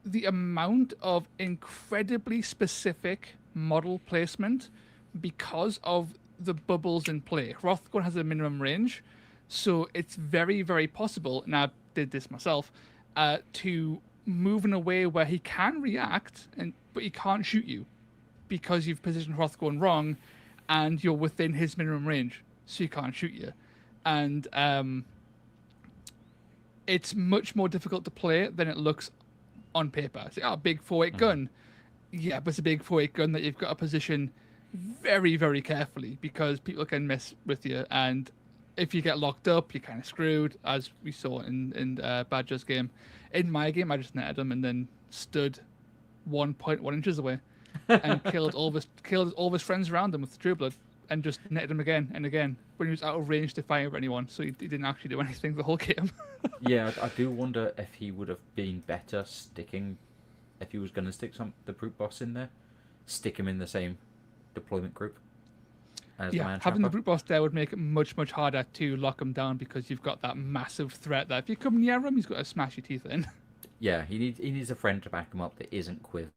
Speaker 3: the amount of incredibly specific model placement because of the bubbles in play. Hrothgorn has a minimum range, so it's very, very possible, and I did this myself, to move in a way where he can react, but he can't shoot you because you've positioned Hrothgorn wrong and you're within his minimum range, so he can't shoot you. And it's much more difficult to play than it looks on paper. It's like, oh, big 4-8 gun. Yeah, but it's a big 4-8 gun that you've got to position very, very carefully because people can mess with you. And if you get locked up, you're kind of screwed, as we saw in Badger's game. In my game, I just netted him and then stood 1.1 inches away and killed all of his friends around him with the True Blood and just netted him again and again when he was out of range to fire anyone. So he didn't actually do anything the whole game.
Speaker 2: Yeah, I do wonder if he would have been better sticking, if he was going to stick the brute boss in there, stick him in the same deployment group as the man
Speaker 3: having the
Speaker 2: trapper.
Speaker 3: brute boss there would make it much, much harder to lock him down because you've got that massive threat that if you come near him, he's got to smash your teeth in.
Speaker 2: Yeah, he needs a friend to back him up that isn't Quiv.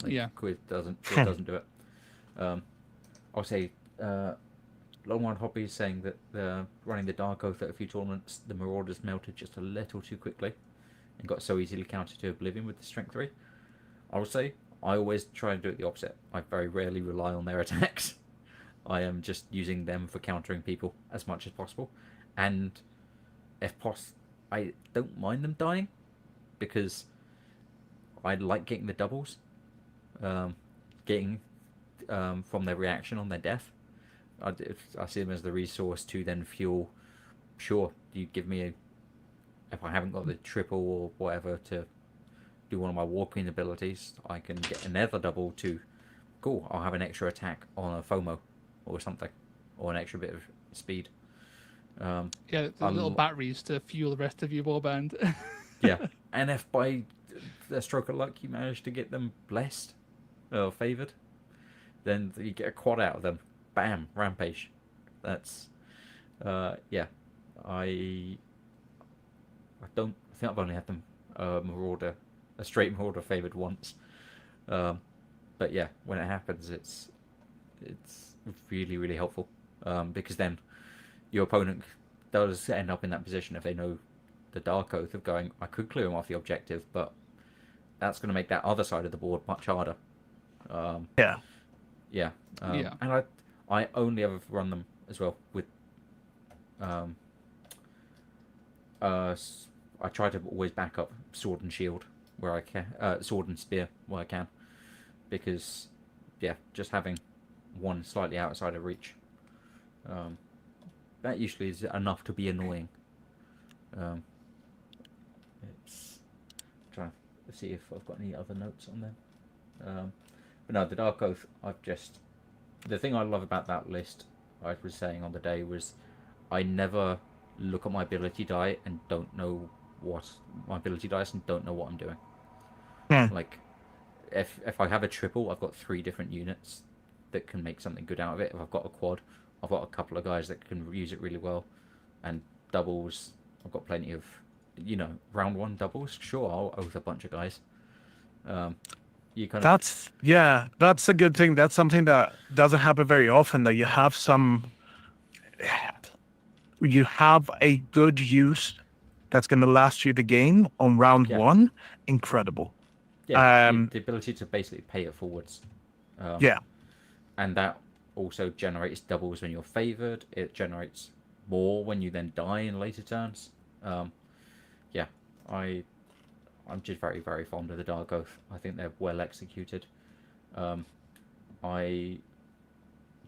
Speaker 3: Yeah.
Speaker 2: Quiv doesn't do it. I'll say, Longmire Hobby is saying that running the Dark Oath at a few tournaments, the Marauders melted just a little too quickly and got so easily countered to oblivion with the Strength 3. I will say, I always try and do it the opposite. I very rarely rely on their attacks. I am just using them for countering people as much as possible. And if possible, I don't mind them dying because I like getting the doubles. Getting from their reaction on their death. I see them as the resource to then fuel. Sure, you give me if I haven't got the triple or whatever to do one of my Warcry abilities, I can get another double to. Cool, I'll have an extra attack on a FOMO or something, or an extra bit of speed.
Speaker 3: Yeah, the little batteries to fuel the rest of your warband.
Speaker 2: Yeah, and if by the stroke of luck you manage to get them blessed or favoured, then you get a quad out of them. Bam, rampage. That's yeah. I think I've only had them a straight Marauder favoured once. But yeah, when it happens, it's really, really helpful because then your opponent does end up in that position if they know the Dark Oath of going, I could clear him off the objective, but that's going to make that other side of the board much harder.
Speaker 1: Yeah.
Speaker 2: Yeah.
Speaker 3: Yeah.
Speaker 2: And I only ever run them as well with I try to always back up sword and shield where I can, sword and spear where I can, because yeah, just having one slightly outside of reach, that usually is enough to be annoying. It's trying to see if I've got any other notes on there. But no, the Dark Oath, the thing I love about that list, I was saying on the day, was I never look at my ability die and don't know what my ability dice and don't know what I'm doing. Like, if I have a triple, I've got 3 different units that can make something good out of it. If I've got a quad, I've got a couple of guys that can use it really well. And doubles, I've got plenty of, round 1 doubles. Sure, I'll oath a bunch of guys. You kind of
Speaker 1: That's a good thing. That's something that doesn't happen very often. That you have a good use that's going to last you the game on round
Speaker 2: Yeah.
Speaker 1: one. Incredible.
Speaker 2: the ability to basically pay it forwards.
Speaker 1: Yeah.
Speaker 2: And that also generates doubles when you're favored. It generates more when you then die in later turns. Yeah, I'm just very, very fond of the Dark Oath. I think they're well executed. I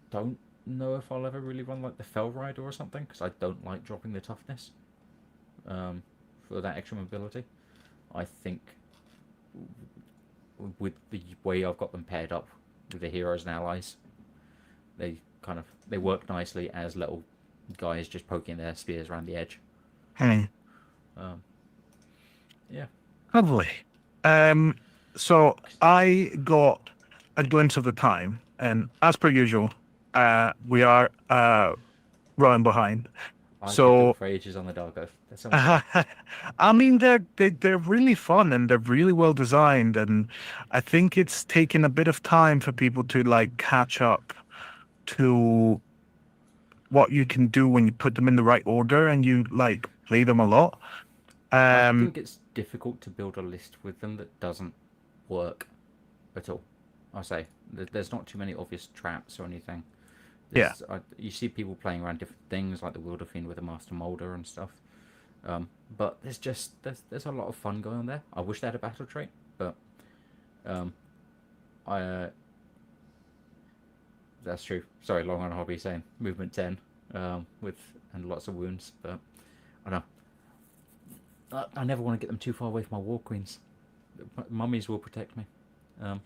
Speaker 2: don't know if I'll ever really run like the Fell Rider or something, because I don't like dropping the toughness for that extra mobility. I think with the way I've got them paired up with the heroes and allies, they work nicely as little guys just poking their spears around the edge.
Speaker 1: Hey.
Speaker 2: Yeah.
Speaker 1: Lovely. So I got a glimpse of the time, and as per usual, we are running behind.
Speaker 2: I could
Speaker 1: So
Speaker 2: talk for ages on the Dark Oath. There's so much fun.
Speaker 1: I mean, they're really fun and they're really well designed, and I think it's taken a bit of time for people to like catch up to what you can do when you put them in the right order and you like play them a lot.
Speaker 2: I think it's difficult to build a list with them that doesn't work at all. I say there's not too many obvious traps or anything. You see people playing around different things like the Wilder Fiend with a Master Molder and stuff. But there's a lot of fun going on there. I wish they had a battle trait, but that's true. Sorry, Long on Hobby saying movement 10 and lots of wounds, but I don't know. I never want to get them too far away from my War Queens. Mummies will protect me.
Speaker 1: But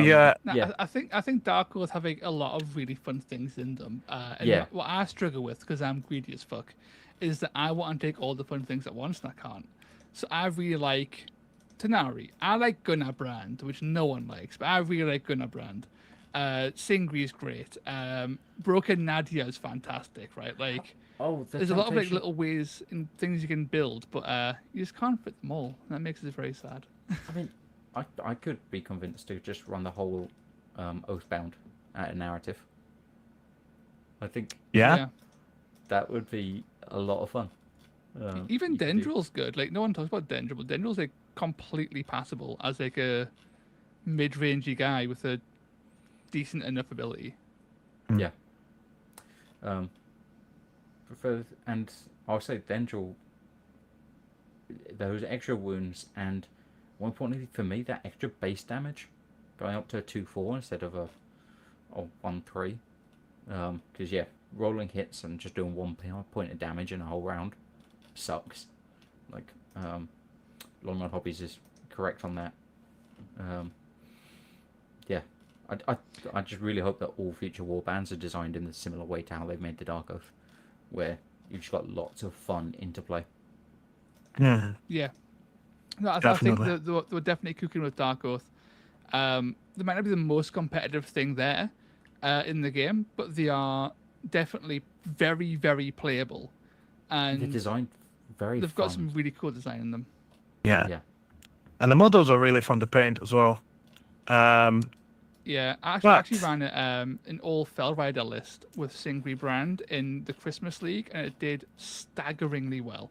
Speaker 1: yeah,
Speaker 3: I think Dark Oath have a lot of really fun things in them. And
Speaker 2: Yeah.
Speaker 3: what I struggle with, because I'm greedy as fuck, is that I want to take all the fun things at once and I can't. So I really like Tanari. I like Gunnar Brand, which no one likes, but I really like Gunnar Brand. Singri is great. Broken Nadia is fantastic, right? Like, there's a lot of like little ways and things you can build, but you just can't fit them all. That makes it very sad.
Speaker 2: I mean, I could be convinced to just run the whole Oathbound at a narrative. I think
Speaker 1: yeah.
Speaker 2: that would be a lot of fun.
Speaker 3: Even
Speaker 2: you could do-
Speaker 3: Dendrill's good. Like, no one talks about Dendrill, but Dendrill's like completely passable as like a mid-rangey guy with a decent enough ability.
Speaker 2: Yeah. And I'll say Dendril, those extra wounds, and more importantly for me, that extra base damage going up to a 2-4 instead of a 1-3. Because yeah, rolling hits and just doing 1 point of damage in a whole round sucks. Like, Long on Hobbies is correct on that. Yeah, I just really hope that all future warbands are designed in a similar way to how they've made the Dark Oath, where you've just got lots of fun interplay.
Speaker 1: Yeah.
Speaker 3: Yeah. No, I think
Speaker 1: Definitely.
Speaker 3: they were definitely cooking with Dark Oath. They might not be the most competitive thing there in the game, but they are definitely very, very playable. And
Speaker 2: They're designed very
Speaker 3: they've
Speaker 2: fun.
Speaker 3: got some really cool design in them.
Speaker 1: Yeah.
Speaker 2: Yeah.
Speaker 1: And the models are really fun to paint as well.
Speaker 3: Yeah, I
Speaker 1: But-
Speaker 3: actually ran an all Fell Rider list with Singri Brand in the Christmas League, and it did staggeringly well.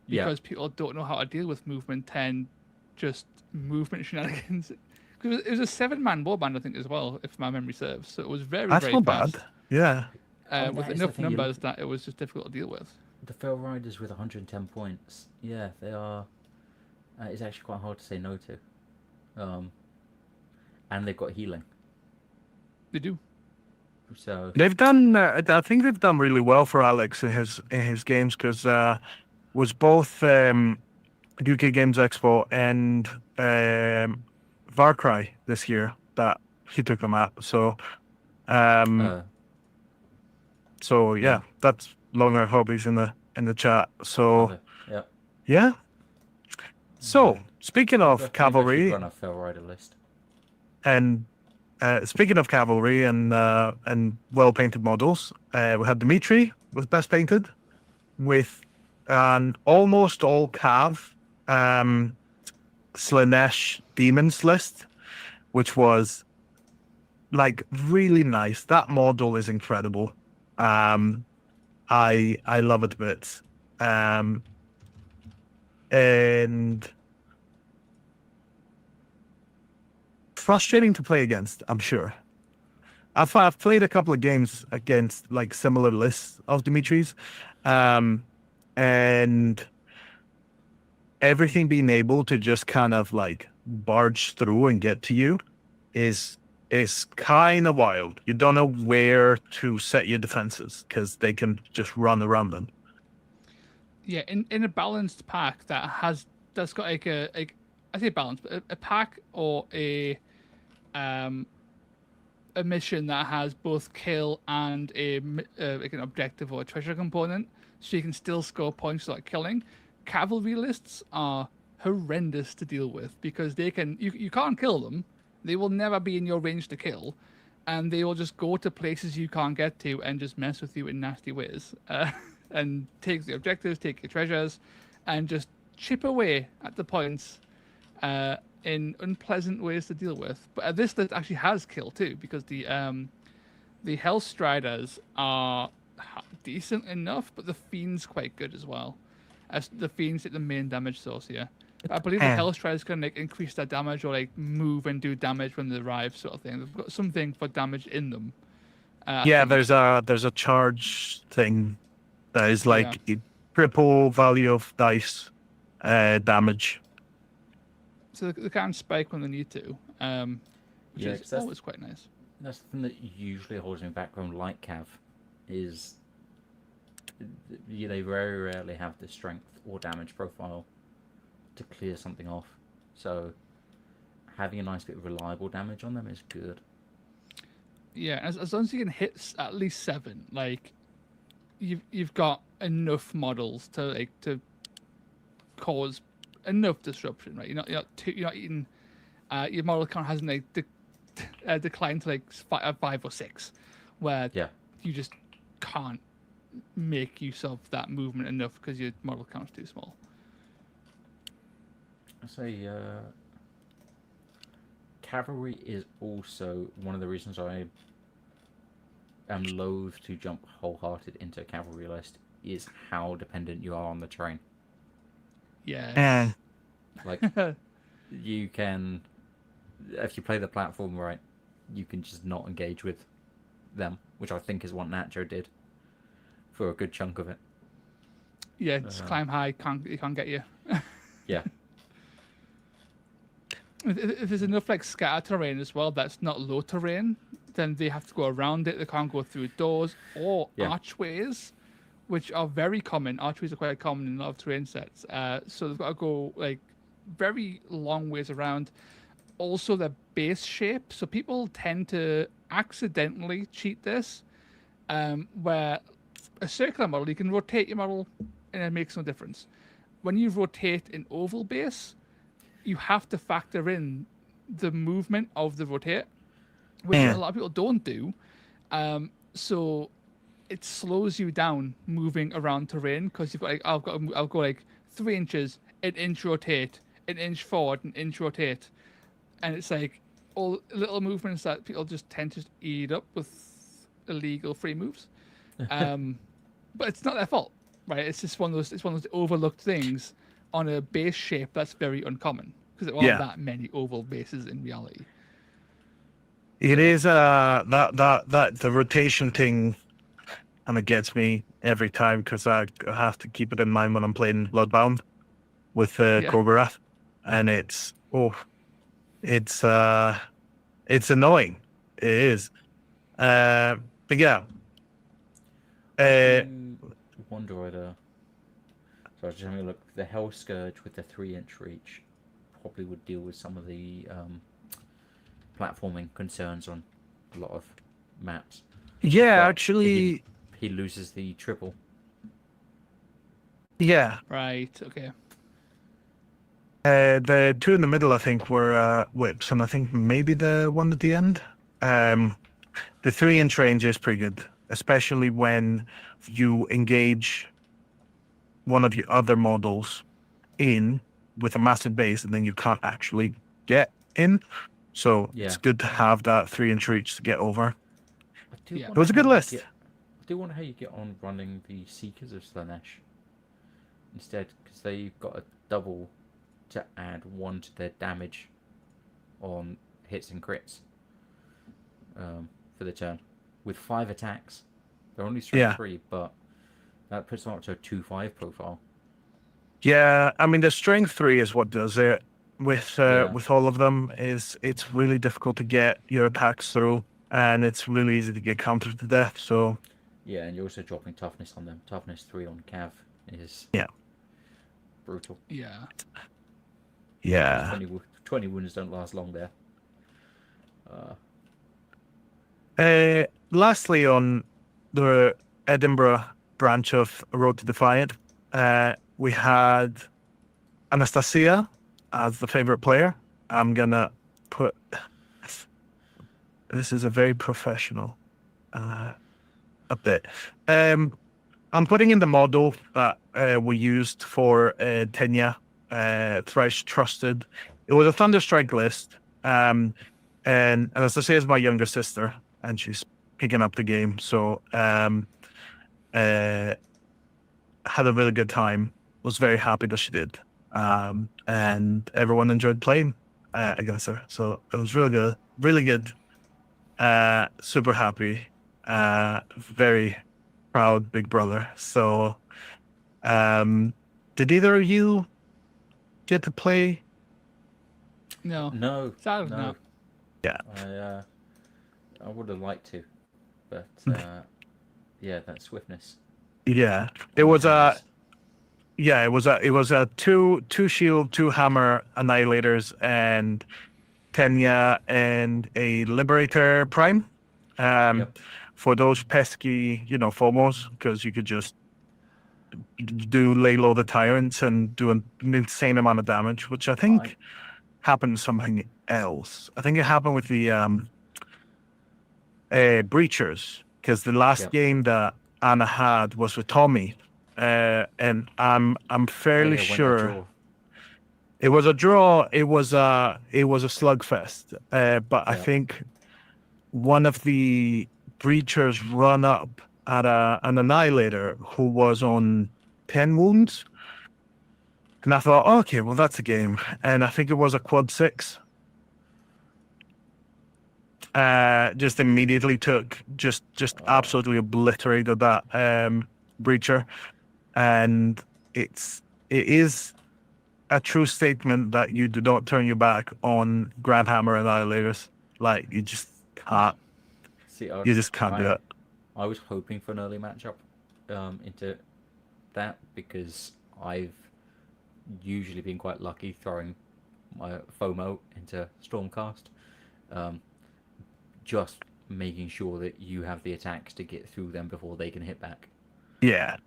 Speaker 2: Yeah.
Speaker 3: Because people don't know how to deal with movement 10, just movement shenanigans. Because it was a 7-man warband, I think, as well, if my memory serves. So it was very,
Speaker 1: That's
Speaker 3: very
Speaker 1: not
Speaker 3: fast.
Speaker 1: bad. Yeah.
Speaker 3: With
Speaker 2: that is the
Speaker 3: enough
Speaker 2: thing, you
Speaker 3: numbers that it was just difficult to deal with.
Speaker 2: The Fell Riders with 110 points, yeah, they are. It's actually quite hard to say no to. And they've got healing,
Speaker 3: They do.
Speaker 2: so
Speaker 1: They've done. I think they've done really well for Alex in his games because was both UK Games Expo and Warcry this year that he took them at. So yeah, that's Longer Hobbies in the chat. So
Speaker 2: yeah.
Speaker 1: yeah. So speaking of
Speaker 2: Maybe I should
Speaker 1: cavalry
Speaker 2: run a Fell Rider list.
Speaker 1: and speaking of cavalry and well painted models, we had Dimitri was best painted with an almost all cav Slanesh Demons list, which was like really nice. That model is incredible. I love it a bit. And frustrating to play against, I'm sure. I've played a couple of games against like similar lists of Dimitri's, and everything being able to just kind of like barge through and get to you is kind of wild. You don't know where to set your defenses because they can just run around them.
Speaker 3: Yeah, in a balanced pack that's got like I say balanced, but a pack or a mission that has both kill and like an objective or a treasure component, so you can still score points like killing. Cavalry lists are horrendous to deal with because you can't kill them. They will never be in your range to kill, and they will just go to places you can't get to and just mess with you in nasty ways. And take the objectives, take your treasures, and just chip away at the points in unpleasant ways to deal with. But this list actually has kill too, because the Hellstriders are decent enough, but the Fiend's quite good as well. As the Fiend's the main damage source here. I believe the Hellstriders can like increase their damage or like move and do damage when they arrive, sort of thing. They've got something for damage in them.
Speaker 1: There's a charge thing that is like triple value of dice damage.
Speaker 3: So they can spike when they need to, which is always quite nice.
Speaker 2: That's the thing that usually holds me back from light cav, is they very rarely have the strength or damage profile to clear something off. So having a nice bit of reliable damage on them is good.
Speaker 3: Yeah, as long as you can hit at least 7, like you've got enough models to cause enough disruption, right? You're not eating. Your model count hasn't like declined to like 5 or 6, where you just can't make use of that movement enough because your model count's too small.
Speaker 2: I say cavalry is also one of the reasons I am loath to jump wholehearted into a cavalry list, is how dependent you are on the terrain.
Speaker 3: Yeah.
Speaker 2: Like, you can, if you play the platform right, you can just not engage with them, which I think is what Nacho did for a good chunk of it.
Speaker 3: Yeah, just climb high, it can't get you.
Speaker 2: Yeah.
Speaker 3: If there's enough like scatter terrain as well that's not low terrain, then they have to go around it. They can't go through doors or archways, which are very common. Archways are quite common in a lot of terrain sets. So they've got to go like very long ways around. Also, their base shape. So people tend to accidentally cheat this, where a circular model, you can rotate your model and it makes no difference. When you rotate an oval base, you have to factor in the movement of the rotate, which a lot of people don't do. So it slows you down moving around terrain, because you've got like I'll go like 3 inches, an inch rotate, an inch forward, an inch rotate, and it's like all little movements that people just tend to eat up with illegal free moves. But it's not their fault, right? It's just one of those overlooked things on a base shape that's very uncommon, because there aren't that many oval bases in reality.
Speaker 1: It is that the rotation thing kind of gets me every time, because I have to keep it in mind when I'm playing Bloodbound with Kogorath, and it's annoying. It is, but yeah.
Speaker 2: One droider. So I was just having a look. The Hell Scourge with the 3-inch reach probably would deal with some of the platforming concerns on a lot of maps.
Speaker 1: Yeah,
Speaker 2: but
Speaker 1: actually,
Speaker 2: he loses the triple.
Speaker 1: Yeah.
Speaker 3: Right. Okay.
Speaker 1: The two in the middle, I think, were whips, and I think maybe the one at the end. The 3-inch range is pretty good, especially when you engage one of your other models in with a massive base, and then you can't actually get in. So
Speaker 2: Yeah.
Speaker 1: it's good to have that 3-inch reach to get over.
Speaker 2: I do
Speaker 3: Yeah.
Speaker 2: wonder
Speaker 1: It was a good
Speaker 2: how you
Speaker 1: list.
Speaker 2: I do wonder how you get on running the Seekers of Slanesh instead, because they've got a double to add 1 to their damage on hits and crits for the turn with 5 attacks. They're only strength 3, but that puts them up to a 2-5 profile.
Speaker 1: Yeah, I mean the strength 3 is what does it. With
Speaker 2: Yeah.
Speaker 1: with all of them, is it's really difficult to get your attacks through, and it's really easy to get countered to death. So
Speaker 2: Yeah, and you're also dropping toughness on them. Toughness 3 on Cav is brutal.
Speaker 3: Yeah.
Speaker 1: yeah,
Speaker 2: 20 wounds don't last long there.
Speaker 1: lastly, on the Edinburgh branch of Road to Defiant, we had Anastasia as the favorite player. I'm gonna put this is a very professional a bit. I'm putting in the model that we used for Tenya, Thrice Trusted. It was a Thunderstrike list, and Anastasia is my younger sister, and she's picking up the game. So had a really good time. Was very happy that she did, and everyone enjoyed playing against her. So it was really good, really good. Super happy. Very proud big brother. So, did either of you get to play?
Speaker 3: No.
Speaker 2: No.
Speaker 3: Sad
Speaker 2: No.
Speaker 3: no.
Speaker 1: Yeah.
Speaker 2: I would have liked to, but yeah, that swiftness.
Speaker 1: Yeah, it was a. Yeah, it was a two shield, 2 hammer annihilators, and Tenya and a Liberator Prime.
Speaker 2: Yep.
Speaker 1: For those pesky, FOMOs, because you could just lay low the tyrants and do an insane amount of damage, which I think happened something else. I think it happened with the Breachers, because the last game that Anna had was with Tommy, and I'm fairly sure it was a draw. It was a slugfest, but I think one of the Breachers run up at an Annihilator who was on 10 wounds. And I thought, okay, well, that's a game. And I think it was a quad 6. Just immediately just absolutely obliterated that Breacher. And it is a true statement that you do not turn your back on Grand Hammer Annihilators. Like, you just can't. You just can't do it.
Speaker 2: I was hoping for an early matchup into that, because I've usually been quite lucky throwing my FOMO into Stormcast. Just making sure that you have the attacks to get through them before they can hit back.
Speaker 1: Yeah.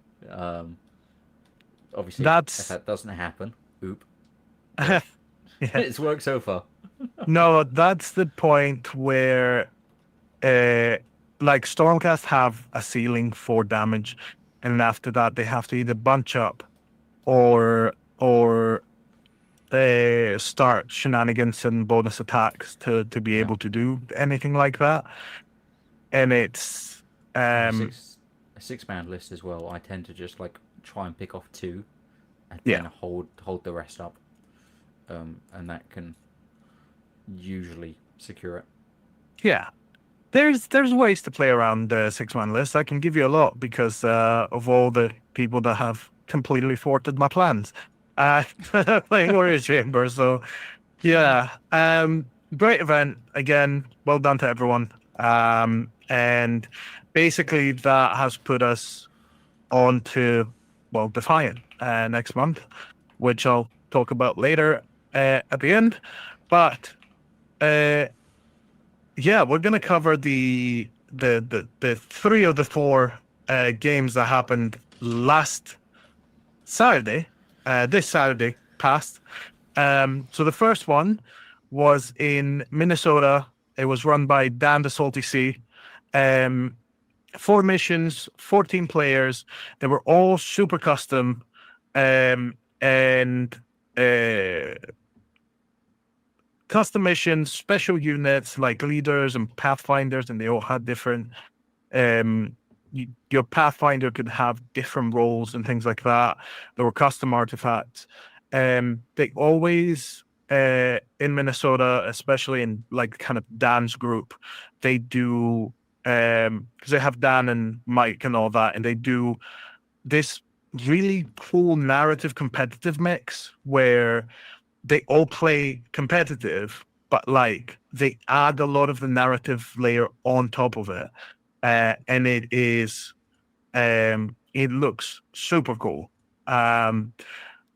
Speaker 2: Obviously, if that doesn't happen, oop.
Speaker 1: Yeah.
Speaker 2: It's worked so far.
Speaker 1: No, that's the point where like Stormcast have a ceiling for damage, and after that they have to either bunch up or start shenanigans and bonus attacks to be able to do anything like that. And it's
Speaker 2: a 6-man list as well. I tend to just like try and pick off 2 and then hold the rest up, and that can usually secure it.
Speaker 1: Yeah. There's ways to play around the 6-man list. I can give you a lot because of all the people that have completely thwarted my plans playing Warriors Chamber. So yeah, great event again. Well done to everyone. And basically that has put us on to Defiant next month, which I'll talk about later at the end. But yeah, we're gonna cover the 3 of the 4 games that happened last Saturday, this Saturday past. So the first one was in Minnesota. It was run by Dan the Salty Sea. 4 missions, 14 players. They were all super custom, and custom missions, special units like leaders and pathfinders, and they all had different. Your pathfinder could have different roles and things like that. There were custom artifacts. They always in Minnesota, especially in like kind of Dan's group, they do because they have Dan and Mike and all that, and they do this really cool narrative competitive mix where they all play competitive, but like they add a lot of the narrative layer on top of it, and it looks super cool.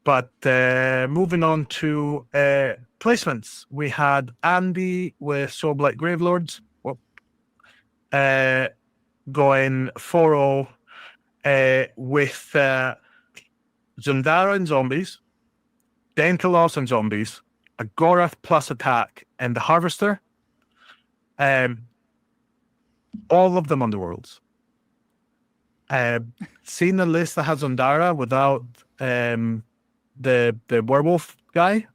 Speaker 1: But moving on to placements, we had Andy with Soulblight Gravelords, going 4-0 with Zundara and zombies, Dentalos and zombies, a Gorath plus attack, and the Harvester. All of them underworlds. Seeing the list that has Zundara without the werewolf guy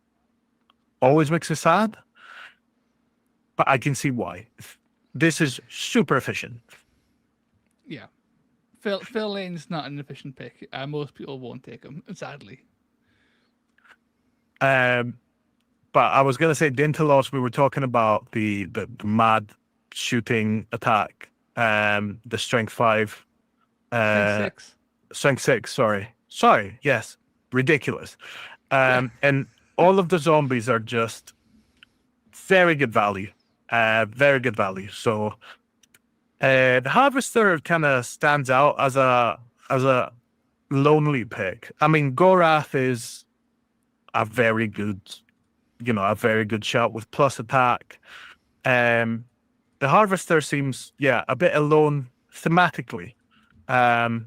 Speaker 1: always makes me sad, but I can see why. This is super efficient.
Speaker 3: Yeah. Phil Lane's not an efficient pick. Most people won't take him, sadly.
Speaker 1: But I was gonna say Dintalos, we were talking about the mad shooting attack, the strength 5. Strength 6, sorry, yes. Ridiculous. And all of the zombies are just very good value. Very good value. So the Harvester kind of stands out as a lonely pick. I mean, Gorath is a very good shout with plus attack. The Harvester seems, a bit alone thematically. But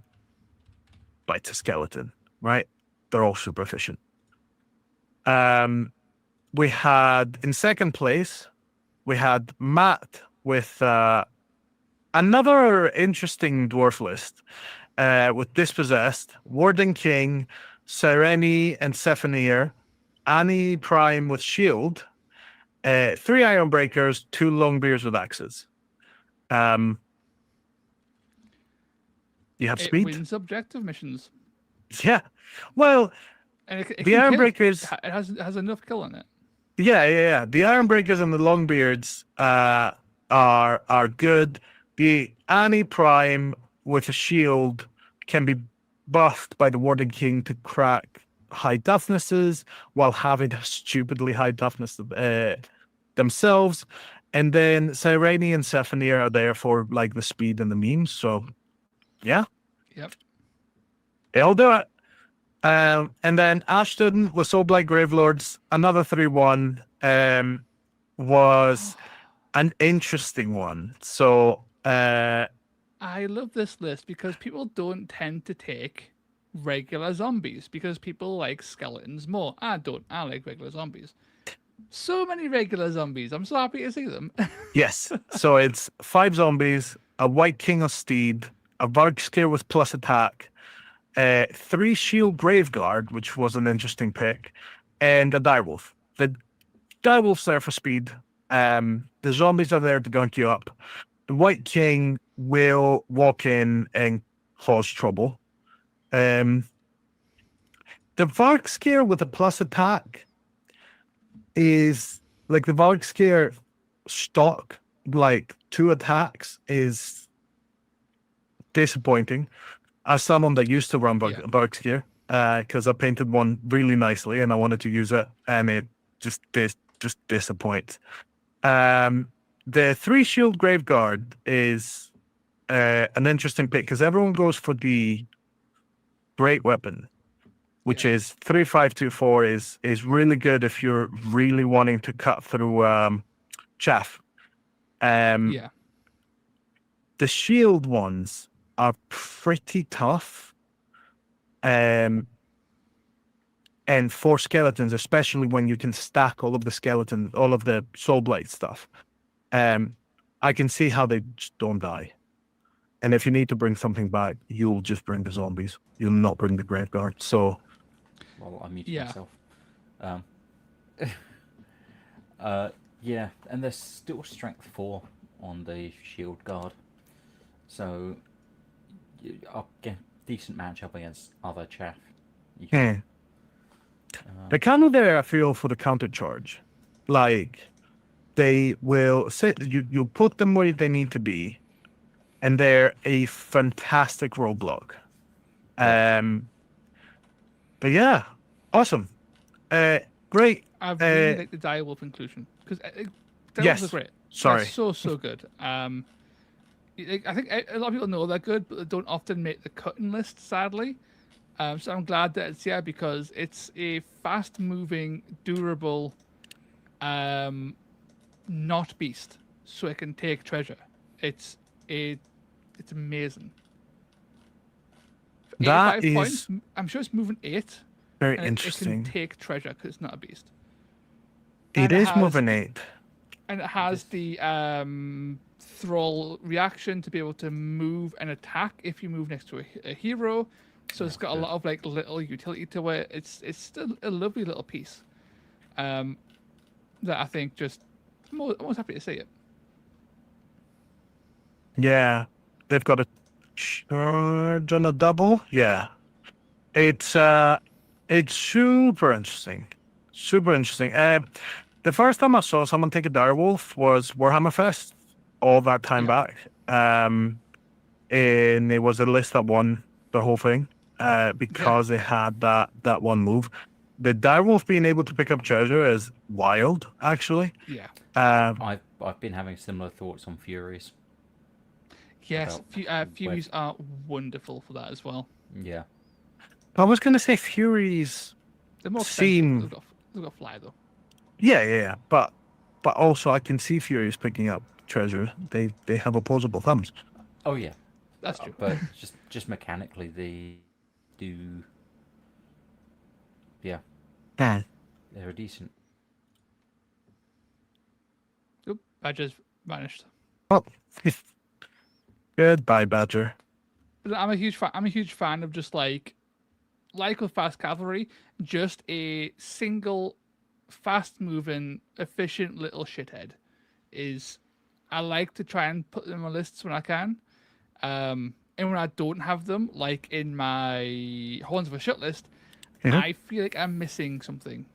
Speaker 1: it's a skeleton, right? They're all super efficient. We had, in second place, we had Matt with another interesting dwarf list with Dispossessed, Warden King, Sireni and Sephanier, Annie Prime with Shield, 3 Ironbreakers, 2 Longbeards with axes. You have speed?
Speaker 3: It wins objective missions.
Speaker 1: Yeah. Well,
Speaker 3: and it
Speaker 1: the Ironbreakers...
Speaker 3: It has enough kill on it.
Speaker 1: Yeah. The Ironbreakers and the Longbeards are good. The Annie Prime with a shield can be buffed by the Warden King to crack high toughnesses while having a stupidly high toughness themselves. And then Sireni and Sephanier are there for like the speed and the memes. So, yeah.
Speaker 3: Yep.
Speaker 1: It'll do it. And then Ashton with Soulblight Gravelords, another 3-1, was an interesting one. So,
Speaker 3: I love this list because people don't tend to take regular zombies because people like skeletons more. I don't. I like regular zombies. So many regular zombies. I'm so happy to see them.
Speaker 1: Yes. So it's 5 zombies, a White King of Steed, a Vargskir with plus attack, 3 Shield Graveguard, which was an interesting pick, and a Direwolf. The Direwolf's there for speed. The zombies are there to gunk you up. The White King will walk in and cause trouble. The Vargskir with a plus attack is like the Vargskir stock, like 2 attacks is disappointing. As someone that used to run Vargskir, because I painted one really nicely and I wanted to use it, and it just disappoints. The 3 Shield Graveguard is an interesting pick because everyone goes for the Great Weapon, which is 3-5-2-4 is really good if you're really wanting to cut through chaff. The shield ones are pretty tough. And for skeletons, especially when you can stack all of the skeletons, all of the Soulblight stuff, I can see how they just don't die. And if you need to bring something back, you'll just bring the zombies. You'll not bring the Graveguard. So,
Speaker 2: well, I muted myself. Um, yeah, and there's still strength 4 on the shield guard, so I'll get decent matchup against other chaff.
Speaker 1: Yeah. They're kind of there, I feel, for the counter charge. Like, they will sit, you put them where they need to be, and they're a fantastic roadblock.
Speaker 2: Yeah.
Speaker 1: But yeah, awesome. Great.
Speaker 3: I really like the direwolf inclusion because direwolves
Speaker 1: Yes.
Speaker 3: are great.
Speaker 1: Sorry.
Speaker 3: They're so good. I think a lot of people know they're good, but they don't often make the cutting list, sadly. So I'm glad that it's here because it's a fast-moving, durable, not beast, so it can take treasure. It's amazing. For
Speaker 1: That
Speaker 3: 85
Speaker 1: is
Speaker 3: points, I'm sure it's moving 8.
Speaker 1: very
Speaker 3: And
Speaker 1: interesting.
Speaker 3: it can take treasure because it's not a beast.
Speaker 1: It
Speaker 3: And
Speaker 1: is
Speaker 3: has-
Speaker 1: moving 8.
Speaker 3: And it has the thrall reaction to be able to move and attack if you move next to a hero. So it's got a lot of like little utility to it. It's still a lovely little piece. That I think just I'm always happy to see it.
Speaker 1: Yeah. They've got a charge on a double. Yeah. It's super interesting. Super interesting. The first time I saw someone take a direwolf was Warhammer Fest all that time back. And it was a list that won the whole thing because they had that one move. The direwolf being able to pick up treasure is wild, actually.
Speaker 3: Yeah.
Speaker 2: I've been having similar thoughts on Furies.
Speaker 3: Yes.
Speaker 2: About
Speaker 3: Furies are wonderful for that as well.
Speaker 2: Yeah.
Speaker 1: I was going to say Furies
Speaker 3: They're more
Speaker 1: seem...
Speaker 3: expensive. They've got fly though.
Speaker 1: Yeah. But also I can see Furies picking up treasure. They have opposable thumbs.
Speaker 2: Oh yeah.
Speaker 3: That's true.
Speaker 2: But just mechanically, they do. Yeah.
Speaker 1: Yeah.
Speaker 2: They're decent.
Speaker 3: Oop, Badger's vanished.
Speaker 1: Oh, goodbye, Badger.
Speaker 3: But I'm a huge fan. I'm a huge fan of just like with fast cavalry, just a single, fast-moving, efficient little shithead. I like to try and put them on my lists when I can, and when I don't have them, like in my Horns of a Shut list, I feel like I'm missing something.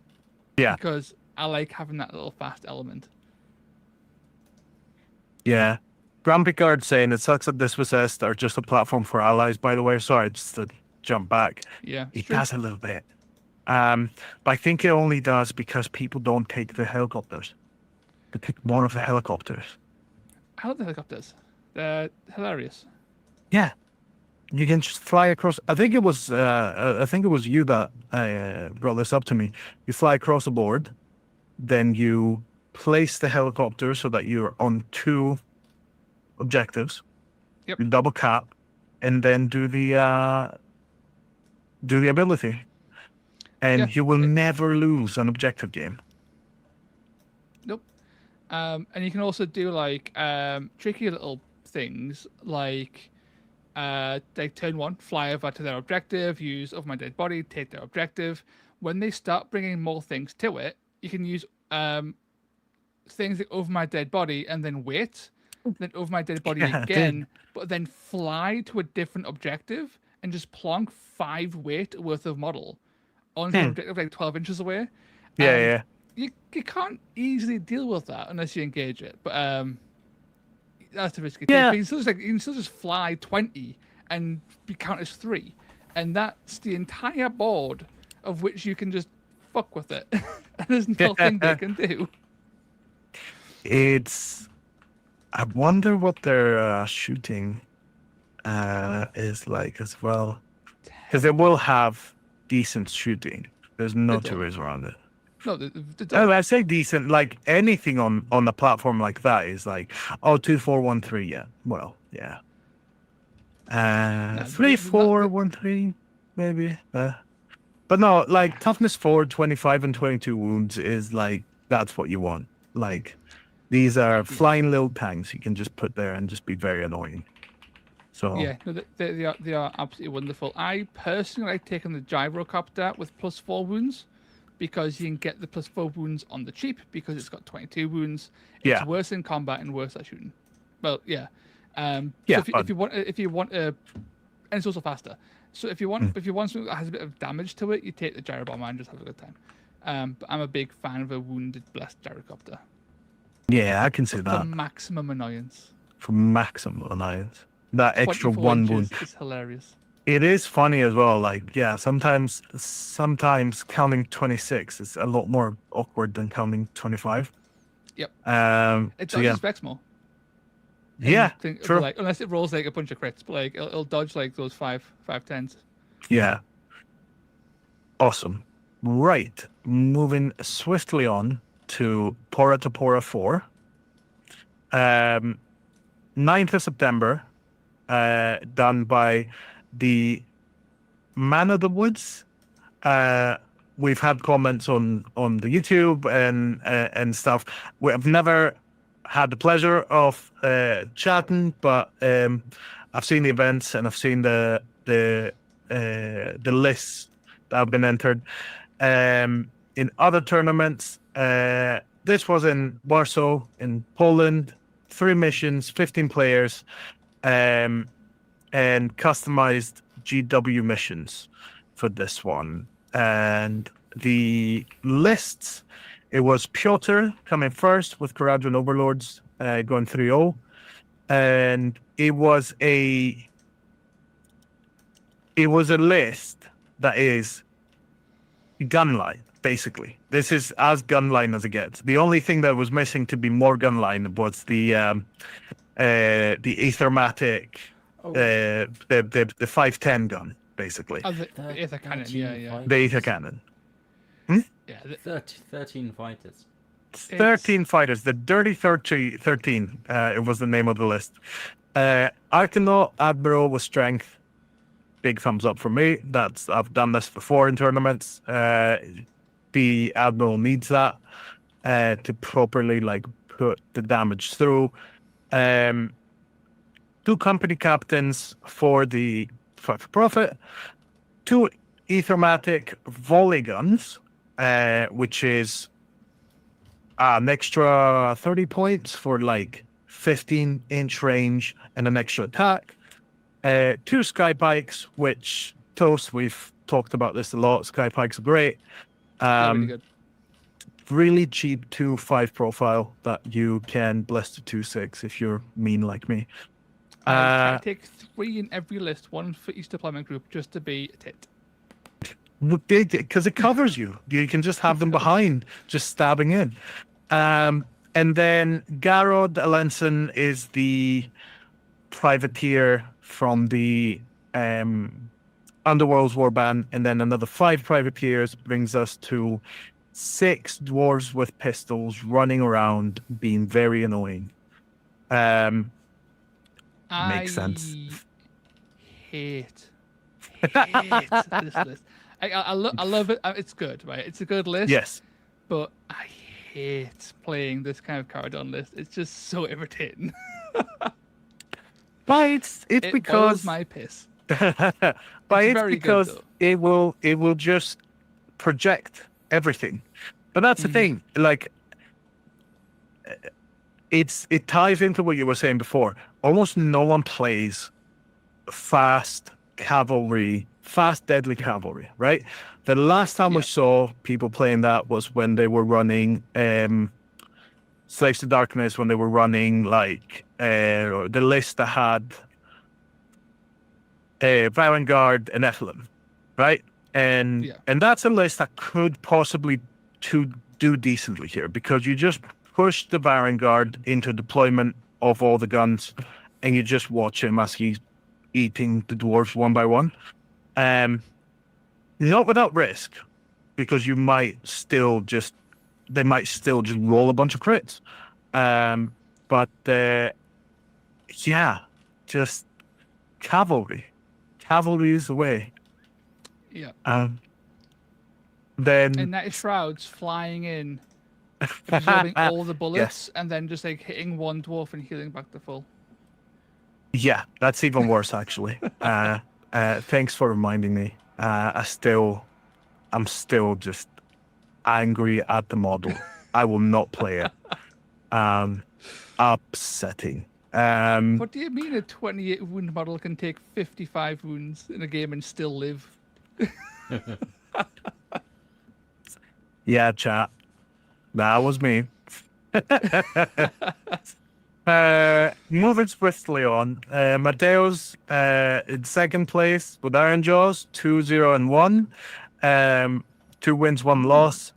Speaker 1: Yeah.
Speaker 3: Because I like having that little fast element.
Speaker 1: Yeah. Grand Picard saying it sucks that this was are just a platform for allies, by the way. Sorry, just to jump back.
Speaker 3: Yeah.
Speaker 1: It does a little bit. But I think it only does because people don't take the helicopters. They take more of the helicopters.
Speaker 3: I love the helicopters. They're hilarious.
Speaker 1: Yeah. You can just fly across. I think it was you that brought this up to me. You fly across the board, then you place the helicopter so that you're on 2 objectives.
Speaker 3: Yep.
Speaker 1: You double cap, and then do the ability, and you will never lose an objective game.
Speaker 3: Nope. And you can also do like tricky little things like turn 1, fly over to their objective, use Over My Dead Body, take their objective. When they start bringing more things to it, you can use things like Over My Dead Body and then wait, then Over My Dead Body again, but then fly to a different objective and just plonk 5 weight worth of model onto an objective like 12 inches away.
Speaker 1: Yeah.
Speaker 3: You can't easily deal with that unless you engage it, but that's the risk you take.
Speaker 1: Yeah.
Speaker 3: But you can still just fly 20 and be count as 3, and that's the entire board of which you can just fuck with it. And there's nothing they can do.
Speaker 1: I wonder what their shooting is like as well, because they will have decent shooting. There's no two ways around it.
Speaker 3: No,
Speaker 1: I say decent, like anything on a platform like that is like, 2, 4, 1, 3. Yeah, well, yeah. 3, 4, 1, 3, maybe. But no, like toughness 4, 25, and 22 wounds is like that's what you want. Like these are flying little tanks you can just put there and just be very annoying. So
Speaker 3: yeah, no, they are absolutely wonderful. I personally like taking the gyrocopter with +4 wounds because you can get the +4 wounds on the cheap because it's got 22 wounds. It's
Speaker 1: Yeah.
Speaker 3: worse in combat and worse at shooting. Well, yeah.
Speaker 1: Yeah,
Speaker 3: So if you want and it's also faster. So if you want something that has a bit of damage to it, you take the gyro bomber and just have a good time. But I'm a big fan of a wounded blessed gyrocopter
Speaker 1: Yeah, I can see
Speaker 3: for
Speaker 1: that.
Speaker 3: maximum annoyance.
Speaker 1: For maximum annoyance. That extra
Speaker 3: 24
Speaker 1: one
Speaker 3: inches
Speaker 1: wound.
Speaker 3: is hilarious.
Speaker 1: It is funny as well. Like, yeah, sometimes counting 26 is a lot more awkward than counting 25.
Speaker 3: Yep. It
Speaker 1: So
Speaker 3: dodges
Speaker 1: yeah,
Speaker 3: specs more.
Speaker 1: yeah, true.
Speaker 3: Like, unless it rolls like a bunch of crits, but like it'll dodge like those 5/10s.
Speaker 1: Yeah. Awesome. Right. Moving swiftly on to Pora 4. 9th of September. Done by the Man of the Woods. We've had comments on the YouTube and stuff. I've never had the pleasure of chatting, but I've seen the events and I've seen the lists that have been entered. In other tournaments, this was in Warsaw in Poland. 3 missions, 15 players, and customized GW missions for this one. And the lists, it was Piotr coming first with Caradron Overlords, going 3-0. And it was a list that is gunline, basically. This is as gunline as it gets. The only thing that was missing to be more gunline was the Aethermatic, the 510 gun, basically.
Speaker 3: Oh, the Aether Cannon, yeah.
Speaker 1: The Aether Cannon.
Speaker 3: Yeah,
Speaker 2: 13 fighters.
Speaker 1: 13 fighters, the Dirty 13, it was the name of the list. Arcanaut, Admiral with Strength, big thumbs up for me. I've done this before in tournaments. The Admiral needs that to properly like put the damage through. 2 company captains for the profit, 2 Aethermatic volley guns, which is an extra 30 points for like 15-inch range and an extra attack. 2 Sky Pikes, which Toast, we've talked about this a lot. Sky Pikes are great.
Speaker 3: really good.
Speaker 1: Really cheap 2/5 profile that you can bless to 2/6 if you're mean like me.
Speaker 3: I take 3 in every list, 1 for each deployment group, just to be a tit.
Speaker 1: Because it covers you. You can just have them behind, just stabbing in. And then Garrod Alenson is the privateer from the Underworld's Warband, and then another 5 privateers brings us to 6 dwarves with pistols running around, being very annoying. Makes sense.
Speaker 3: Hate this list. I love it. It's good, right? It's a good list.
Speaker 1: Yes.
Speaker 3: But I hate playing this kind of Caradon list. It's just so irritating.
Speaker 1: But it's
Speaker 3: It
Speaker 1: because
Speaker 3: boils my piss.
Speaker 1: but it's
Speaker 3: very good,
Speaker 1: because
Speaker 3: though.
Speaker 1: it will just project everything. But that's the thing. Like, it ties into what you were saying before. Almost no one plays fast deadly cavalry, right? The last time we saw people playing that was when they were running Slaves to Darkness, when they were running like the list that had Vanguard and Nephilim, right? And that's a list that could possibly do decently here, because you just push the Vanguard into deployment of all the guns, and you just watch him as he's eating the dwarves one by one. Not without risk, because they might still just roll a bunch of crits. But just cavalry. Cavalry is the way.
Speaker 3: Yeah.
Speaker 1: Then
Speaker 3: And that is Shrouds flying in, absorbing all the bullets, and then just like hitting one dwarf and healing back to full.
Speaker 1: Yeah, that's even worse actually. Thanks for reminding me. I'm still just angry at the model. I will not play it. Upsetting.
Speaker 3: What do you mean a 28 wound model can take 55 wounds in a game and still live?
Speaker 1: Yeah, chat. That was me. Moving swiftly on. Mateo's in second place with Iron Jaws, 2-0-1. 2 wins, 1 loss.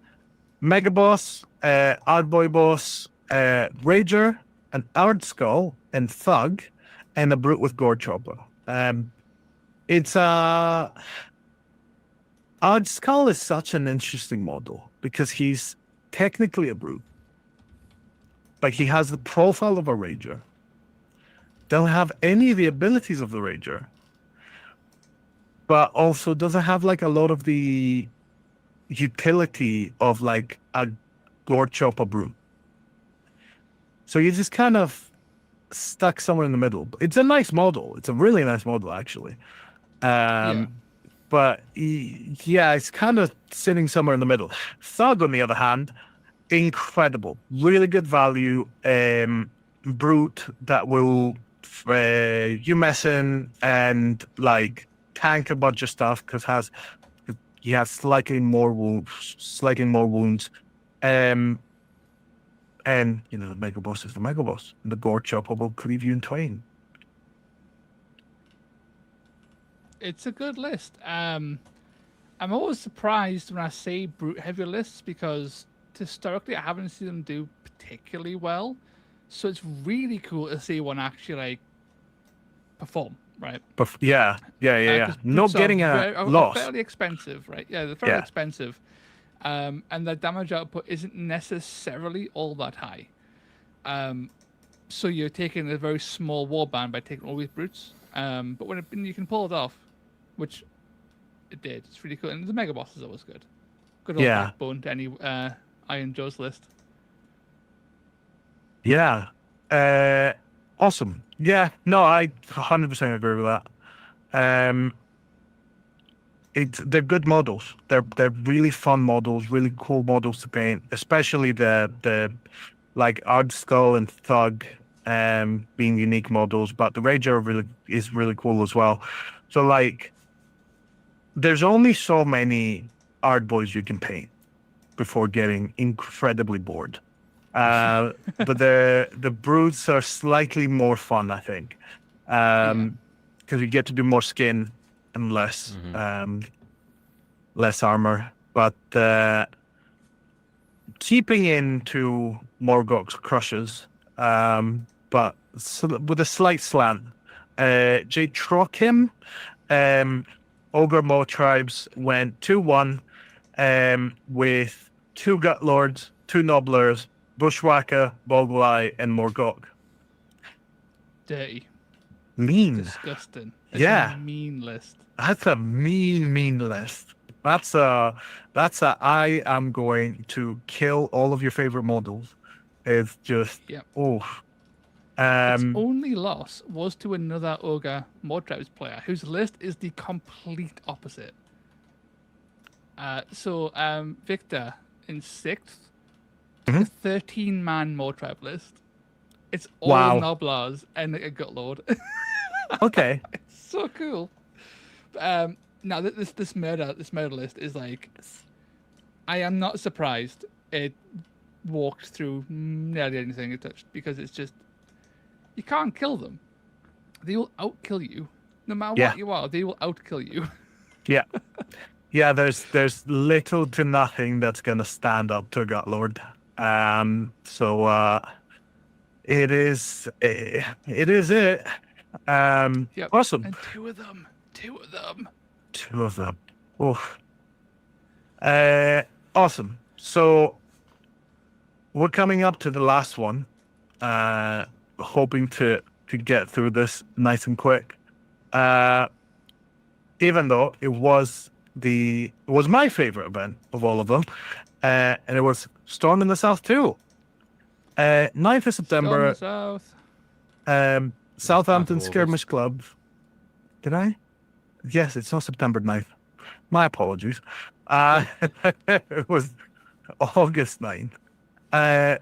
Speaker 1: Mega Boss, Odd Boy Boss, Rager, an Ard Skull, and Thug, and a Brute with Gore Chopper. It's Odd Skull is such an interesting model because he's technically a Brute. Like, he has the profile of a Rager. Doesn't have any of the abilities of the Rager. But also doesn't have, like, a lot of the utility of, like, a Gore Chopper Brute. So you're just kind of stuck somewhere in the middle. It's a nice model. It's a really nice model, actually. But, yeah, it's kind of sitting somewhere in the middle. Thug, on the other hand, incredible, really good value, brute that will you mess in and like tank a bunch of stuff because he has slightly more wounds, and you know, the Mega Boss is the Mega Boss, and the Gore Chopper will cleave you in twain.
Speaker 3: It's a good list. I'm always surprised when I see brute heavy lists because historically I haven't seen them do particularly well. So it's really cool to see one actually like perform, right?
Speaker 1: But yeah. Not getting a loss.
Speaker 3: Fairly expensive, right? Yeah, they're fairly expensive. And their damage output isn't necessarily all that high. So you're taking a very small warband by taking all these brutes. But when you can pull it off, which it did, it's really cool. And the Mega Boss is always good. Good old backbone to any Iron Joe's list.
Speaker 1: Yeah. Awesome. Yeah. No, I 100% agree with that. They're good models. They're really fun models, really cool models to paint, especially the like Ard Skull and Thug being unique models, but the Rager is really cool as well. So like there's only so many Ard Boys you can paint before getting incredibly bored. But the brutes are slightly more fun, I think, because you get to do more skin and less armor. But keeping into Morgoth's crushes, but with a slight slant. Jade Trokim, Ogre Mo tribes went 2-1 with 2 Gut Lords, 2 Nobblers, Bushwhacker, Boggleye, and Morgoth.
Speaker 3: Dirty.
Speaker 1: Mean.
Speaker 3: Disgusting. It's a mean list.
Speaker 1: That's a mean list. That's a I am going to kill all of your favorite models. It's just its
Speaker 3: only loss was to another Ogre Mod Tribes player whose list is the complete opposite. So Victor in 6th, 13-man Mod Tribe list. It's all Nobblers and a Gut Lord.
Speaker 1: Okay.
Speaker 3: It's so cool. Now this murder list is like, I am not surprised it walked through nearly anything it touched because it's just, you can't kill them. They will outkill you. No matter what you are, they will outkill you.
Speaker 1: Yeah. Yeah, there's little to nothing that's gonna stand up to a Gut Lord. So it is it. Awesome.
Speaker 3: And two of them.
Speaker 1: Oof. Awesome. So we're coming up to the last one. Hoping to get through this nice and quick. Even though it was my favorite event of all of them, and it was Storm in the South too. 9th of September.
Speaker 3: Storm in the South.
Speaker 1: Southampton Skirmish Club. Did I? Yes, it's not September 9th. My apologies. It was August 9th,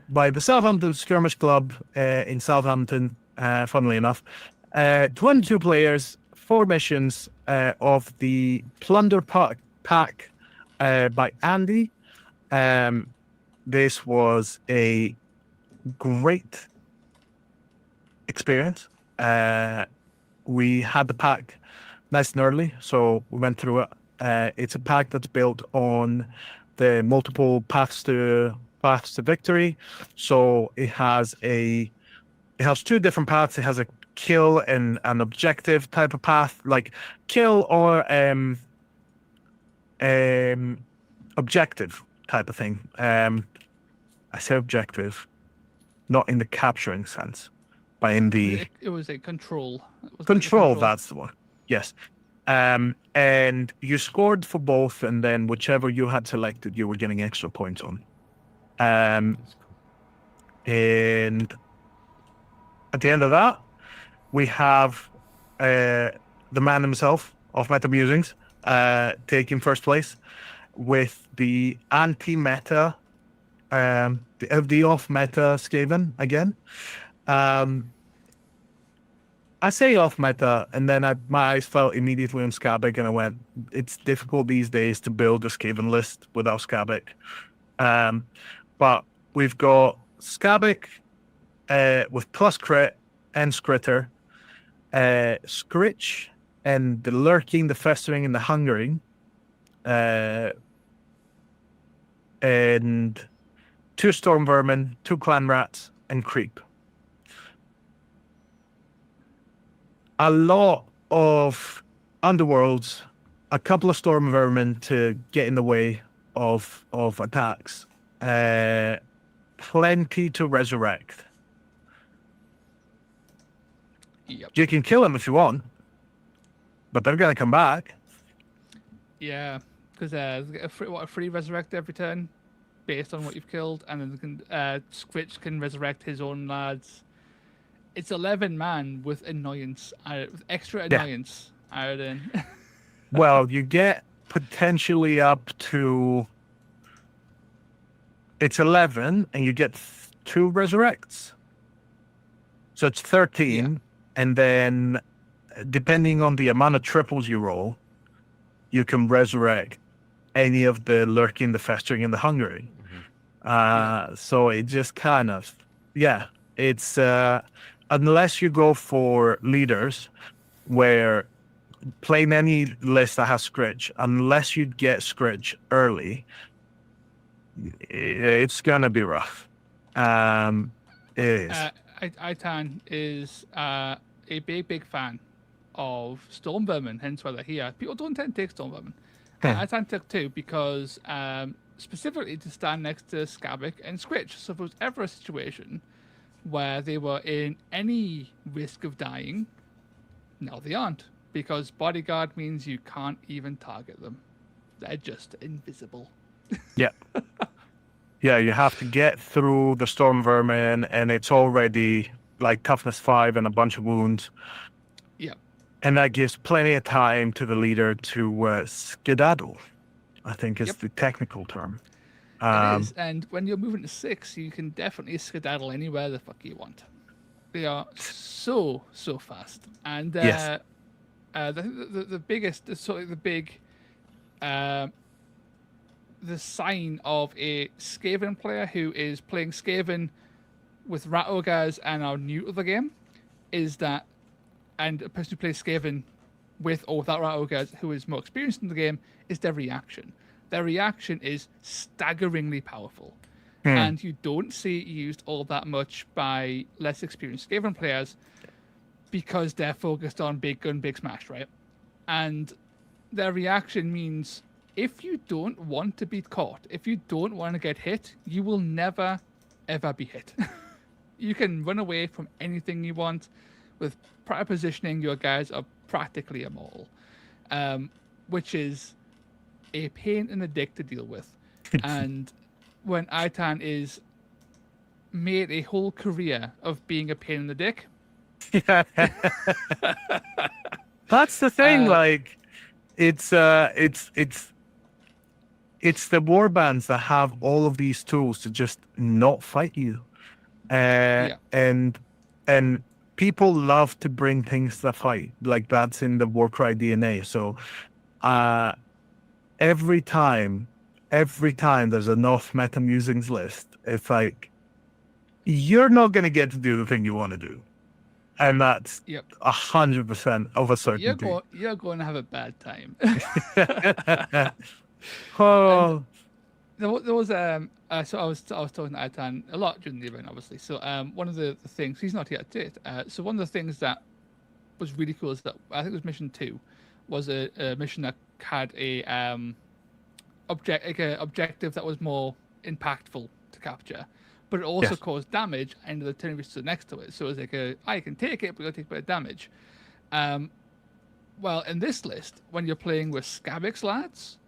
Speaker 1: by the Southampton Skirmish Club in Southampton, funnily enough. 22 players, 4 missions of the Plunder Pack by Andy. This was a great experience. We had the pack nice and early, so we went through it. It's a pack that's built on the multiple paths to victory. So it has 2 different paths. It has a kill and an objective type of path, like kill or objective type of thing. I say objective, not in the capturing sense, but in the
Speaker 3: It was a control.
Speaker 1: control. That's the one. Yes. And you scored for both, and then whichever you had selected, you were getting extra points on. And at the end of that, we have the man himself of Meta Musings taking first place with the anti-meta, the off-meta Skaven again. I say off-meta, and then my eyes fell immediately on Skabic, and I went, it's difficult these days to build a Skaven list without Skabic. But we've got Skabic with plus crit and Skritter, Scritch, and the Lurking, the Festering, and the Hungering, and 2 Storm Vermin, 2 Clan Rats, and Creep. A lot of Underworlds, a couple of Storm Vermin to get in the way of attacks, plenty to resurrect.
Speaker 3: Yep.
Speaker 1: You can kill them if you want, but they're gonna come back.
Speaker 3: Yeah, because a free resurrect every turn, based on what you've killed, and then Squitch can resurrect his own lads. It's 11 man with annoyance, with extra annoyance added in.
Speaker 1: Well, you get potentially up to. It's 11, and you get 2 resurrects. So it's 13,
Speaker 3: Yeah.
Speaker 1: and then depending on the amount of triples you roll, you can resurrect any of the Lurking, the Festering, and the Hungering. So it just kind of, it's unless you go for leaders, where playing any list that has Scritch, unless you get Scritch early, it's gonna be rough. It is.
Speaker 3: Itan is a big fan of Storm Vermin, hence why they're here. People don't tend to take Storm Vermin. Itan took 2 because specifically to stand next to Skabic and Squitch. So if there was ever a situation where they were in any risk of dying, now they aren't, because Bodyguard means you can't even target them. They're just invisible.
Speaker 1: Yeah. Yeah, you have to get through the Storm Vermin, and it's already like toughness 5 and a bunch of wounds.
Speaker 3: Yeah.
Speaker 1: And that gives plenty of time to the leader to skedaddle, I think is the technical term.
Speaker 3: It is, and when you're moving to 6, you can definitely skedaddle anywhere the fuck you want. They are so fast, and
Speaker 1: Yes.
Speaker 3: the biggest, sort of the big, the sign of a Skaven player who is playing Skaven with Rat Ogres and are new to the game is that, and a person who plays Skaven with or without Rat Ogres who is more experienced in the game, is their reaction. Their reaction is staggeringly powerful. And you don't see it used all that much by less experienced Skaven players because they're focused on big gun, big smash, right? And their reaction means if you don't want to be caught, if you don't want to get hit, you will never, ever be hit. You can run away from anything you want. With prior positioning, your guys are practically immortal, which is a pain in the dick to deal with. And when Itan is made a whole career of being a pain in the dick.
Speaker 1: That's the thing. Like, it's it's the warbands that have all of these tools to just not fight you.
Speaker 3: Yeah.
Speaker 1: And people love to bring things that fight. Like that's in the Warcry DNA. So uh every time there's a North Meta Musings list, it's like you're not gonna get to do the thing you want to do. And that's
Speaker 3: Yep.
Speaker 1: 100% of a
Speaker 3: You're
Speaker 1: certainty.
Speaker 3: going to have a bad time.
Speaker 1: Oh,
Speaker 3: There was so I was talking to Aitan a lot during the event, obviously. So one of the things, he's not here to date. So one of the things that was really cool is that I think it was mission 2, was a mission that had a objective that was more impactful to capture, but it also
Speaker 1: yes.
Speaker 3: caused damage and the turn stood next to it. So it was like I can take it, but you'll take a bit of damage. Well, in this list, when you're playing with Scabix lads,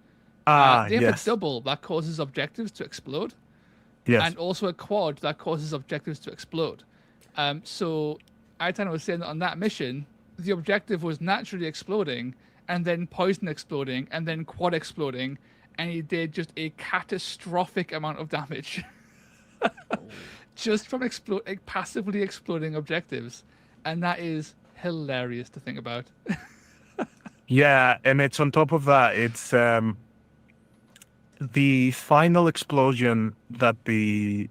Speaker 3: they have
Speaker 1: Yes.
Speaker 3: a double that causes objectives to explode,
Speaker 1: Yes.
Speaker 3: and also a quad that causes objectives to explode. So Aitan was saying that on that mission, the objective was naturally exploding, and then poison exploding, and then quad exploding, and he did just a catastrophic amount of damage just from passively exploding objectives, and that is hilarious to think about.
Speaker 1: Yeah, and it's on top of that, it's the final explosion that the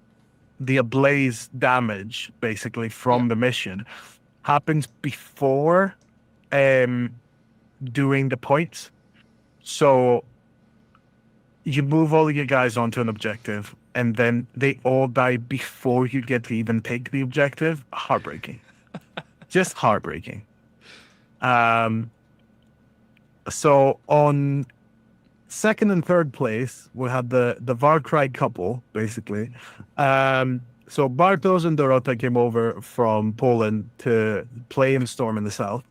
Speaker 1: ablaze damage basically from
Speaker 3: Yeah.
Speaker 1: the mission happens before doing the points. So you move all your guys onto an objective and then they all die before you get to even take the objective. Heartbreaking. Just heartbreaking. So on second and third place, we had the Warcry couple, basically. So Bartosz and Dorota came over from Poland to play in Storm in the South.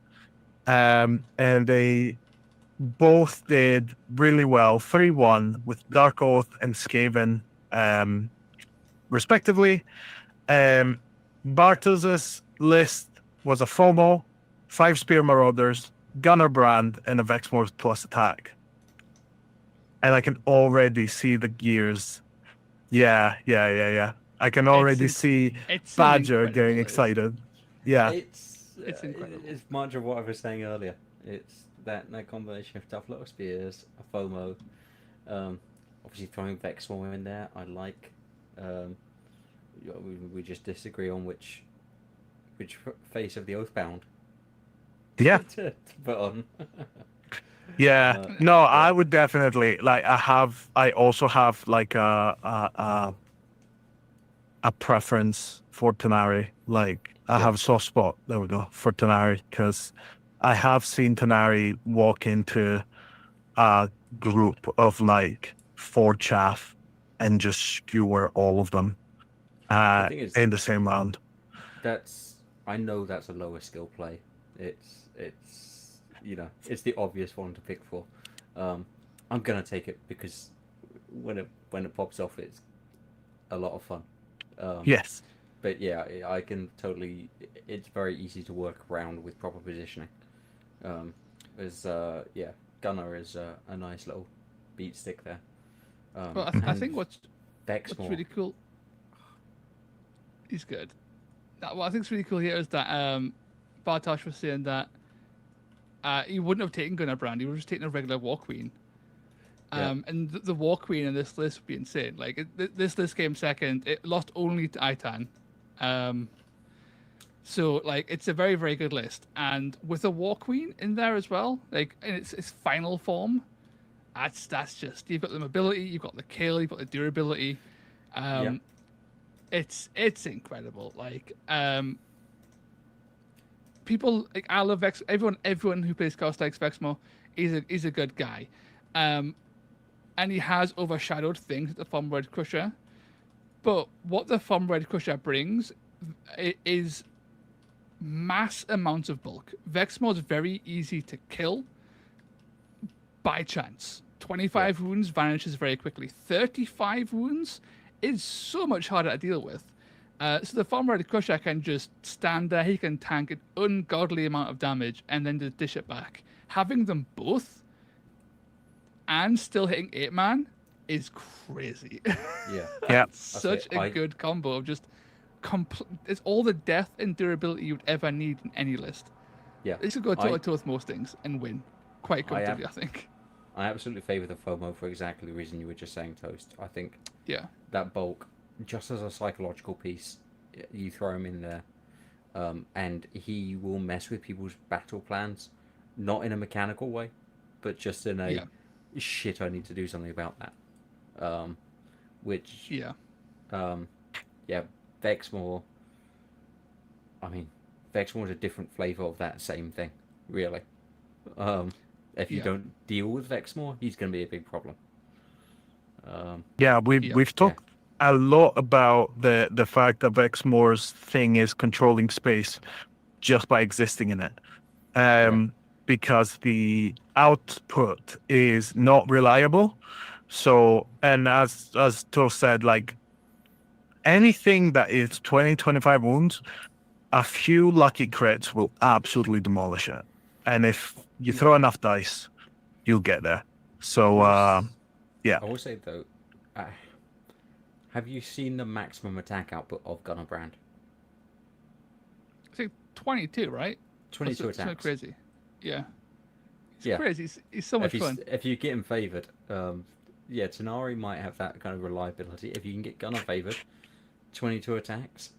Speaker 1: And they both did really well, 3-1 with Dark Oath and Skaven, respectively. Bartosz's list was a FOMO, 5 Spear Marauders, Gunner Brand, and a Vexmore plus attack. And I can already see the gears. Yeah. I can already see
Speaker 3: It's
Speaker 1: Badger
Speaker 3: incredible,
Speaker 1: getting
Speaker 3: it is.
Speaker 1: excited. Yeah.
Speaker 2: It's
Speaker 3: incredible.
Speaker 2: It's much of what I was saying earlier. It's that combination of tough little spears, a FOMO, obviously throwing Vexmore in there. I like. We just disagree on which face of the Oathbound
Speaker 1: Yeah.
Speaker 2: to put on.
Speaker 1: Yeah. No, I would definitely like. I also have like a preference for Tanari. Like I have a soft spot. There we go for Tanari because I have seen Tanari walk into a group of like 4 chaff and just skewer all of them
Speaker 2: thing is-
Speaker 1: in the same round.
Speaker 2: I know that's a lower skill play. It's it's the obvious one to pick for. I'm gonna take it because when it pops off, it's a lot of fun.
Speaker 1: Yes.
Speaker 2: But yeah, I can totally. It's very easy to work around with proper positioning. Gunner is a nice little beat stick there.
Speaker 3: But I think what's
Speaker 2: Vexmore.
Speaker 3: really cool. He's good. What I think is really cool here is that Bartosz was saying that he wouldn't have taken Gunnar Brand. He would have just taken a regular War Queen. And the War Queen in this list would be insane. Like this list came second. It lost only to Aitan. So like it's a very, very good list. And with a War Queen in there as well, like in its final form, that's just, you've got the mobility, you've got the kill, you've got the durability. It's incredible. Like people, like, I love Vex. Everyone who plays Cost likes Vexmore. He's a good guy, and he has overshadowed things at the Thumb Red Crusher. But what the Thumb Red Crusher brings is mass amounts of bulk. Vexmore is very easy to kill by chance. 25 wounds vanishes very quickly. 35 wounds is so much harder to deal with. So the Thumb Red Crusher can just stand there. He can tank an ungodly amount of damage and then just dish it back. Having them both and still hitting 8-man is crazy.
Speaker 2: Yeah.
Speaker 1: Yeah.
Speaker 3: It's such a
Speaker 2: I-
Speaker 3: good combo of just it's all the depth and durability you'd ever need in any list.
Speaker 2: Yeah.
Speaker 3: This could go toe
Speaker 2: I,
Speaker 3: to toe with most things and win quite
Speaker 2: I
Speaker 3: comfortably, I think.
Speaker 2: I absolutely favour the FOMO for exactly the reason you were just saying, Toast. I think
Speaker 3: Yeah.
Speaker 2: that bulk, just as a psychological piece, you throw him in there, and he will mess with people's battle plans, not in a mechanical way, but just in a
Speaker 3: Yeah.
Speaker 2: shit. I need to do something about that. Which
Speaker 3: Yeah.
Speaker 2: yeah, Vexmore. I mean, Vexmore is a different flavour of that same thing, really. If you
Speaker 3: Yeah.
Speaker 2: don't deal with Vexmore, he's going to be a big problem.
Speaker 1: Yeah,
Speaker 3: Yeah.
Speaker 1: we've talked a lot about the fact that Vexmore's thing is controlling space just by existing in it. Because the output is not reliable. So, and as Toast said, like anything that is 20-25 wounds, a few lucky crits will absolutely demolish it. And if you throw enough dice, you'll get there. So, yeah.
Speaker 2: I will say though, have you seen the maximum attack output of Gunner Brand?
Speaker 3: I think 22, right?
Speaker 2: 22
Speaker 3: That's so
Speaker 2: attacks.
Speaker 3: crazy. Yeah. He's
Speaker 2: Yeah.
Speaker 3: crazy. He's so much
Speaker 2: if
Speaker 3: fun.
Speaker 2: if you get him favoured, yeah, Tanari might have that kind of reliability. If you can get Gunner favoured, 22 attacks.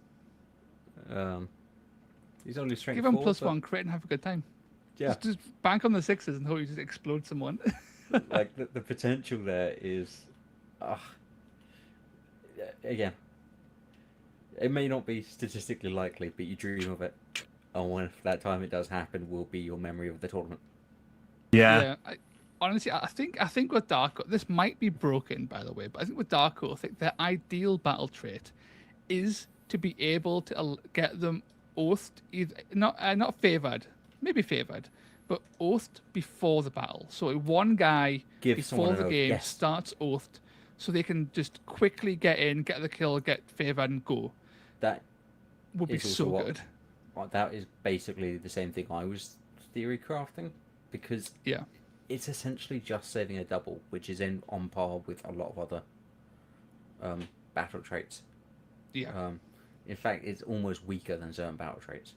Speaker 2: He's only strength
Speaker 3: Give him
Speaker 2: 4,
Speaker 3: plus
Speaker 2: but,
Speaker 3: 1 crit and have a good time.
Speaker 2: Yeah,
Speaker 3: Just bank on the 6s and hope you just explode someone.
Speaker 2: like the potential there is, again, it may not be statistically likely, but you dream of it, and when that time it does happen, will be your memory of the tournament.
Speaker 1: Yeah.
Speaker 3: Honestly, I think with Darko, this might be broken by the way, but I think with Darko, I think their ideal battle trait is to be able to get them oathed, either not favored, maybe favored, but oathed before the battle. So one guy
Speaker 2: Give
Speaker 3: before
Speaker 2: someone
Speaker 3: the
Speaker 2: an oath,
Speaker 3: game
Speaker 2: yes.
Speaker 3: starts oathed, so they can just quickly get in, get the kill, get favored, and go.
Speaker 2: That
Speaker 3: Would be
Speaker 2: is also
Speaker 3: so
Speaker 2: what-
Speaker 3: good.
Speaker 2: That is basically the same thing I was theory crafting, because
Speaker 3: Yeah.
Speaker 2: it's essentially just saving a double, which is on par with a lot of other battle traits.
Speaker 3: Yeah.
Speaker 2: In fact, it's almost weaker than certain battle traits.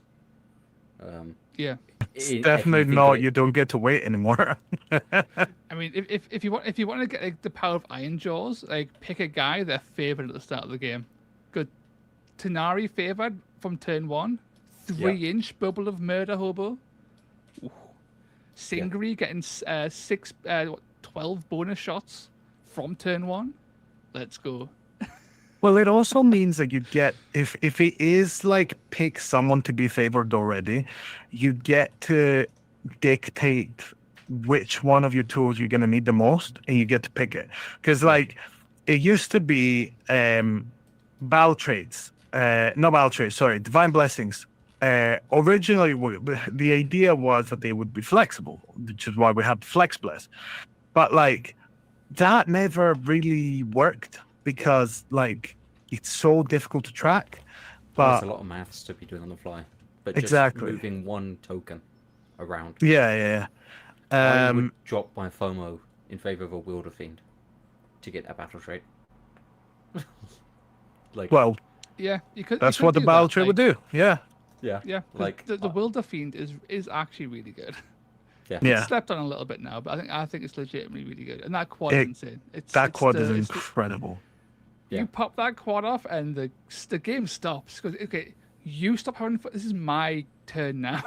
Speaker 3: Yeah.
Speaker 1: It's
Speaker 2: if you
Speaker 1: definitely
Speaker 2: think
Speaker 1: not.
Speaker 2: of it-
Speaker 1: You don't get to wait anymore.
Speaker 3: I mean, if you want to get like, the power of Iron Jaws, like pick a guy they're favored at the start of the game. Good, Tanari favored from turn 1, 3-inch bubble of murder hobo. Ooh. Singri getting 12 bonus shots from turn 1. Let's go.
Speaker 1: Well, it also means that you get, if it is like pick someone to be favored already, you get to dictate which one of your tools you're going to need the most, and you get to pick it. Because like it used to be battle traits, not battle traits, sorry, divine blessings. Originally, the idea was that they would be flexible, which is why we have flex bless. But like that never really worked, because like it's so difficult to track.
Speaker 2: There's
Speaker 1: But
Speaker 2: a lot of maths to be doing on the fly, but
Speaker 1: Exactly.
Speaker 2: just moving one token around.
Speaker 1: yeah.
Speaker 2: I would drop my FOMO in favor of a Wielder Fiend to get that battle trait. Like,
Speaker 1: Well,
Speaker 3: Yeah, you could.
Speaker 1: that's
Speaker 3: you could
Speaker 1: what the
Speaker 3: do
Speaker 1: battle
Speaker 3: that,
Speaker 1: trait
Speaker 3: like-
Speaker 1: would do. Yeah.
Speaker 2: yeah,
Speaker 3: Yeah, 'cause
Speaker 2: like
Speaker 3: the Wilder Fiend is actually really good.
Speaker 2: yeah,
Speaker 1: Yeah.
Speaker 3: Slept on a little bit now, but I think it's legitimately really good. And that quad
Speaker 1: It-
Speaker 3: is insane.
Speaker 1: That quad is
Speaker 3: it's
Speaker 1: incredible.
Speaker 2: Yeah.
Speaker 3: You pop that quad off, and the game stops. Because okay, you stop having fun. This is my turn now.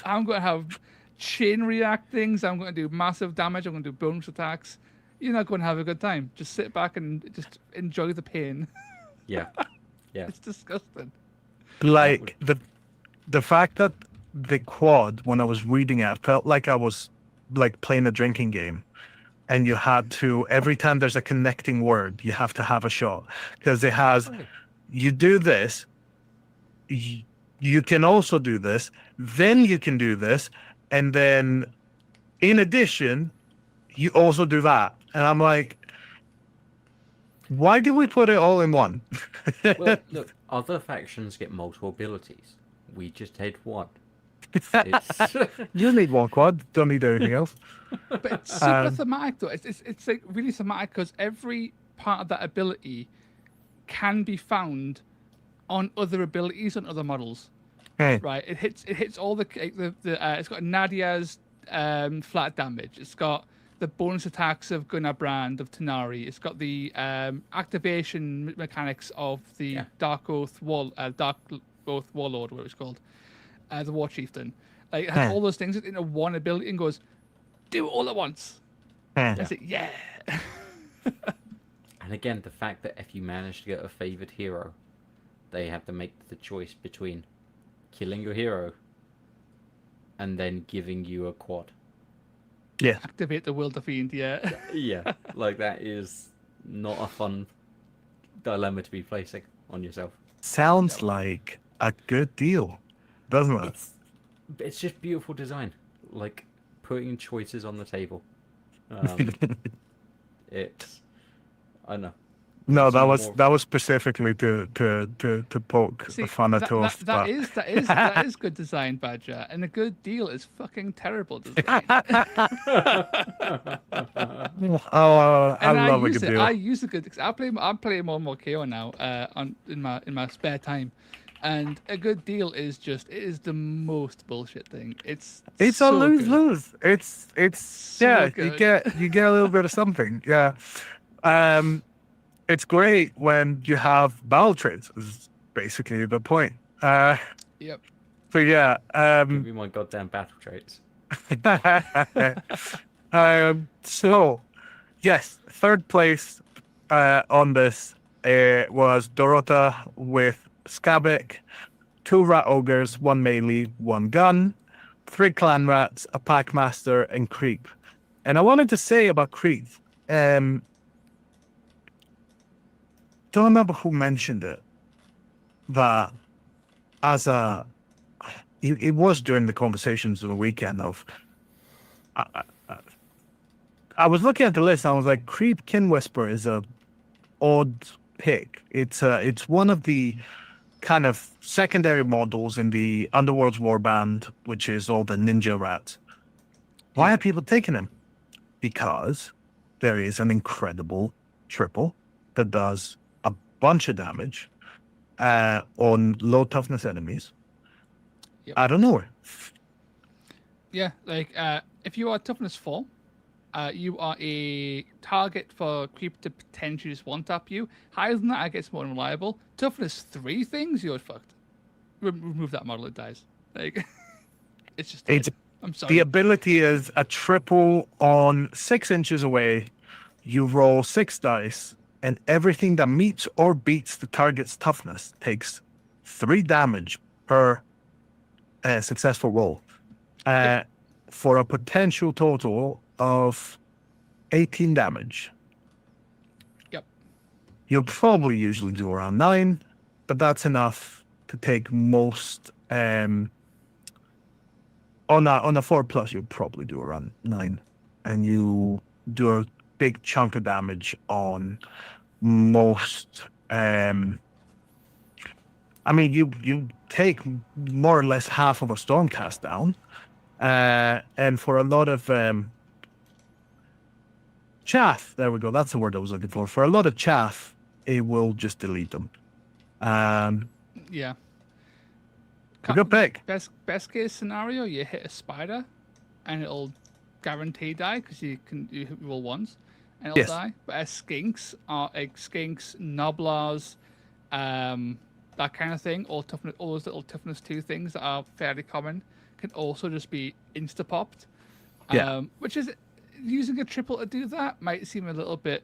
Speaker 3: I'm going to have chain react things. I'm going to do massive damage. I'm going to do bonus attacks. You're not going to have a good time. Just sit back and just enjoy the pain.
Speaker 2: yeah, yeah.
Speaker 3: It's disgusting.
Speaker 1: Like the fact that the quad, when I was reading it, I felt like I was like playing a drinking game, and you had to, every time there's a connecting word, you have to have a shot, because it has, you do this, you can also do this, then you can do this, and then in addition, you also do that. And I'm like, why did we put it all in one?
Speaker 2: Well, look, other factions get multiple abilities. We just had one. It's
Speaker 1: You need one quad. Don't need anything else.
Speaker 3: But it's super
Speaker 1: Um,
Speaker 3: thematic though. It's like really thematic because every part of that ability can be found on other abilities on other models.
Speaker 1: Hey,
Speaker 3: Right? It hits all it's got Nadia's flat damage. It's got the bonus attacks of Gunnar Brand of Tanari. It's got the activation mechanics of the
Speaker 2: Yeah.
Speaker 3: Dark Oath Warlord, what it's called, the War Chieftain. Like it has
Speaker 1: Huh.
Speaker 3: all those things into one ability and goes, do it all at once.
Speaker 1: hey.
Speaker 3: I say, yeah.
Speaker 2: And again, the fact that if you manage to get a favored hero, they have to make the choice between killing your hero and then giving you a quad.
Speaker 1: Yeah.
Speaker 3: Activate the Will of Fiend, yeah.
Speaker 2: Yeah, like that is not a fun dilemma to be placing on yourself.
Speaker 1: Sounds like a good deal, doesn't it?
Speaker 2: It's just beautiful design, like putting choices on the table. It's I don't know.
Speaker 1: No,
Speaker 2: It's more-
Speaker 1: that was specifically to poke
Speaker 3: See,
Speaker 1: fun at Toast.
Speaker 3: that is good design, Badger, and a good deal is fucking terrible design.
Speaker 1: Oh, I
Speaker 3: And
Speaker 1: love a
Speaker 3: use
Speaker 1: good
Speaker 3: it.
Speaker 1: deal.
Speaker 3: I use a good. I'm playing more and more KO now. In my spare time, and a good deal is just it is the most bullshit thing. It's
Speaker 1: It's a
Speaker 3: so good.
Speaker 1: lose-lose. It's
Speaker 3: So
Speaker 1: yeah. You
Speaker 3: good.
Speaker 1: get a little bit of something. Yeah. It's great when you have battle trades. Is basically the point.
Speaker 3: Yep.
Speaker 1: So yeah.
Speaker 2: Give me my goddamn battle traits.
Speaker 1: So yes, third place on this was Dorota with Skabik, 2 rat ogres, 1 melee, 1 gun, 3 clan rats, a pack master, and creep. And I wanted to say about creep, don't remember who mentioned it, that as a it was during the conversations of the weekend of I was looking at the list and I was like, Creep Kin Whisper is a odd pick. It's one of the kind of secondary models in the Underworld's Warband, which is all the ninja rats. Why are people taking him? Because there is an incredible triple that does a bunch of damage on low toughness enemies.
Speaker 3: Yep.
Speaker 1: I don't know.
Speaker 3: Yeah, like if you are toughness 4, you are a target for creep to potentially just one-tap you. Higher than that, it gets more unreliable. Toughness 3 things, you're fucked. Remove that model, it dies. Like, it's just dead.
Speaker 1: It's
Speaker 3: I'm sorry.
Speaker 1: the ability is a triple on 6 inches away. You roll 6 dice, and everything that meets or beats the target's toughness takes 3 damage per successful roll, for a potential total of 18 damage.
Speaker 3: Yep.
Speaker 1: You'll probably usually do around 9, but that's enough to take most. On a 4+, you'll probably do around 9, and you do a big chunk of damage on most. I mean, you take more or less half of a Stormcast down, and for a lot of chaff, there we go. That's the word I was looking for. For a lot of chaff, it will just delete them.
Speaker 3: Yeah.
Speaker 1: A good pick.
Speaker 3: Best case scenario, you hit a spider, and it'll guarantee die because you roll once, and it'll
Speaker 1: Yes.
Speaker 3: die. But as skinks are skinks, noblars, that kind of thing, all those little toughness 2 things that are fairly common, can also just be insta popped.
Speaker 1: Yeah.
Speaker 3: Which is using a triple to do that might seem a little bit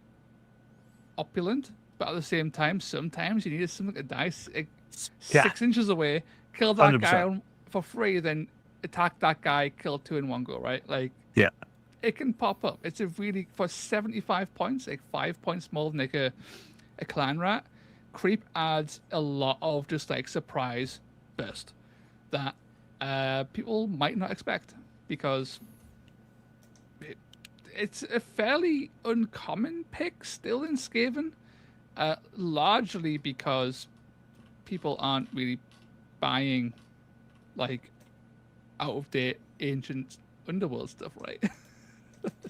Speaker 3: opulent, but at the same time, sometimes you need something to die 6 inches away, kill that
Speaker 1: 100%.
Speaker 3: guy for free, then attack that guy, kill 2 in one go, right? Like,
Speaker 1: Yeah.
Speaker 3: it can pop up. It's a really, for 75 points, like 5 points more than like a clan rat. Creep adds a lot of just like surprise burst that people might not expect, because it's a fairly uncommon pick still in Skaven, largely because people aren't really buying like out of date, ancient underworld stuff, right?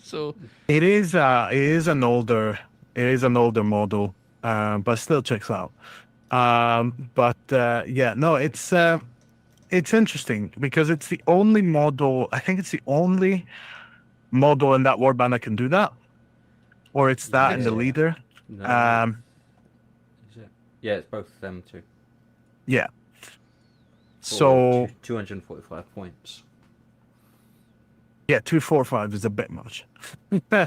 Speaker 3: So
Speaker 1: It is an older model, but still checks out. Yeah, no, it's interesting because it's the only model. I think it's the only model in that warband that can do that, or it's that in the
Speaker 2: Yeah.
Speaker 1: leader.
Speaker 2: No. Is it? Yeah, it's both of them too.
Speaker 1: Yeah.
Speaker 2: For
Speaker 1: So
Speaker 2: 245 points.
Speaker 1: yeah, 245 is a bit much.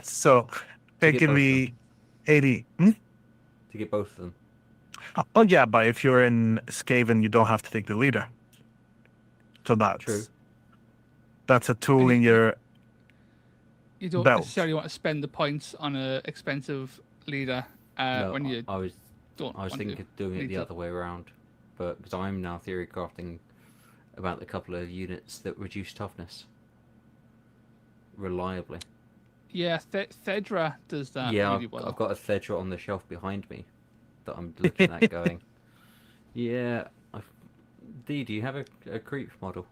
Speaker 1: So
Speaker 2: To
Speaker 1: it
Speaker 2: get
Speaker 1: can
Speaker 2: both of
Speaker 1: be 80.
Speaker 2: To get both of them.
Speaker 1: Oh yeah, but if you're in Skaven, you don't have to take the leader. So
Speaker 2: True.
Speaker 1: that's a tool in your
Speaker 3: you don't
Speaker 1: belt.
Speaker 3: necessarily want to spend the points on a expensive leader
Speaker 2: No,
Speaker 3: when you
Speaker 2: I was
Speaker 3: don't. want
Speaker 2: thinking
Speaker 3: to.
Speaker 2: of doing it
Speaker 3: Need
Speaker 2: the
Speaker 3: to.
Speaker 2: other way around, but because I'm now theory crafting about the couple of units that reduce toughness reliably.
Speaker 3: Yeah, Thedra does that
Speaker 2: Yeah,
Speaker 3: really well.
Speaker 2: I've got a Thedra on the shelf behind me that I'm looking at going. Yeah, do you have a creep model?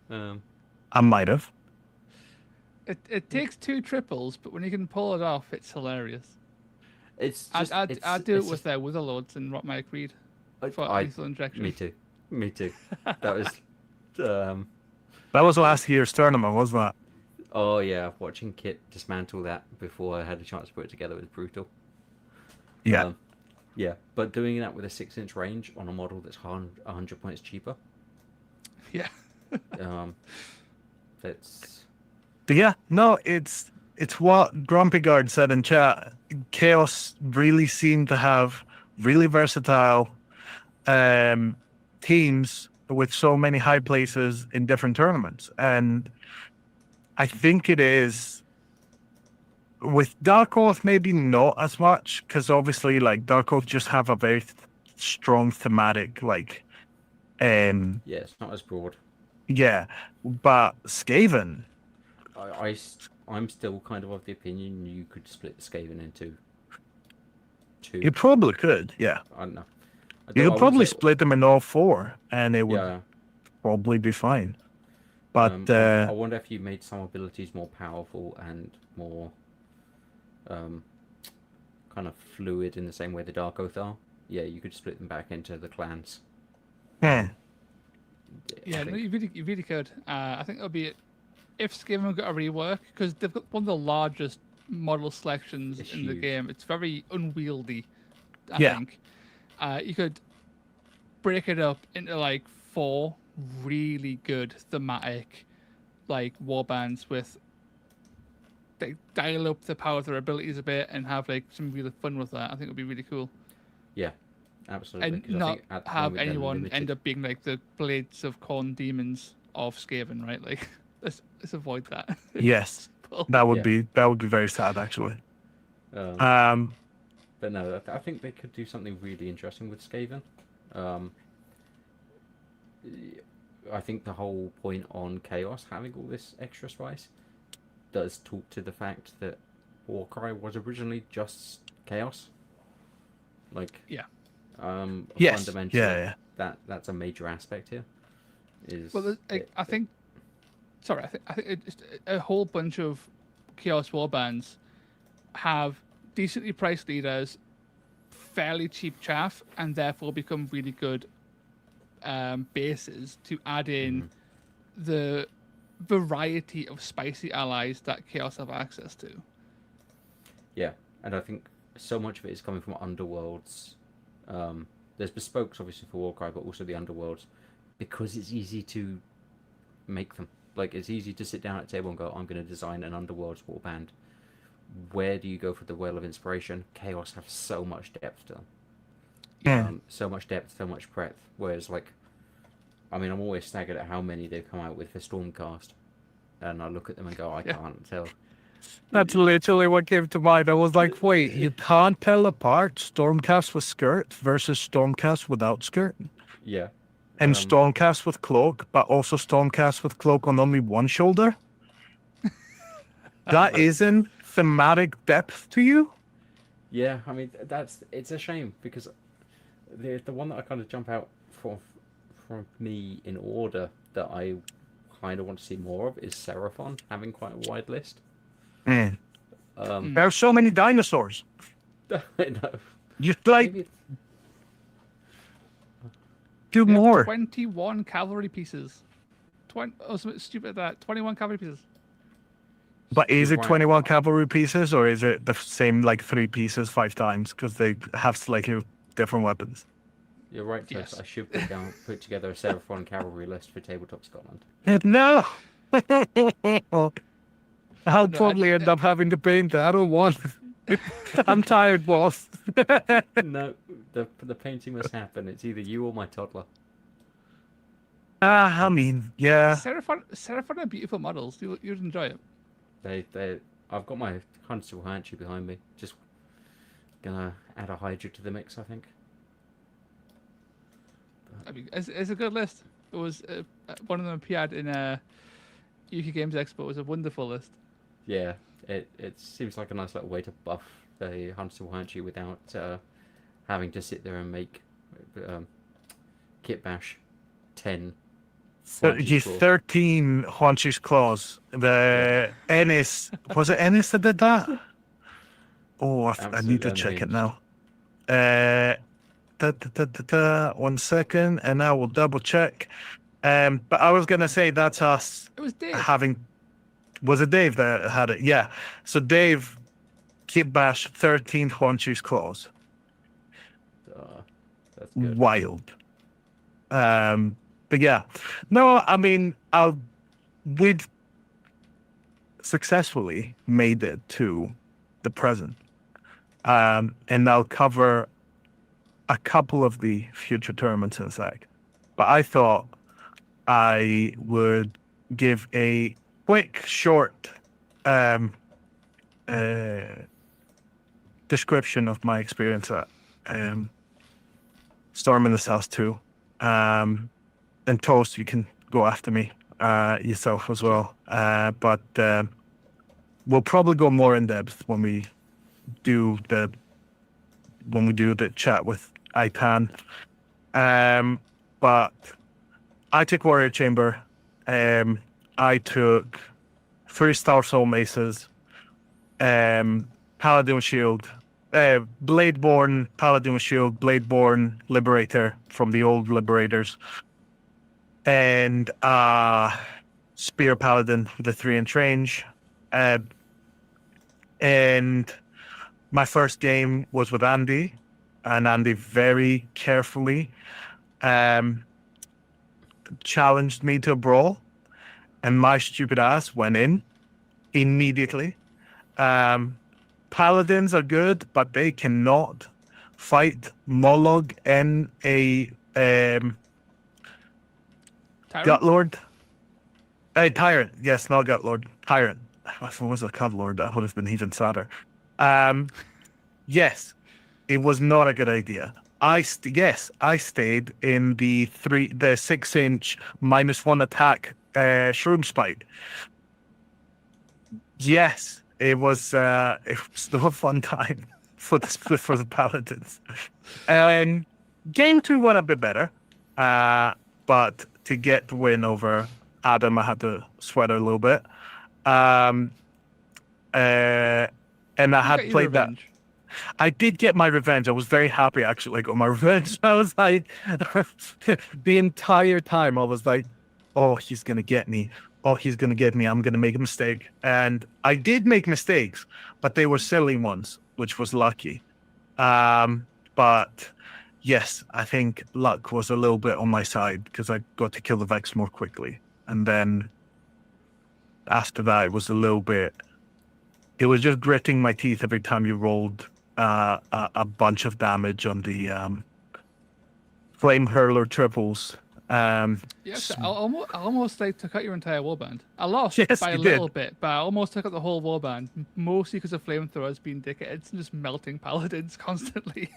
Speaker 1: I might have.
Speaker 3: It takes 2 triples, but when you can pull it off, it's hilarious.
Speaker 2: It's just
Speaker 3: I'd do it with their Witherlords and Rotmire Creed for lethal injection.
Speaker 2: Me too. That was
Speaker 1: That was last year's tournament, wasn't it?
Speaker 2: oh yeah, watching Kit dismantle that before I had a chance to put it together was brutal.
Speaker 1: Yeah.
Speaker 2: Yeah, but doing that with a 6-inch range on a model that's 100 points cheaper.
Speaker 3: Yeah.
Speaker 2: That's
Speaker 1: But yeah, no, it's what Grumpy Guard said in chat. Chaos really seemed to have really versatile teams with so many high places in different tournaments. And I think it is with Dark Oath, maybe not as much, because obviously like Dark Oath just have a very strong thematic, like
Speaker 2: yeah, it's not as broad.
Speaker 1: yeah. But Skaven,
Speaker 2: I'm still kind of the opinion you could split Skaven into two.
Speaker 1: you probably could, yeah.
Speaker 2: I don't know.
Speaker 1: You could probably split them in all 4 and it would
Speaker 2: Yeah.
Speaker 1: probably be fine. But
Speaker 2: I wonder if you made some abilities more powerful and more kind of fluid in the same way the Dark Oath are. Yeah, you could split them back into the clans.
Speaker 3: Yeah, no, you really could. I think it'll be if Skaven got a rework because they've got one of the largest model selections in the game. It's very unwieldy. I think you could break it up into like 4 really good thematic like warbands with they dial up the power of their abilities a bit and have like some really fun with that. I think it would be really cool.
Speaker 2: Yeah, absolutely.
Speaker 3: And not have anyone end up being like the Blades of Corn demons of Skaven, right? Like let's avoid that.
Speaker 1: yes, that would be very sad actually.
Speaker 2: But no, I think they could do something really interesting with Skaven. I think the whole point on Chaos having all this extra spice does talk to the fact that Warcry was originally just Chaos. Like,
Speaker 1: yes,
Speaker 2: fundamentally, that's a major aspect here.
Speaker 3: I think it's a whole bunch of Chaos warbands have decently priced leaders, fairly cheap chaff, and therefore become really good bases to add in the variety of spicy allies that Chaos have access to.
Speaker 2: Yeah, and I think so much of it is coming from underworlds. There's bespokes obviously for Warcry, but also the underworlds, because it's easy to make them. Like, it's easy to sit down at a table and go, I'm going to design an underworlds warband. Where do you go for the well of inspiration? Chaos have so much depth to them. So much depth, so much breadth. Whereas, like, I mean, I'm always staggered at how many they've come out with for Stormcast. And I look at them and go, I can't tell.
Speaker 1: That's literally what came to mind. I was like, wait, you can't tell apart Stormcast with skirt versus Stormcast without skirt.
Speaker 2: Yeah.
Speaker 1: And Stormcast with cloak, but also Stormcast with cloak on only one shoulder? That isn't thematic depth to you?
Speaker 2: Yeah, I mean, it's a shame, because the one that I kind of jump out from me in order that I kind of want to see more of is Seraphon having quite a wide list.
Speaker 1: Man,
Speaker 2: Um,
Speaker 1: there are so many dinosaurs.
Speaker 2: I know.
Speaker 1: You like
Speaker 2: Maybe
Speaker 1: do
Speaker 3: They have
Speaker 1: more.
Speaker 3: 21 cavalry pieces. 20. Oh, something stupid like that. 21 cavalry pieces.
Speaker 1: But is
Speaker 2: You're
Speaker 1: it
Speaker 2: right.
Speaker 1: 21 cavalry pieces, or is it the same like 3 pieces 5 times? Because they have slightly different weapons.
Speaker 2: You're right, Toast.
Speaker 3: Yes.
Speaker 2: I should put together a Seraphon cavalry list for Tabletop Scotland.
Speaker 1: No. I'll
Speaker 3: No,
Speaker 1: probably end up having to paint that. I don't want. I'm tired, boss.
Speaker 2: No, the painting must happen. It's either you or my toddler.
Speaker 1: I mean, yeah.
Speaker 3: Seraphon are beautiful models. You'd enjoy it.
Speaker 2: I've got my Huntsville Hanchy behind me. Just gonna add a Hydra to the mix, I think.
Speaker 3: I mean, it's a good list. It was one of them appeared in UK Games Expo. It was a wonderful list.
Speaker 2: Yeah, it seems like a nice little way to buff the Huntsville Hanchy without having to sit there and make Kit Bash 10.
Speaker 1: He's 13 Haunches Claws. The Ennis, was it Ennis that did that? Oh, I need to check it now. 1 second, and I will double check. But I was gonna say that's us
Speaker 3: It was Dave.
Speaker 1: having. Was it Dave that had it? Yeah. So Dave, Kit Bash, 13 Haunches Claws.
Speaker 2: That's good.
Speaker 1: Wild. But yeah, no, I mean, we'd successfully made it to the present, and I'll cover a couple of the future tournaments in a sec. But I thought I would give a quick, short description of my experience at Storm in the South 2. And Toast, you can go after me yourself as well. But we'll probably go more in depth when we do the chat with IPAN. But I took Warrior Chamber. I took 3 Star Soul Maces, Paladin Shield, Bladeborn, Paladin Shield, Bladeborn Liberator from the old Liberators, and Spear Paladin with a 3-inch range. And my first game was with Andy, and Andy very carefully challenged me to a brawl, and my stupid ass went in immediately. Paladins are good, but they cannot fight Mollog and a Gutlord. Tyrant. Yes, not Gutlord. Tyrant. If it was a Cudlord, that would have been even sadder. Yes, it was not a good idea. I stayed in the 6-inch -1 attack Shroom Spite. Yes, it was still a fun time for the Paladins. And game 2 went a bit better, but to get the win over Adam, I had to sweat a little bit. And I had played that. I did get my revenge. I was very happy, actually, I got my revenge. I was like, the entire time, I was like, oh, he's going to get me. Oh, he's going to get me. I'm going to make a mistake. And I did make mistakes, but they were silly ones, which was lucky. But yes, I think luck was a little bit on my side because I got to kill the Vex more quickly. And then after that, it was a little bit... It was just gritting my teeth every time you rolled a bunch of damage on the Flame Hurler triples.
Speaker 3: Yes, I almost like took out your entire warband. I lost
Speaker 1: Yes,
Speaker 3: by a
Speaker 1: you
Speaker 3: little
Speaker 1: did.
Speaker 3: bit, but I almost took out the whole warband, mostly because of flamethrowers being dickheads and just melting paladins constantly.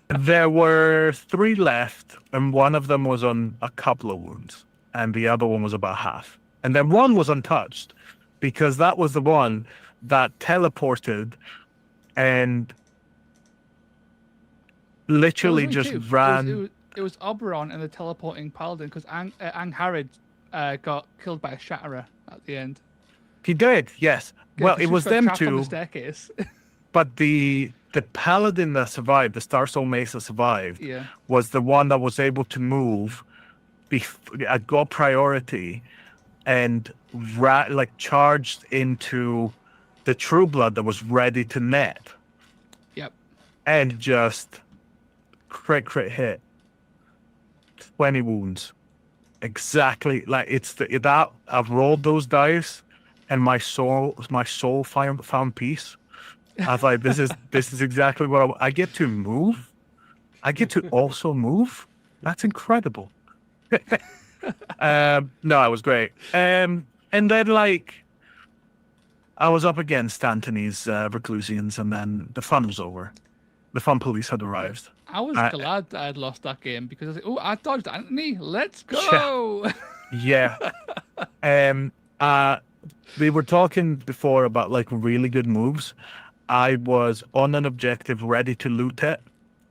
Speaker 1: There were 3 left, and one of them was on a couple of wounds, and the other one was about half. And then one was untouched, because that was the one that teleported and literally just ran.
Speaker 3: It was Oberon and the teleporting paladin, because Angharad got killed by a Shatterer at the end.
Speaker 1: He did, yes.
Speaker 3: Yeah,
Speaker 1: Well,
Speaker 3: 'cause
Speaker 1: it
Speaker 3: she
Speaker 1: was
Speaker 3: got
Speaker 1: them
Speaker 3: trapped on the
Speaker 1: two,
Speaker 3: staircase.
Speaker 1: but the paladin that survived, the Star Soul Mesa survived,
Speaker 3: Yeah.
Speaker 1: was the one that was able to move, got priority, and like charged into the True Blood that was ready to net,
Speaker 3: Yep.
Speaker 1: and just crit hit, 20 wounds. Exactly, like it's that I've rolled those dice, and my soul found peace. I was like, this is exactly what I get to move. I get to also move. That's incredible. No, it was great. And then like I was up against Antony's Reclusians, and then the fun was over. The fun police had arrived.
Speaker 3: I was glad that I'd lost that game because I was like, oh, I dodged Anthony. Let's go.
Speaker 1: Yeah. We were talking before about like really good moves. I was on an objective ready to loot it.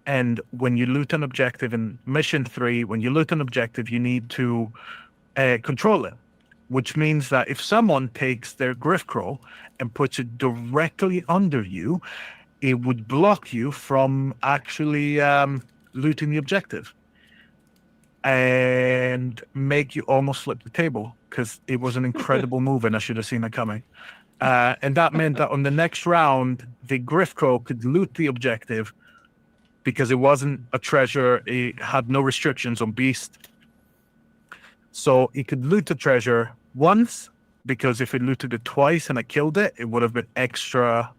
Speaker 1: And when you loot an objective in mission 3, when you loot an objective, you need to control it, which means that if someone takes their Griff Crow and puts it directly under you, it would block you from actually looting the objective and make you almost flip the table because it was an incredible move and I should have seen it coming. And that meant that on the next round, the Griff Crow could loot the objective because it wasn't a treasure. It had no restrictions on beast. So it could loot the treasure once, because if it looted it twice and I killed it, it would have been extra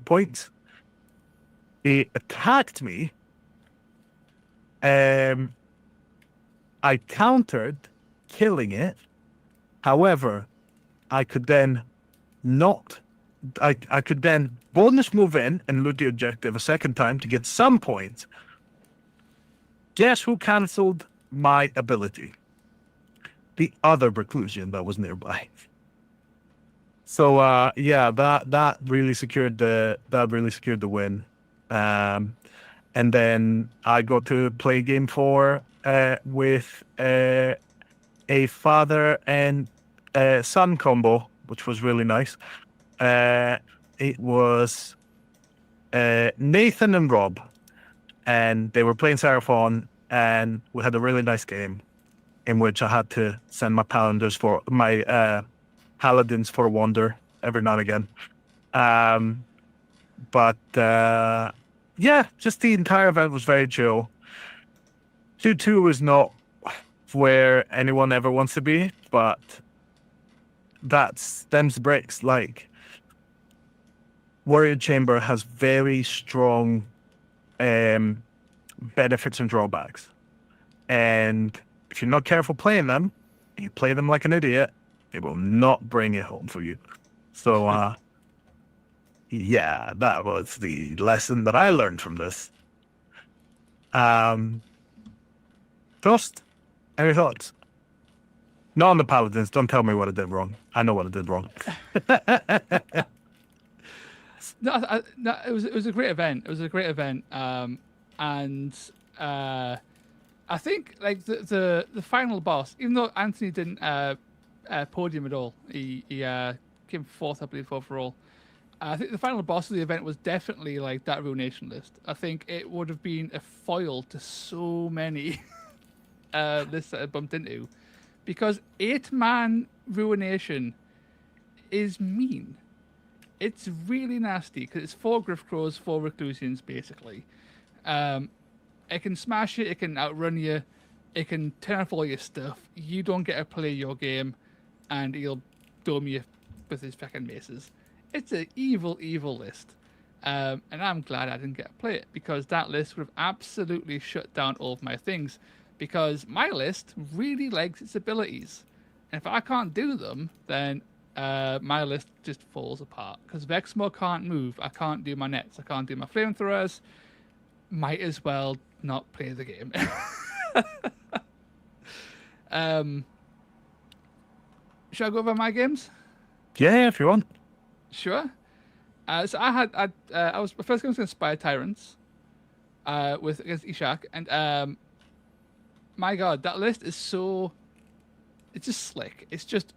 Speaker 1: points. It attacked me. I countered, killing it. However, I could then I could then bonus move in and loot the objective a second time to get some points. Guess who cancelled my ability? The other Reclusian that was nearby. So yeah, that really secured the win. And then I got to play game 4 with a father and son combo, which was really nice. It was Nathan and Rob, and they were playing Seraphon, and we had a really nice game in which I had to send my paladins for my paladins for a wander every now and again. But yeah, just the entire event was very chill. 2-2 is not where anyone ever wants to be, but that's them's breaks. Like, Warrior Chamber has very strong benefits and drawbacks. And if you're not careful playing them, you play them like an idiot, it will not bring it home for you. So, yeah, that was the lesson that I learned from this. Toast, any thoughts? Not on the Paladins. Don't tell me what I did wrong. I know what I did wrong.
Speaker 3: No, it was a great event. It was a great event. And I think like the final boss, even though Anthony didn't podium at all, he came fourth, I believe, overall. I think the final boss of the event was definitely like that Ruination list. I think it would have been a foil to so many lists that I bumped into, because 8-man Ruination is mean. It's really nasty because it's 4 Griff Crows, 4 Reclusians, basically. It can smash you, it can outrun you, it can turn off all your stuff. You don't get to play your game, and he'll dome you with his fucking maces. It's an evil, evil list. And I'm glad I didn't get to play it, because that list would have absolutely shut down all of my things. Because my list really likes its abilities. And if I can't do them, then my list just falls apart. Because Vexmo can't move, I can't do my nets, I can't do my flamethrowers. Might as well not play the game. Should I go over my games?
Speaker 1: Yeah, if you want.
Speaker 3: Sure. So I was my first game was against Spire Tyrants, against Ishak, and my god, that list is so it's just slick. It's just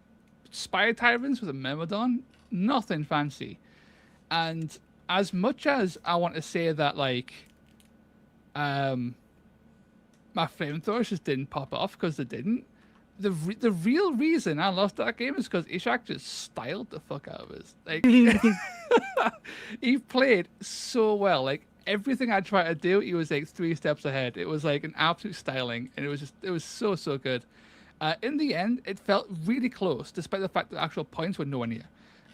Speaker 3: Spire Tyrants with a Myrmidon, nothing fancy. And as much as I want to say that, like, my flamethrowers just didn't pop off because they didn't. The real reason I lost that game is because Ishak just styled the fuck out of us. Like, he played so well. Like, everything I tried to do, he was like 3 steps ahead. It was like an absolute styling, and it was so good. In the end, it felt really close, despite the fact that the actual points were nowhere near.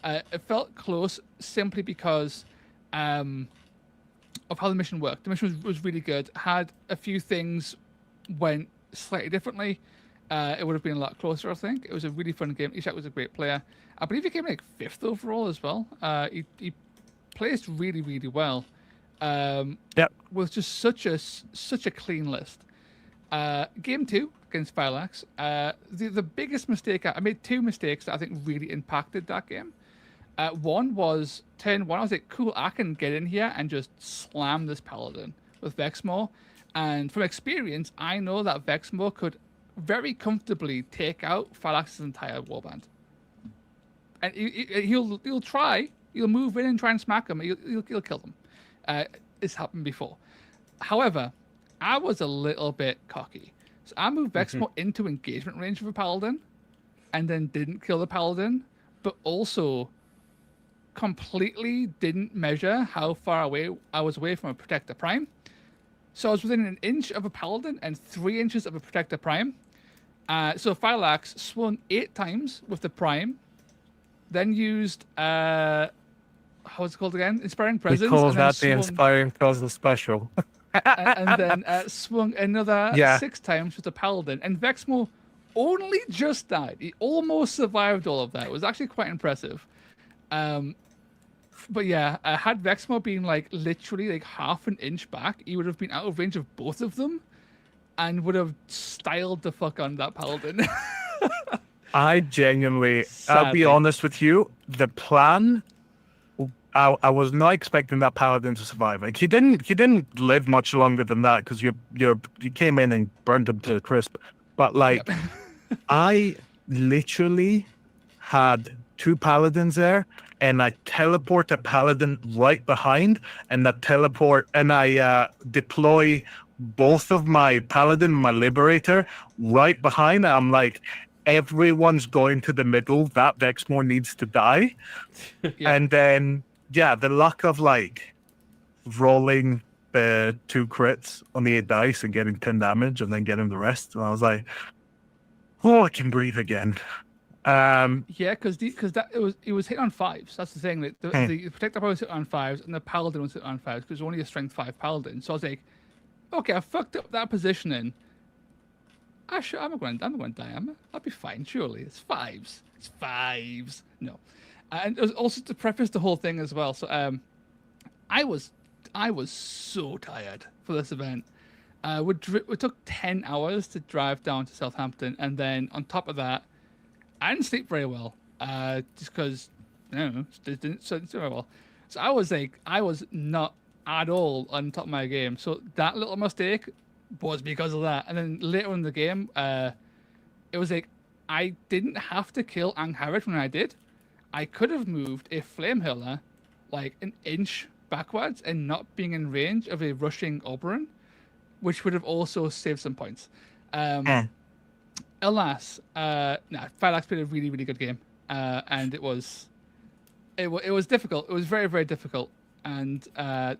Speaker 3: It felt close simply because of how the mission worked. The mission was really good. Had a few things went slightly differently. It would have been a lot closer, I think. It was a really fun game. Ishak was a great player. I believe he came like 5th overall as well. He plays really, really well. With just such a clean list. Game 2 against Phylax. The biggest mistake I made 2 mistakes that I think really impacted that game. One was turn 1. I was like, cool, I can get in here and just slam this paladin with Vexmore. And from experience, I know that Vexmore could very comfortably take out Phylax's entire warband. And he'll try. He'll move in and try and smack him. He'll kill them. It's happened before. However, I was a little bit cocky. So I moved Vexmore into engagement range of a paladin, and then didn't kill the paladin, but also completely didn't measure how far away I was away from a Protector Prime. So I was within 1 inch of a paladin and 3 inches of a Protector Prime. So Phylax swung 8 times with the Prime, then used what's it called again? Inspiring Presence.
Speaker 1: We call that the Inspiring Presence special.
Speaker 3: and then swung another 6 times with the Paladin. And Vexmore only just died. He almost survived all of that. It was actually quite impressive. But yeah, had Vexmore been like literally like half an inch back, he would have been out of range of both of them and would have styled the fuck on that Paladin.
Speaker 1: I genuinely,
Speaker 3: Sadly.
Speaker 1: I'll be honest with you, the plan, I was not expecting that Paladin to survive. Like, he didn't live much longer than that because you came in and burned him to a crisp. But like, I literally had 2 Paladins there, and I teleport a Paladin right behind, and I deploy both of my Paladin and my Liberator right behind. And I'm like, everyone's going to the middle. That Vexmore needs to die. And then, the luck of like rolling the 2 crits on the 8 dice and getting 10 damage and then getting the rest. And I was like, oh, I can breathe again.
Speaker 3: Because it was hit on 5s. That's the thing. That the Protector was hit on 5s and the Paladin was hit on 5s because it was only a strength 5 Paladin. So I was like, okay, I fucked up that positioning. I'm not going to die, am I? I'll be fine, surely. It's 5s. It's 5s. No. And it was also to preface the whole thing as well. So I was so tired for this event. It took 10 hours to drive down to Southampton, and then on top of that, I didn't sleep very well. Just because I don't know, didn't sleep very well. So I was not at all on top of my game. So that little mistake was because of that. And then later in the game, it was like I didn't have to kill Angharad when I did. I could have moved a Flame Hurler like 1 inch backwards and not being in range of a rushing Oberon, which would have also saved some points. Alas, Phylax played a really, really good game, and it was difficult. It was very, very difficult. And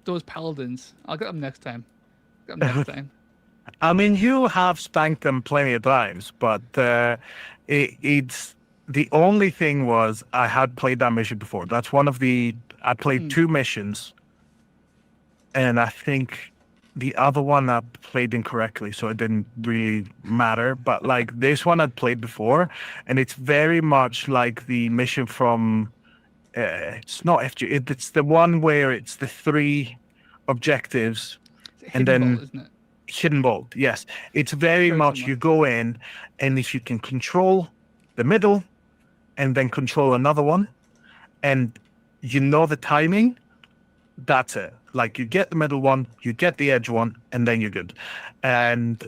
Speaker 3: those Paladins, I'll get them next time.
Speaker 1: I mean, you have spanked them plenty of times, but it's the only thing was I had played that mission before. That's one of the I played 2 missions, and I think the other one I played incorrectly, so it didn't really matter. But like this one I'd played before, and it's very much like the mission from it's not FG. It's the one where it's the 3 objectives, and then
Speaker 3: Vault, isn't it?
Speaker 1: Hidden Vault. Yes, it's very much
Speaker 3: similar.
Speaker 1: you go in, and if you can control the middle, and then control another one, and you know the timing, that's it. Like you get the middle one, you get the edge one, and then you're good. And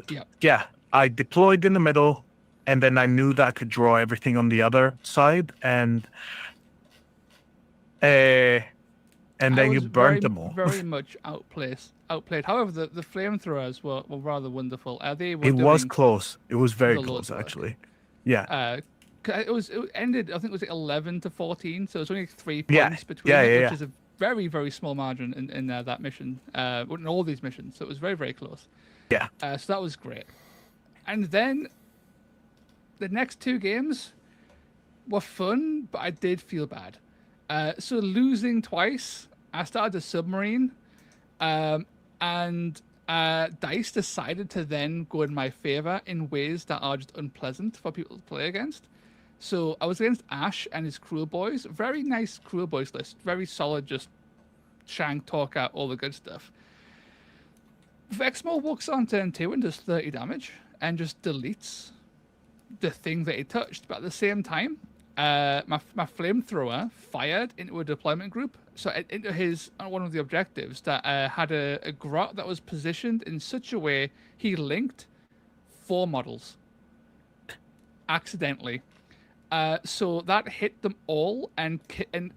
Speaker 1: I deployed in the middle, and then I knew that I could draw everything on the other side, and then you burnt them all.
Speaker 3: Very much outplayed. However, the flamethrowers were rather wonderful. They were
Speaker 1: It was
Speaker 3: doing
Speaker 1: close. It was very
Speaker 3: the Lord's
Speaker 1: close,
Speaker 3: work.
Speaker 1: actually. Yeah.
Speaker 3: It ended, I think it was 11-14, so it was only 3
Speaker 1: Yeah,
Speaker 3: points between
Speaker 1: yeah,
Speaker 3: it,
Speaker 1: yeah,
Speaker 3: which
Speaker 1: yeah.
Speaker 3: is a very, very small margin in that mission, in all these missions. So it was very, very close.
Speaker 1: Yeah.
Speaker 3: So that was great. And then the next 2 games were fun, but I did feel bad. So losing twice, I started a submarine, and DICE decided to then go in my favor in ways that are just unpleasant for people to play against. So I was against Ash and his Cruel Boys. Very nice Cruel Boys list. Very solid, just shank, talk out, all the good stuff. Vexmore walks on turn 2 and does 30 damage and just deletes the thing that he touched. But at the same time, my flamethrower fired into a deployment group. So into his one of the objectives that had a grot that was positioned in such a way he linked 4 models accidentally. So that hit them all, and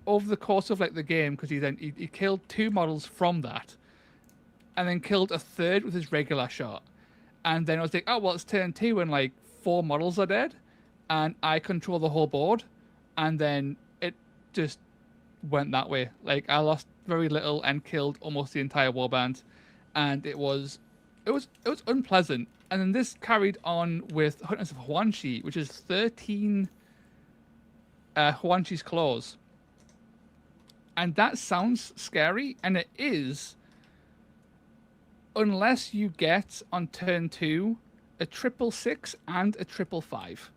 Speaker 3: over the course of like the game, because he killed 2 models from that, and then killed a 3rd with his regular shot. And then I was like, oh well, it's turn 2 and like 4 models are dead, and I control the whole board, and then it just went that way. Like I lost very little and killed almost the entire warband, and it was unpleasant. And then this carried on with Hunters of Huanchi, which is 13 Huanchi's Claws. And that sounds scary, and it is, unless you get on turn 2 a 666 and a 555.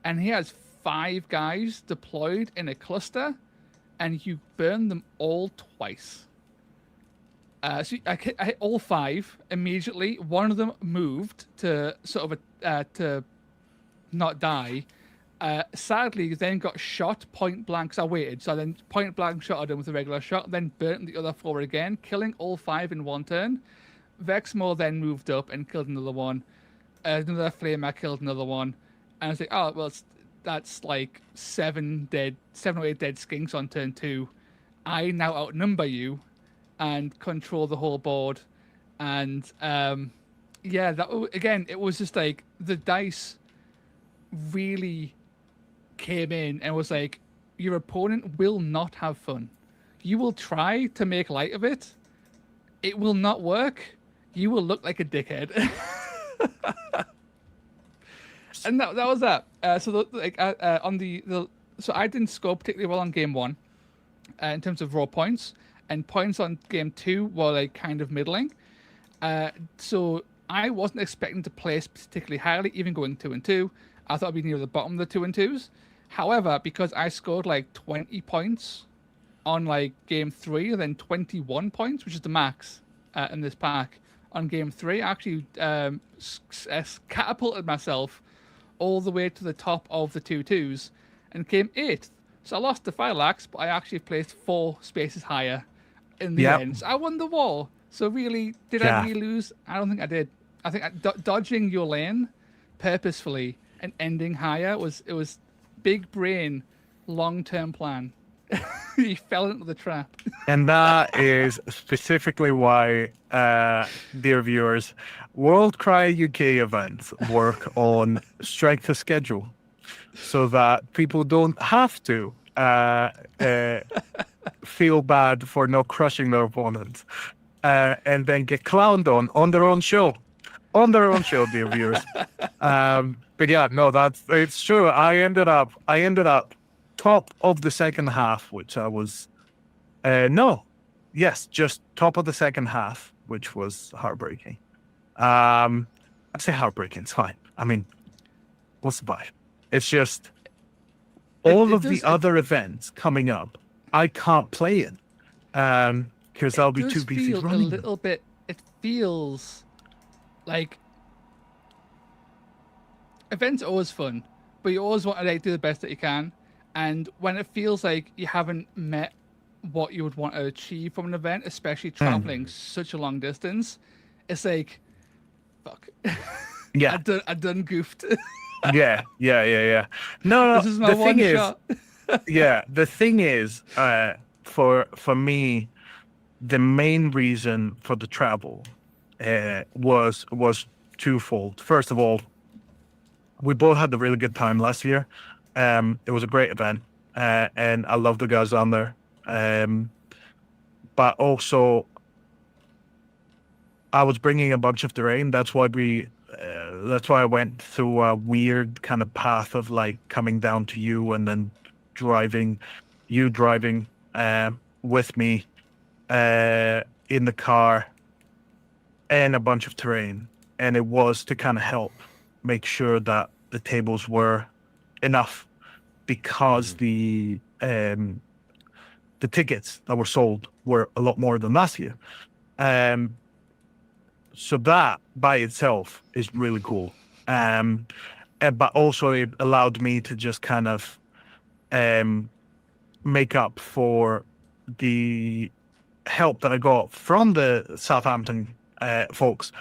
Speaker 3: And he has 5 guys deployed in a cluster, and you burn them all twice. So I hit all 5 immediately. One of them moved to sort of to not die. Sadly, then got shot point blank. So I waited. So I then point blank shot at him with a regular shot, then burnt the other 4 again, killing all 5 in one turn. Vexmore then moved up and killed another one. Another flamer killed another one. And I was like, oh, well, that's like 7 or 8 dead skinks on turn 2. I now outnumber you and control the whole board. And yeah, that again, it was just like the dice really came in and was like, your opponent will not have fun. You will try to make light of it. It will not work. You will look like a dickhead. And that was that. So I didn't score particularly well on game 1 in terms of raw points, and points on game 2 were like kind of middling. So I wasn't expecting to place particularly highly, even going 2 and 2. I thought I'd be near the bottom of the 2 and 2s. However, because I scored like 20 points on like game 3, then 21 points, which is the max in this pack on game 3, I actually catapulted myself all the way to the top of the 2-2s and came 8th. So I lost to Phylax, but I actually placed 4 spaces higher in the end. So I won the war. So really, did I really lose? I don't think I did. I think dodging your lane purposefully and ending higher was big brain, long-term plan. He fell into the trap.
Speaker 1: And that is specifically why, dear viewers, WorldCryUK events work on strike to schedule, so that people don't have to feel bad for not crushing their opponents, and then get clowned on their own show. On their own show, dear viewers. But yeah, no, it's true. I ended up top of the second half, which I was just top of the second half, which was heartbreaking. I say heartbreaking, it's fine. I mean, what's the buy? It's just all of the other events coming up, I can't play it because I'll be too busy running.
Speaker 3: A little bit. It feels like events are always fun, but you always want to like do the best that you can. And when it feels like you haven't met what you would want to achieve from an event, especially traveling such a long distance, it's like, fuck.
Speaker 1: Yeah,
Speaker 3: I done goofed.
Speaker 1: Yeah. No,
Speaker 3: This is my
Speaker 1: the
Speaker 3: one
Speaker 1: thing is,
Speaker 3: shot.
Speaker 1: the thing is, for me, the main reason for the travel was twofold. First of all, we both had a really good time last year. It was a great event, and I love the guys on there. But also, I was bringing a bunch of terrain. That's why that's why I went through a weird kind of path of like coming down to you and then driving, you driving with me in the car and a bunch of terrain. And it was to kind of help make sure that the tables were enough because the tickets that were sold were a lot more than last year. So that by itself is really cool. But also it allowed me to just kind of make up for the help that I got from the Southampton folks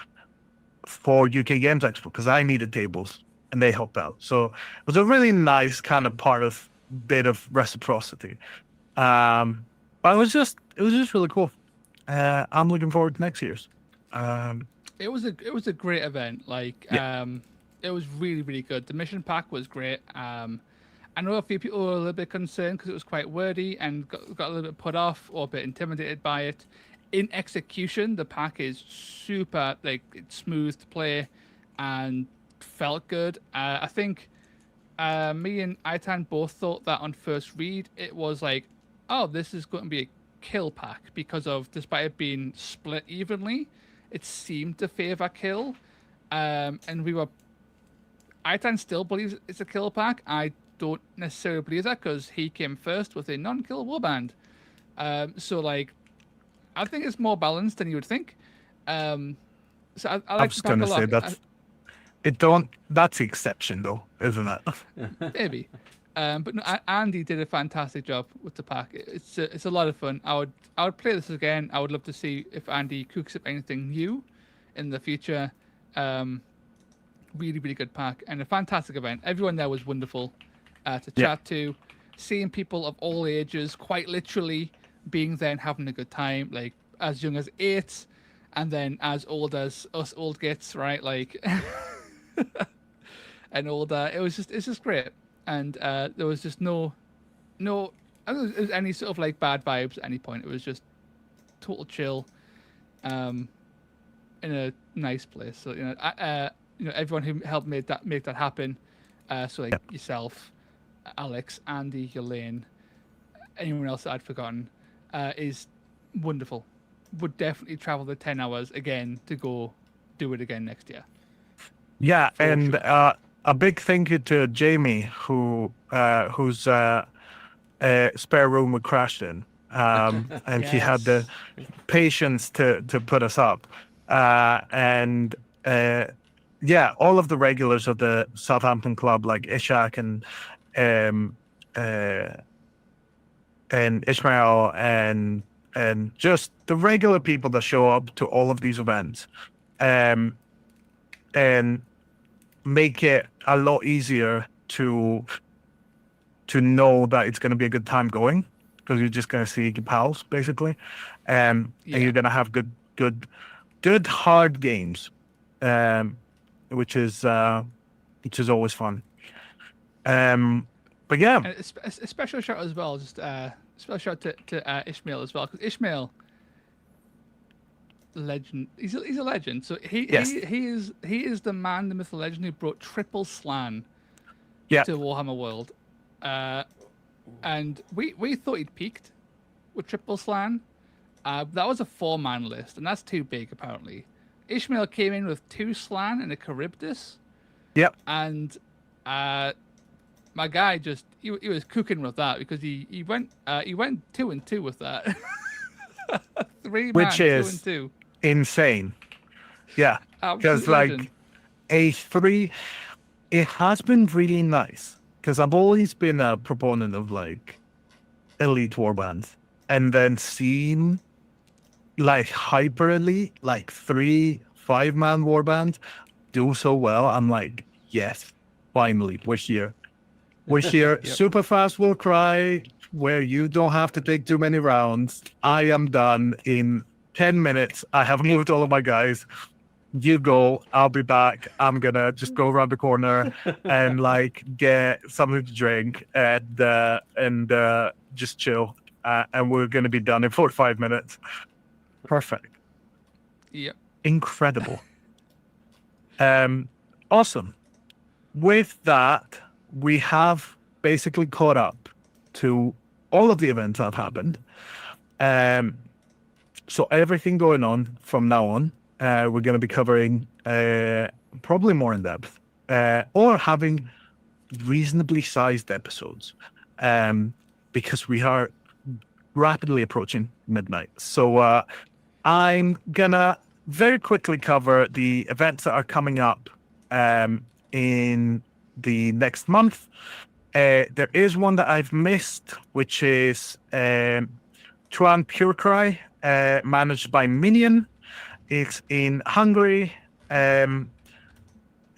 Speaker 1: for UK Games Expo because I needed tables and they helped out. So it was a really nice kind of bit of reciprocity. But it was just really cool. I'm looking forward to next year's.
Speaker 3: It was a great event. Like it was really, really good. The mission pack was great. I know a few people were a little bit concerned because it was quite wordy and got a little bit put off or a bit intimidated by it. In execution, the pack is super, like, it's smooth to play and felt good. I think me and Aitan both thought that on first read, it was like, oh, this is going to be a kill pack because of, despite it being split evenly, it seemed to favor kill. And Aitan still believes it's a kill pack. I don't necessarily believe that because he came first with a non-kill warband. So, like, I think it's more balanced than you would think. So I like
Speaker 1: was
Speaker 3: the pack a
Speaker 1: gonna
Speaker 3: lot.
Speaker 1: say that's the exception though, isn't it?
Speaker 3: Maybe. But no, Andy did a fantastic job with the pack. It's a lot of fun. I would play this again. I would love to see if Andy cooks up anything new in the future. Really, really good pack and a fantastic event. Everyone there was wonderful to chat to. Seeing people of all ages, quite literally being there and having a good time, like as young as 8 and then as old as us old gits, right? Like and older. It's just great. And there was just no I don't think there was any sort of like bad vibes at any point. It was just total chill in a nice place. So everyone who helped make that happen, so like yourself, Alex, Andy, Elaine, anyone else that I'd forgotten, is wonderful. Would definitely travel the 10 hours again to go do it again next year.
Speaker 1: Yeah, and sure. A big thank you to Jamie, whose spare room we crashed in, and he had the patience to put us up, and all of the regulars of the Southampton club like Ishak and Ishmael and just the regular people that show up to all of these events, and make it a lot easier to know that it's going to be a good time going because you're just going to see your pals basically, and you're going to have good hard games, which is always fun. But yeah,
Speaker 3: and a special shout as well. Just special shout to Ishmael as well because Ishmael, legend. He's a legend. So he is the man, the myth, the legend who brought triple slan to Warhammer World, and we thought he'd peaked with triple slan. That was a 4-man list, and that's too big apparently. Ishmael came in with 2 slan and a Charybdis.
Speaker 1: Yep.
Speaker 3: And my guy just he was cooking with that because he went 2 and 2 with that. 3 man,
Speaker 1: which is
Speaker 3: 2 and 2.
Speaker 1: Insane. Yeah, because like A3, it has been really nice because I've always been a proponent of like elite warbands, and then seeing like hyper elite, like 3 5-man warbands do so well. I'm like, yes, finally, we're here. We're here.
Speaker 3: Yep.
Speaker 1: Super fast Warcry, where you don't have to take too many rounds. I am done in 10 minutes. I have moved all of my guys. You go. I'll be back. I'm gonna just go around the corner and like get something to drink and just chill. And we're gonna be done in 45 minutes. Perfect.
Speaker 3: Yep.
Speaker 1: Incredible. Awesome. With that, we have basically caught up to all of the events that have happened. So everything going on from now on, we're going to be covering probably more in depth or having reasonably sized episodes because we are rapidly approaching midnight. So I'm going to very quickly cover the events that are coming up in the next month. There is one that I've missed, which is Tuan Purecry, managed by Minion. It's in Hungary, and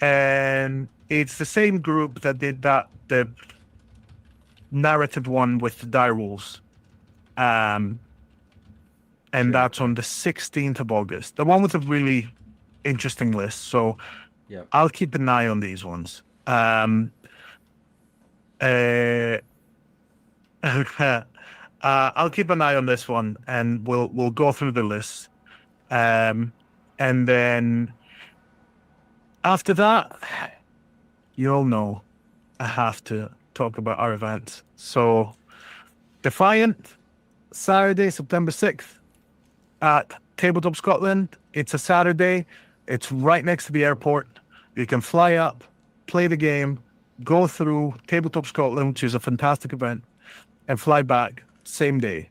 Speaker 1: it's the same group that did the narrative one with the direwolves. And that's on the 16th of August. The one with a really interesting list. So I'll keep an eye on these ones. I'll keep an eye on this one, and we'll go through the list. And then after that, you all know I have to talk about our events. So Defiant, Saturday, September 6th at Tabletop Scotland. It's a Saturday. It's right next to the airport. You can fly up, play the game, go through Tabletop Scotland, which is a fantastic event, and fly back same day.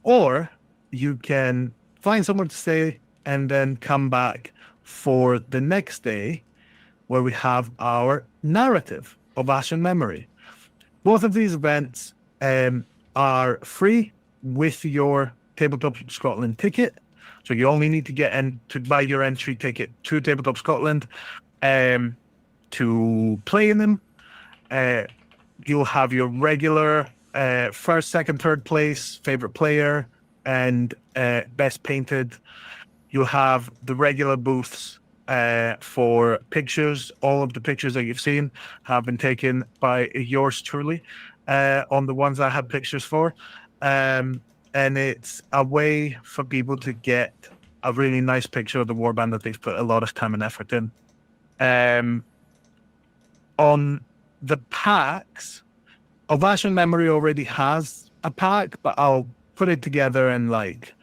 Speaker 1: Or you can find somewhere to stay and then come back for the next day where we have our narrative of Ashen Memory. Both of these events are free with your Tabletop Scotland ticket. So you only need to get in to buy your entry ticket to Tabletop Scotland to play in them. You'll have your regular first, second, third place, favorite player, and best painted. You'll have the regular booths for pictures. All of the pictures that you've seen have been taken by yours truly on the ones I have pictures for. And it's a way for people to get a really nice picture of the warband that they've put a lot of time and effort in. On the packs, Ashen Memory already has a pack, but I'll put it together and like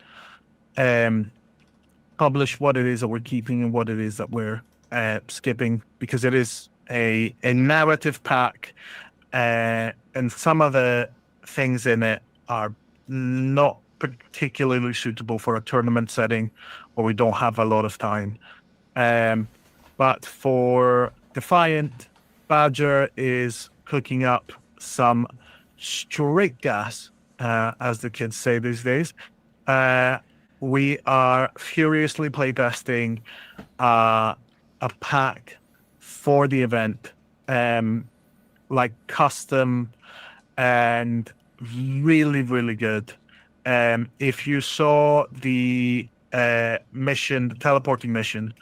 Speaker 1: publish what it is that we're keeping and what it is that we're skipping, because it is a narrative pack, and some of the things in it are not particularly suitable for a tournament setting where we don't have a lot of time. But for Defiant, Badger is cooking up some straight gas, as the kids say these days. We are furiously playtesting a pack for the event, like custom and really, really good. If you saw the mission, the teleporting mission,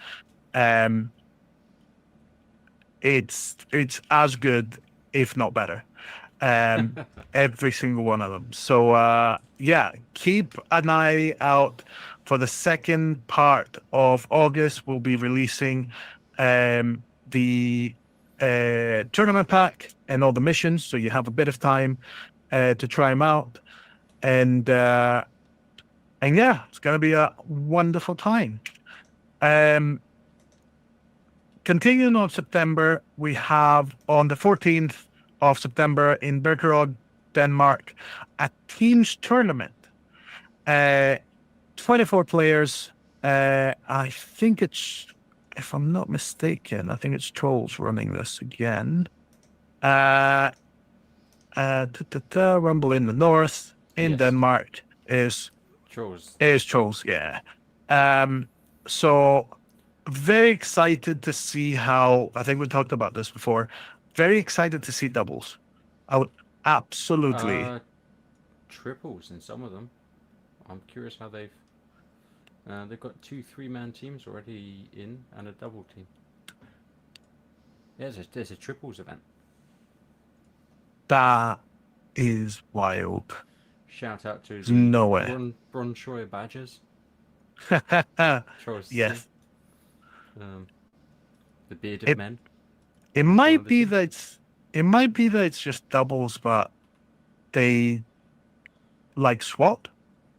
Speaker 1: it's as good, if not better. Every single one of them. So yeah, keep an eye out for the second part of August. We'll be releasing the tournament pack and all the missions, so you have a bit of time to try them out. And yeah, it's going to be a wonderful time. Continuing on September, we have on the 14th of September in Birkerød, Denmark, a teams tournament. 24 players. I think it's, if I'm not mistaken, I think it's Trolls running this again. Rumble in the North in Denmark is
Speaker 2: Trolls.
Speaker 1: Trolls, yeah. So very excited to see how. I think we talked about this before. Very excited to see doubles. I would absolutely.
Speaker 2: Triples in some of them. I'm curious how they've got 2 3-man teams already in and a double team. Yeah, there's a triples event.
Speaker 1: That is wild.
Speaker 2: Shout out to
Speaker 1: There's
Speaker 2: the
Speaker 1: no way.
Speaker 2: Bronchoy Badgers. Trolls to
Speaker 1: Yes.
Speaker 2: see. The bearded men.
Speaker 1: It
Speaker 2: one
Speaker 1: might
Speaker 2: of the
Speaker 1: be
Speaker 2: teams.
Speaker 1: that it's just doubles, but they like SWAT,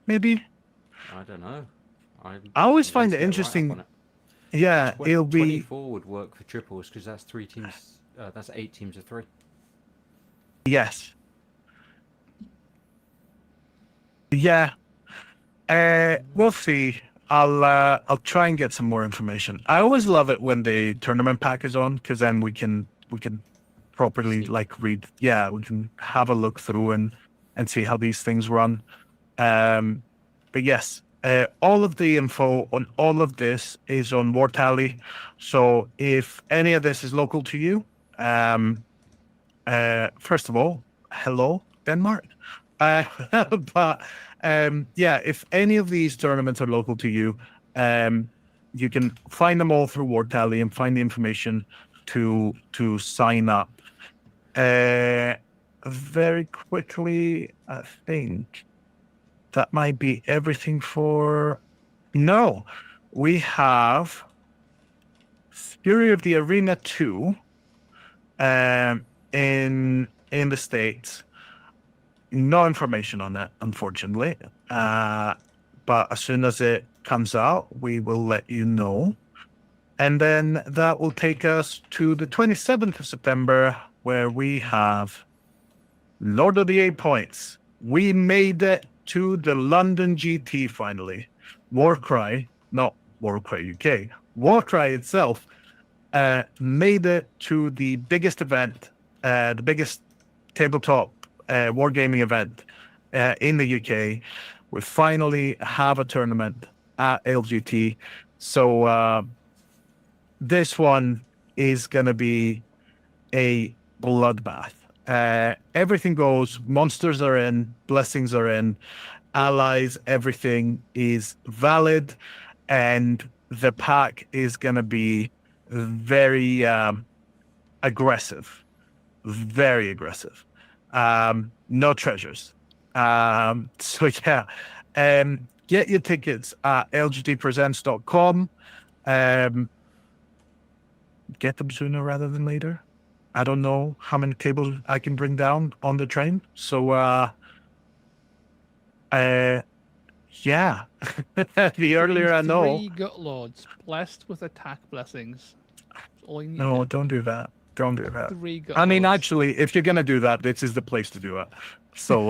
Speaker 1: maybe.
Speaker 2: I don't know.
Speaker 1: I always find
Speaker 2: let's
Speaker 1: it
Speaker 2: get right up
Speaker 1: interesting.
Speaker 2: on it.
Speaker 1: Yeah, it'll be
Speaker 2: 24 would work for triples because that's 3 teams. That's 8 teams of 3.
Speaker 1: yes. Yeah. We'll see. I'll try and get some more information. I always love it when the tournament pack is on because then we can properly
Speaker 2: See.
Speaker 1: like read. Yeah, we can have a look through and see how these things run. But yes, all of the info on all of this is on War Tally. So if any of this is local to you, first of all, hello Denmark. But yeah, if any of these tournaments are local to you, you can find them all through War Tally and find the information to sign up. Very quickly, I think that might be everything for. No, we have Fury of the Arena 2 in the States. No information on that, unfortunately. But as soon as it comes out, we will let you know. And then that will take us to the 27th of September, where we have Lord of the 8 Points. We made it to the London GT finally. Warcry, not Warcry UK, Warcry itself made it to the biggest event, the biggest tabletop wargaming event in the UK. We finally have a tournament at LGT. So this one is going to be a bloodbath. Everything goes. Monsters are in. Blessings are in. Allies, everything is valid. And the pack is going to be very aggressive. Very aggressive. No treasures. So yeah, get your tickets at lgtpresents.com. Get them sooner rather than later. I don't know how many tables I can bring down on the train. So yeah. The earlier I know.
Speaker 3: 3 gut lords blessed with attack blessings. That's all you need.
Speaker 1: No, don't do that. Don't do that.
Speaker 3: 3 gut
Speaker 1: I mean,
Speaker 3: lords.
Speaker 1: actually, if you're gonna do that, this is the place to do it. So,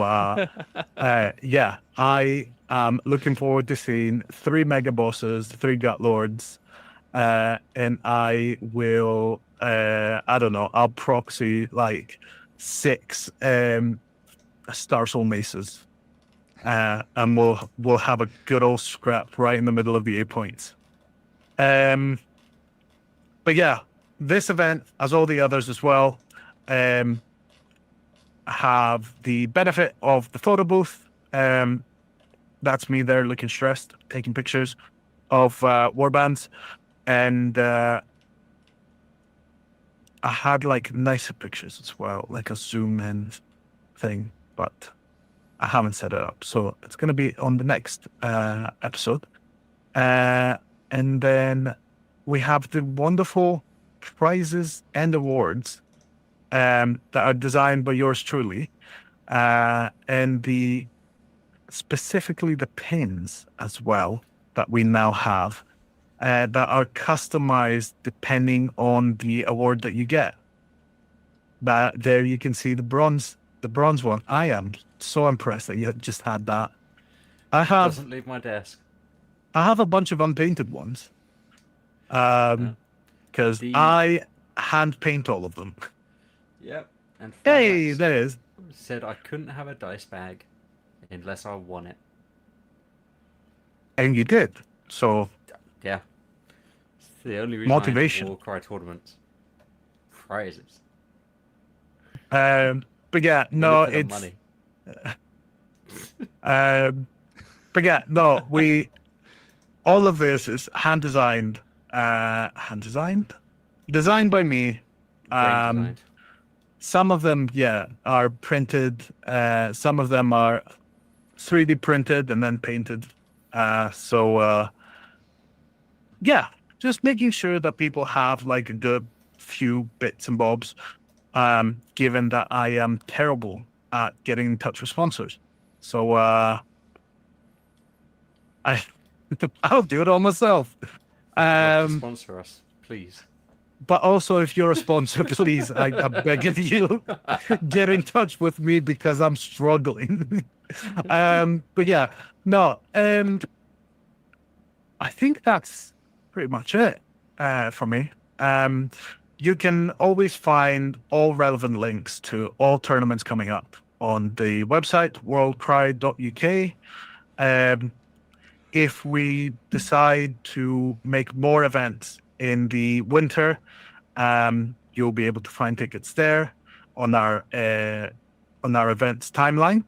Speaker 1: yeah, I am looking forward to seeing 3 mega bosses, 3 gut lords, and I will. I don't know. I'll proxy like 6 Star Soul Maces, and we'll have a good old scrap right in the middle of the 8 points. But yeah. This event, as all the others as well, have the benefit of the photo booth. That's me there looking stressed, taking pictures of warbands. And I had like nicer pictures as well, like a zoom in thing, but I haven't set it up. So it's going to be on the next episode. And then we have the wonderful prizes and awards that are designed by yours truly, and specifically the pins as well that we now have that are customized depending on the award that you get. But there you can see the bronze one. I am so impressed that you just had that.
Speaker 2: Doesn't leave my desk.
Speaker 1: I have a bunch of unpainted ones. Because I hand paint all of them.
Speaker 2: Yep. And
Speaker 1: Hey,
Speaker 2: Phylax
Speaker 1: there is.
Speaker 2: said I couldn't have a dice bag unless I won it.
Speaker 1: And you did. So
Speaker 2: Yeah. The only reason
Speaker 1: Motivation.
Speaker 2: I enter Warcry tournaments. Prizes.
Speaker 1: But yeah,
Speaker 2: We
Speaker 1: no,
Speaker 2: look for the
Speaker 1: it's
Speaker 2: money.
Speaker 1: but yeah, no, all of this is hand designed, designed by me.
Speaker 2: Brain designed.
Speaker 1: Some of them, yeah, are printed. Some of them are 3D printed and then painted. Yeah, just making sure that people have like a good few bits and bobs. Given that I am terrible at getting in touch with sponsors, so I'll do it all myself.
Speaker 2: To sponsor us, please.
Speaker 1: But also, if you're a sponsor, please, I'm begging you, get in touch with me because I'm struggling. But yeah, no, I think that's pretty much it for me. You can always find all relevant links to all tournaments coming up on the website, WorldCryUK. If we decide to make more events in the winter, you'll be able to find tickets there on our events timeline.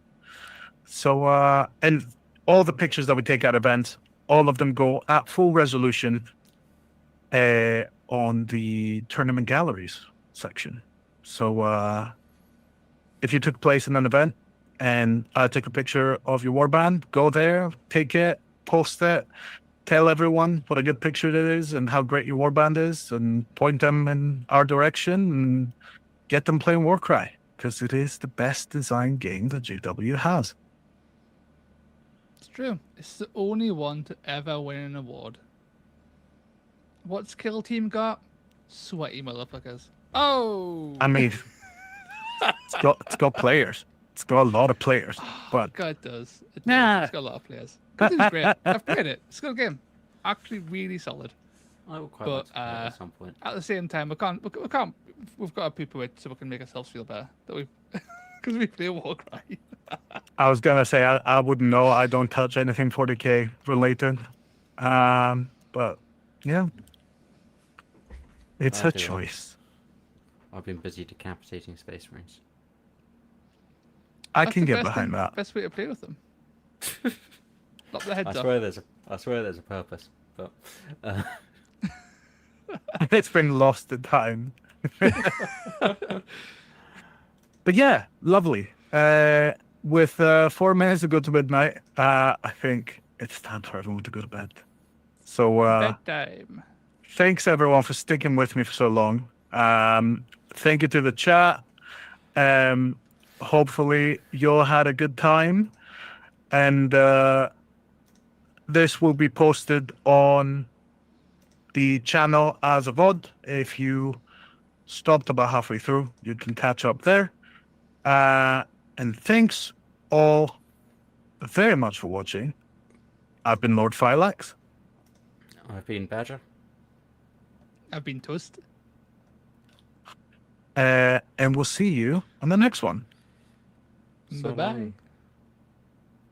Speaker 1: So, and all the pictures that we take at events, all of them go at full resolution on the tournament galleries section. So, if you took place in an event and I took a picture of your warband, go there, take it, post it, tell everyone what a good picture it is and how great your warband is, and point them in our direction and get them playing Warcry, because it is the best designed game that GW has.
Speaker 3: It's true. It's the only one to ever win an award. What's Kill Team got? Sweaty motherfuckers. Oh!
Speaker 1: I mean, it's got players. It's got a lot of players. But
Speaker 3: God, it does. It does.
Speaker 1: Nah.
Speaker 3: It's got a lot of players. It's great. I've played it. It's a good game. Actually, really solid.
Speaker 2: I will quite
Speaker 3: But,
Speaker 2: like to play it at some point.
Speaker 3: At the same time, we can't. We've got to poo-poo it so we can make ourselves feel better. That we, because we play Warcry.
Speaker 1: I was gonna say I wouldn't know. I don't touch anything 40k related. But yeah, it's a
Speaker 2: Okay, well.
Speaker 1: choice.
Speaker 2: I've been busy decapitating Space Marines.
Speaker 1: I
Speaker 3: That's
Speaker 1: can
Speaker 3: the
Speaker 1: get
Speaker 3: best
Speaker 1: behind
Speaker 3: thing-
Speaker 1: that.
Speaker 3: Best way to play with them. Lop their heads
Speaker 2: I
Speaker 3: off.
Speaker 2: swear there's a purpose, but
Speaker 1: It's been lost in time. But yeah, lovely. With 4 minutes to go to midnight, I think it's time for everyone to go to bed. So
Speaker 3: Bedtime.
Speaker 1: thanks everyone for sticking with me for so long. Thank you to the chat. Hopefully you all had a good time. And this will be posted on the channel as a VOD. If you stopped about halfway through, you can catch up there. And thanks all very much for watching. I've been Lord Phylax.
Speaker 2: I've been Badger.
Speaker 3: I've been Toast.
Speaker 1: And we'll see you on the next one.
Speaker 2: So
Speaker 3: Bye-bye.
Speaker 2: long.